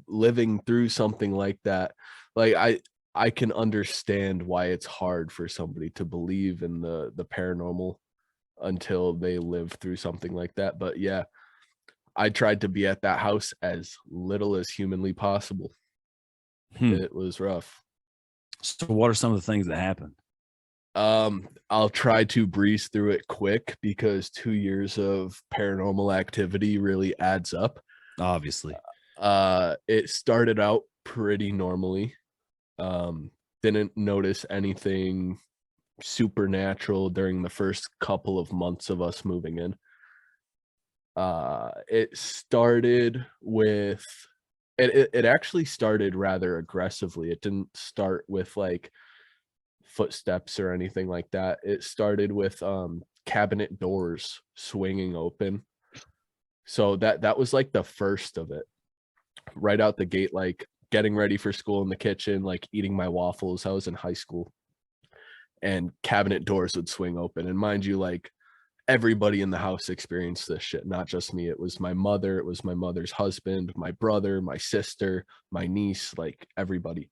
living through something like that, like I can understand why it's hard for somebody to believe in the paranormal until they live through something like that. But yeah, I tried to be at that house as little as humanly possible. It was rough. So what are some of the things that happened? I'll try to breeze through it quick because 2 years of paranormal activity really adds up. Obviously. It started out pretty normally. Didn't notice anything supernatural during the first couple of months of us moving in. It started with it actually started rather aggressively. It didn't start with like footsteps or anything like that. It started with cabinet doors swinging open. So that was like the first of it. Right out the gate, like getting ready for school in the kitchen, like eating my waffles. I was in high school, and cabinet doors would swing open. And mind you, like everybody in the house experienced this shit, not just me. It was my mother, it was my mother's husband, my brother, my sister, my niece, like everybody.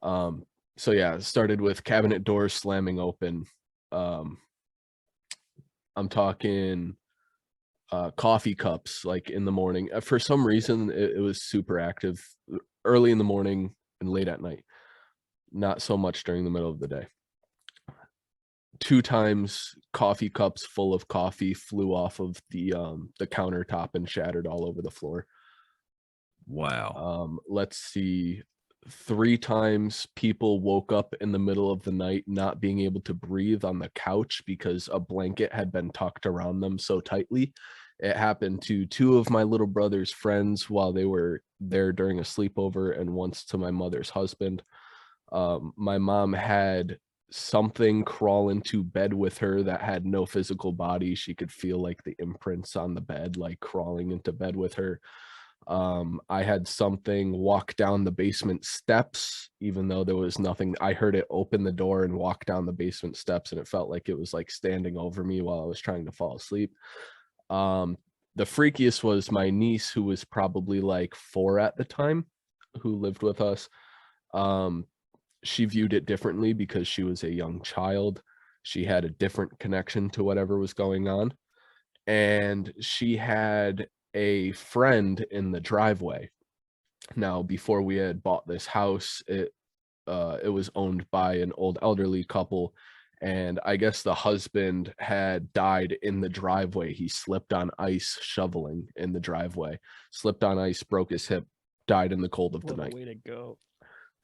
So yeah, it started with cabinet doors slamming open. I'm talking coffee cups, like in the morning. For some reason, it was super active early in the morning and late at night. Not so much during the middle of the day. 2 times coffee cups full of coffee flew off of the countertop and shattered all over the floor. Wow. Let's see. 3 times people woke up in the middle of the night not being able to breathe on the couch because a blanket had been tucked around them so tightly. It happened to 2 of my little brother's friends while they were there during a sleepover, and once to my mother's husband. My mom had something crawl into bed with her that had no physical body. She could feel like the imprints on the bed, like crawling into bed with her. I had something walk down the basement steps, even though there was nothing. I heard it open the door and walk down the basement steps, and it felt like it was like standing over me while I was trying to fall asleep. The freakiest was my niece, who was probably like 4 at the time, who lived with us. She viewed it differently because she was a young child. She had a different connection to whatever was going on. And she had a friend in the driveway. Now, before we had bought this house, it was owned by an old elderly couple, and I guess the husband had died in the driveway. He slipped on ice shoveling in the driveway, slipped on ice, broke his hip, died in the cold of the night. What a way to go.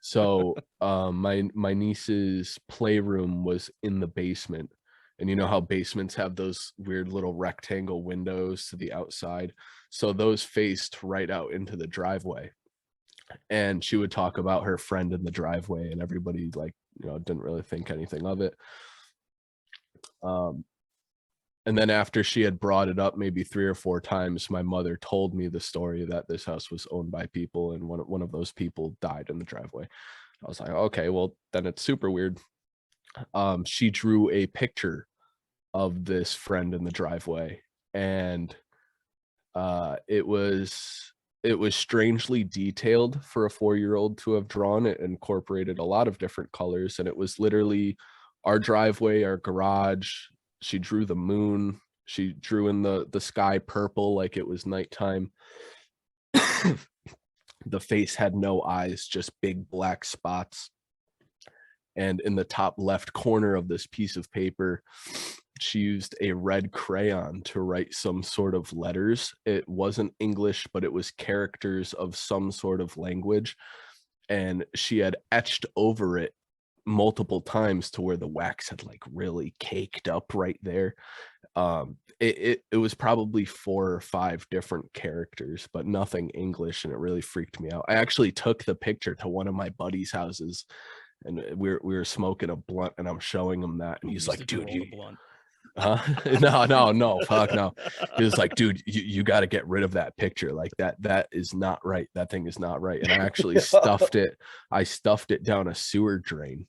So my niece's playroom was in the basement, and you know how basements have those weird little rectangle windows to the outside, so those faced right out into the driveway. And she would talk about her friend in the driveway, and everybody, like, didn't really think anything of it. And then after she had brought it up maybe 3 or 4 times, my mother told me the story that this house was owned by people, and one of those people died in the driveway. I was like, okay, well, then it's super weird. She drew a picture of this friend in the driveway, and it was strangely detailed for a 4-year-old to have drawn. It incorporated a lot of different colors, and it was literally our driveway, our garage. She drew the moon. She drew in the sky purple like it was nighttime. The face had no eyes, just big black spots. And in the top left corner of this piece of paper, she used a red crayon to write some sort of letters. It wasn't English, but it was characters of some sort of language. and she had etched over it multiple times to where the wax had like really caked up right there. It was probably 4 or 5 different characters, but nothing English, and it really freaked me out. I actually took the picture to one of my buddies' houses, and we were smoking a blunt, and I'm showing him that, and he's like, "Dude, you blunt." huh? No, fuck no." He was like, "Dude, you got to get rid of that picture. Like that is not right. That thing is not right." And I actually stuffed it. I stuffed it down a sewer drain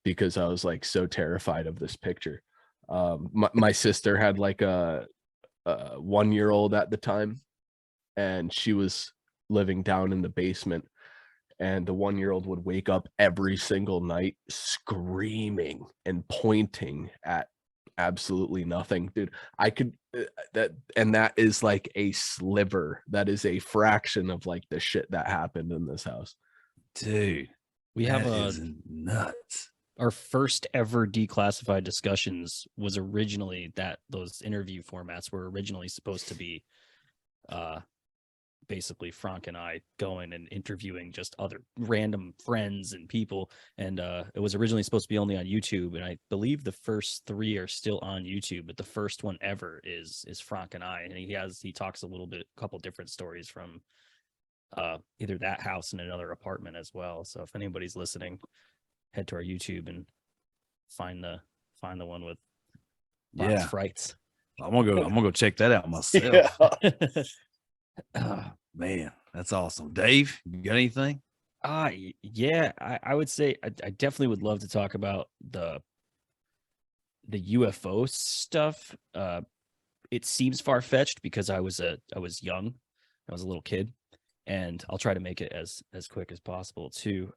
because I was like so terrified of this picture. My sister had like a 1-year-old at the time, and she was living down in the basement, and the 1-year-old would wake up every single night screaming and pointing at absolutely nothing. Dude, I could that is like a sliver, that is a fraction of like the shit that happened in this house. Dude, We have that is nuts. our first ever declassified discussions was originally that those interview formats were originally supposed to be basically Fronk and I going and interviewing just other random friends and people, and it was originally supposed to be only on YouTube, and I believe the first 3 are still on YouTube, but the first one ever is Fronk and I, and he talks a little bit, a couple different stories from either that house and another apartment as well. So if anybody's listening, head to our YouTube and find the one with Fox Frights. I'm gonna go check that out myself. Yeah. Oh, man, that's awesome. Dave, you got anything? Yeah, I would say I definitely would love to talk about the UFO stuff. It seems far-fetched because I was young, I was a little kid, and I'll try to make it as quick as possible too.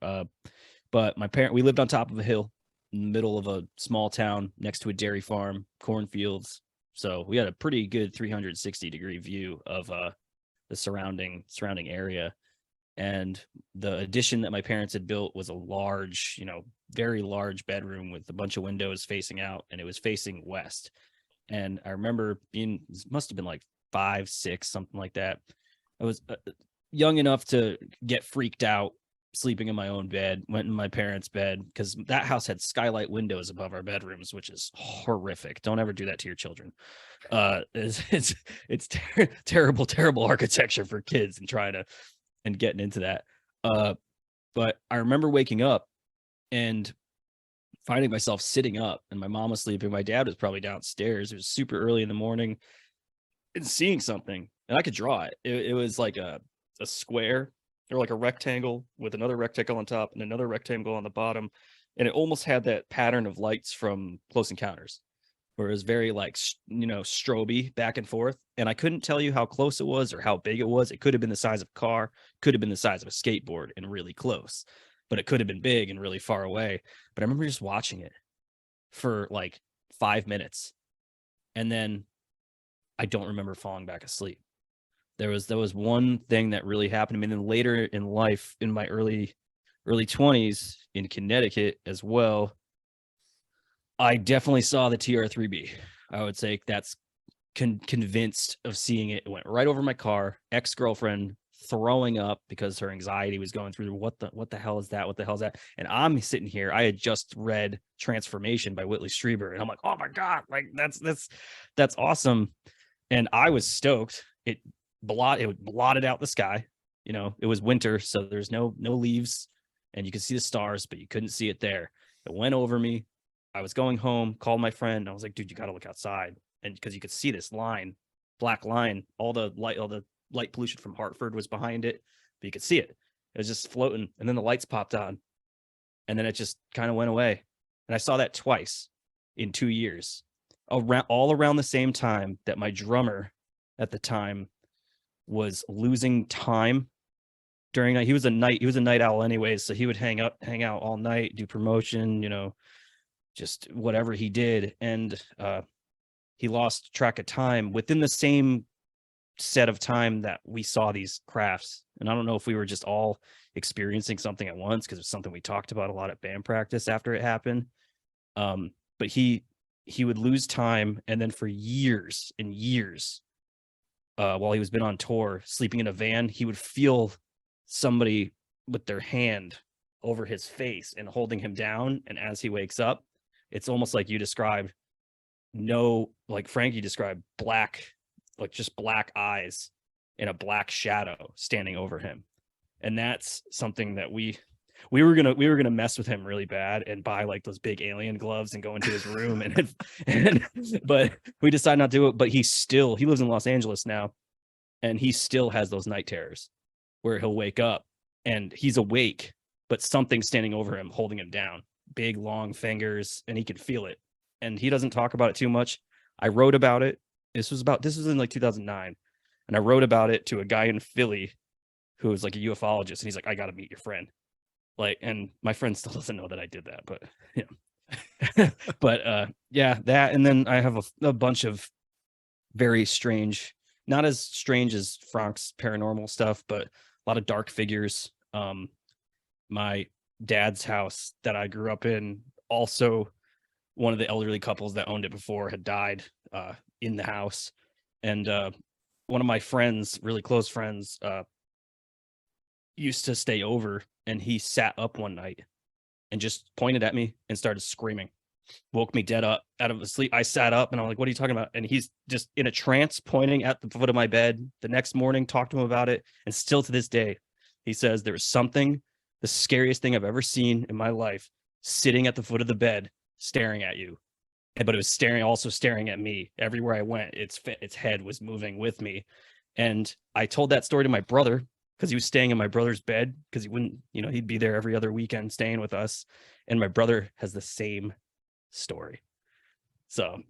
But we lived on top of a hill in the middle of a small town next to a dairy farm, cornfields. So we had a pretty good 360-degree view of the surrounding area. And the addition that my parents had built was a large, very large bedroom with a bunch of windows facing out, and it was facing west. And I remember must have been like 5, 6, something like that. I was young enough to get freaked out sleeping in my own bed, went in my parents' bed, because that house had skylight windows above our bedrooms, which is horrific. Don't ever do that to your children. It's terrible architecture for kids and getting into that. But I remember waking up and finding myself sitting up, and my mom was sleeping. My dad was probably downstairs. It was super early in the morning, and seeing something, and I could draw it. It was like a square or like a rectangle with another rectangle on top and another rectangle on the bottom. And it almost had that pattern of lights from Close Encounters, where it was very like, stroby back and forth. And I couldn't tell you how close it was or how big it was. It could have been the size of a car, could have been the size of a skateboard and really close, but it could have been big and really far away. But I remember just watching it for like 5 minutes. And then I don't remember falling back asleep. There was one thing that really happened to me. And then later in life, in my early 20s in Connecticut as well, I definitely saw the TR-3B. I would say that's convinced of seeing it. It went right over my car. Ex-girlfriend throwing up because her anxiety was going through. What the hell is that? What the hell is that? And I'm sitting here. I had just read Transformation by Whitley Strieber, and I'm like, oh my god, like that's awesome. And I was stoked. It blotted out the sky. It was winter, so there's no leaves, and you could see the stars, but you couldn't see it there. It went over me. I was going home, called my friend. I was like, dude, you got to look outside. And because you could see this black line, all the light pollution from Hartford was behind it, but you could see it. It was just floating. And then the lights popped on, and then it just kind of went away. And I saw that twice in 2 years, all around the same time that my drummer at the time was losing time during night. He was a night owl anyways, so he would hang out all night, do promotion, just whatever he did. And he lost track of time within the same set of time that we saw these crafts. And I don't know if we were just all experiencing something at once, because it's something we talked about a lot at band practice after it happened. But he would lose time, and then for years and years, while he was been on tour, sleeping in a van, he would feel somebody with their hand over his face and holding him down. And as he wakes up, it's almost like you described, like Frankie described, black, like just black eyes and a black shadow standing over him. And that's something that we were gonna mess with him really bad and buy like those big alien gloves and go into his room but we decided not to do it. But he lives in Los Angeles now, and he still has those night terrors where he'll wake up and he's awake, but something's standing over him, holding him down, big long fingers, and he can feel it. And he doesn't talk about it too much. I wrote about it. This was in like 2009, and I wrote about it to a guy in Philly who was like a ufologist, and he's like, I got to meet your friend. Like, and my friend still doesn't know that I did that, but yeah. But yeah, that. And then I have a bunch of very strange, not as strange as Fronk's paranormal stuff, but a lot of dark figures. My dad's house that I grew up in, also one of the elderly couples that owned it before had died in the house. And one of my friends, really close friends, used to stay over, and he sat up one night and just pointed at me and started screaming, woke me dead up out of sleep. I sat up and I'm like, what are you talking about? And he's just in a trance pointing at the foot of my bed. The next morning, talked to him about it. And still to this day, he says there was something, the scariest thing I've ever seen in my life, sitting at the foot of the bed, staring at you. But it was staring at me everywhere I went. Its head was moving with me. And I told that story to my brother, because he was staying in my brother's bed, because he wouldn't, he'd be there every other weekend staying with us. And my brother has the same story. So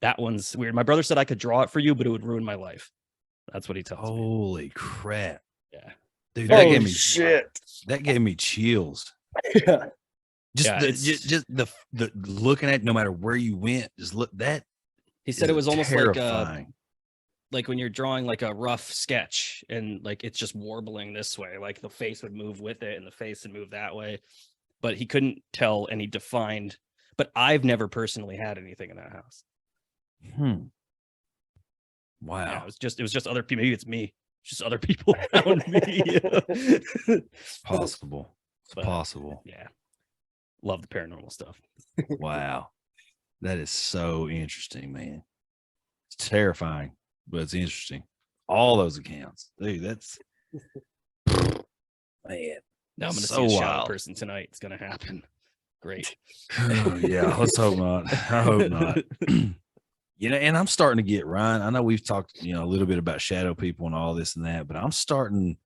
that one's weird. My brother said I could draw it for you, but it would ruin my life. That's what he tells me. Holy crap. Yeah. Dude, that gave me chills. Yeah. Just the looking at, no matter where you went, just look that. He said it was almost terrifying. like when you're drawing like a rough sketch and like it's just warbling this way, like the face would move with it and the face would move that way. But he couldn't tell any defined, but I've never personally had anything in that house. Wow. Yeah, it was just other people. Maybe it's me. It's just other people around me. Possible. It's possible. Yeah. Love the paranormal stuff. Wow. That is so interesting, man. It's terrifying, but it's interesting. All those accounts. Dude, that's man. Now I'm gonna so see a shadow wild. person tonight. It's gonna happen. Great. Yeah, let's hope not. I hope not. And I'm starting to get, Ryan, I know we've talked, a little bit about shadow people and all this and that, but I'm starting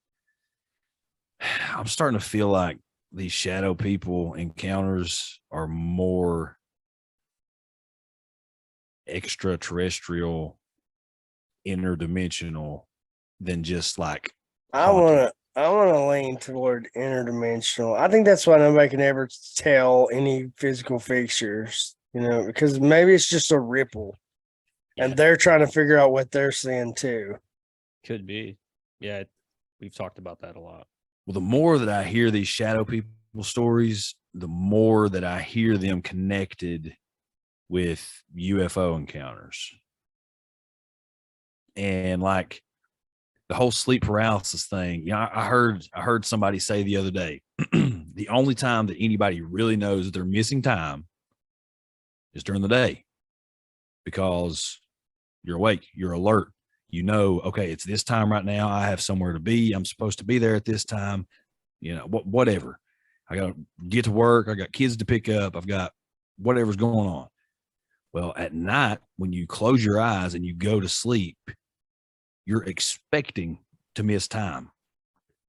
to feel like these shadow people encounters are more extraterrestrial, interdimensional than just like I want to lean toward interdimensional. I think that's why nobody can ever tell any physical fixtures, because maybe it's just a ripple, and they're trying to figure out what they're seeing too. Could be. Yeah, we've talked about that a lot. Well, the more that I hear these shadow people stories, the more that I hear them connected with UFO encounters. And like the whole sleep paralysis thing, I heard somebody say the other day, the only time that anybody really knows that they're missing time is during the day, because you're awake, you're alert. Okay, it's this time right now. I have somewhere to be. I'm supposed to be there at this time. Whatever. I got to get to work. I got kids to pick up. I've got whatever's going on. Well, at night, when you close your eyes and you go to sleep, you're expecting to miss time.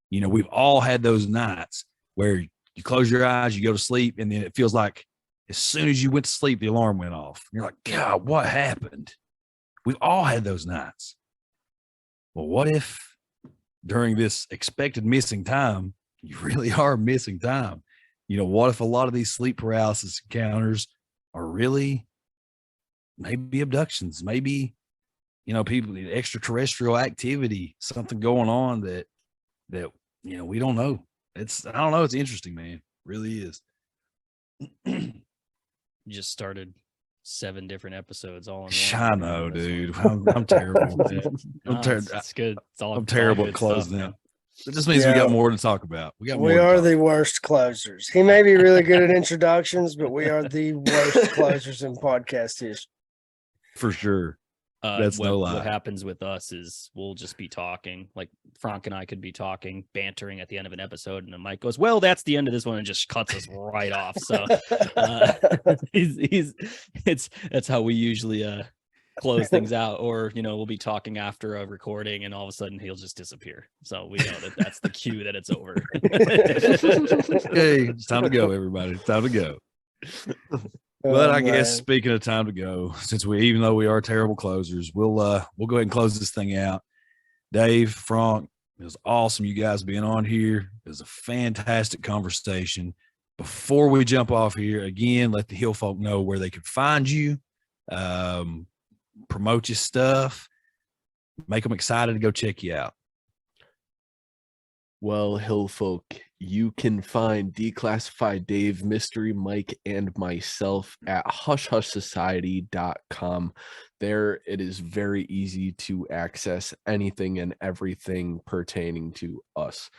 We've all had those nights where you close your eyes, you go to sleep, and then it feels like as soon as you went to sleep, the alarm went off. You're like, God, what happened? We've all had those nights. Well, what if during this expected missing time, you really are missing time? What if a lot of these sleep paralysis encounters are really maybe abductions, maybe, people, extraterrestrial activity, something going on that, we don't know. I don't know. It's interesting, man. It really is. Just started 7 different episodes all in one. I know, dude. I'm terrible. It's good. It's all. I'm terrible at closing out. That just means we got Yeah. more to talk about. We got more. We to are talk the about. worst closers. He may be really good at introductions, but we are the worst closers in podcast history. For sure. That's no lie. What happens with us is we'll just be talking. Like Fronk and I could be talking, bantering at the end of an episode, and then Mike goes, "Well, that's the end of this one," and just cuts us right off. So that's how we usually close things out. Or we'll be talking after a recording, and all of a sudden he'll just disappear. So we know that's the cue that it's over. Okay, it's time to go, everybody. It's time to go. But I guess speaking of time to go, since even though we are terrible closers, we'll go ahead and close this thing out. Dave, Fronk, it was awesome you guys being on here. It was a fantastic conversation. Before we jump off here, again, let the Hill folk know where they can find you, promote your stuff, make them excited to go check you out. Well, Hill folk, you can find Declassified Dave, Mystery Mike, and myself at hushhushsociety.com. There, it is very easy to access anything and everything pertaining to us.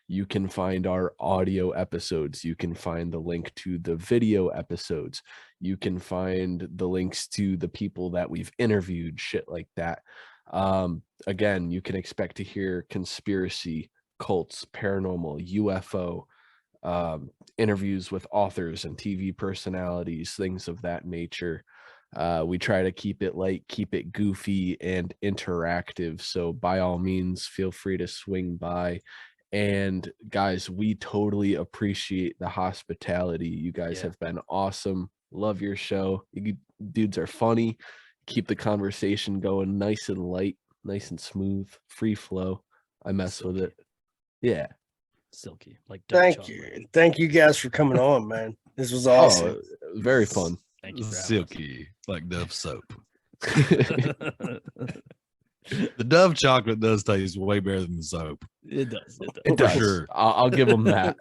You can find our audio episodes. You can find the link to the video episodes. You can find the links to the people that we've interviewed, shit like that. Again, you can expect to hear conspiracy, cults, paranormal, UFO, interviews with authors and TV personalities, things of that nature. We try to keep it light, keep it goofy and interactive. So by all means, feel free to swing by. And guys, we totally appreciate the hospitality. You guys have been awesome. Love your show. You dudes are funny. Keep the conversation going nice and light, nice and smooth, free flow. I mess with it. Yeah. Silky. Like Thank you. Thank you guys for coming on, man. This was awesome. Very fun. Thank you for Silky, like Dove soap. The Dove chocolate does taste way better than the soap. It does. It does. Sure. I'll give them that.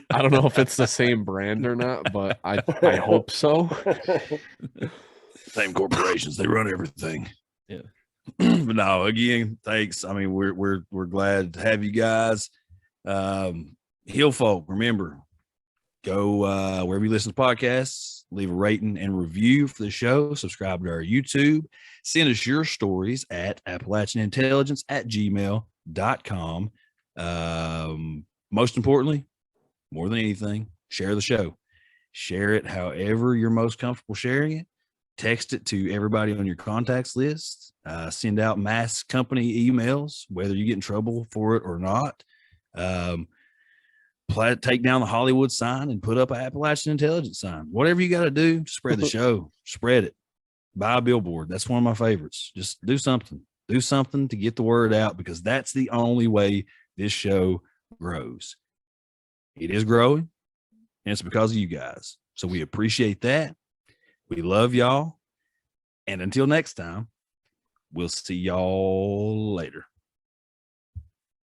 I don't know if it's the same brand or not, but I hope so. Same corporations, they run everything. Yeah. But no, again, thanks. I mean, we're glad to have you guys. Hill folk, remember, go wherever you listen to podcasts, leave a rating and review for the show, subscribe to our YouTube, send us your stories at appalachianintelligence@gmail.com. Most importantly, more than anything, share the show. Share it however you're most comfortable sharing it. Text it to everybody on your contacts list. Send out mass company emails, whether you get in trouble for it or not. Take down the Hollywood sign and put up an Appalachian Intelligence sign. Whatever you got to do to spread the show, spread it. Buy a billboard. That's one of my favorites. Just do something. Do something to get the word out, because that's the only way this show grows. It is growing, and it's because of you guys. So we appreciate that. We love y'all. And until next time, we'll see y'all later.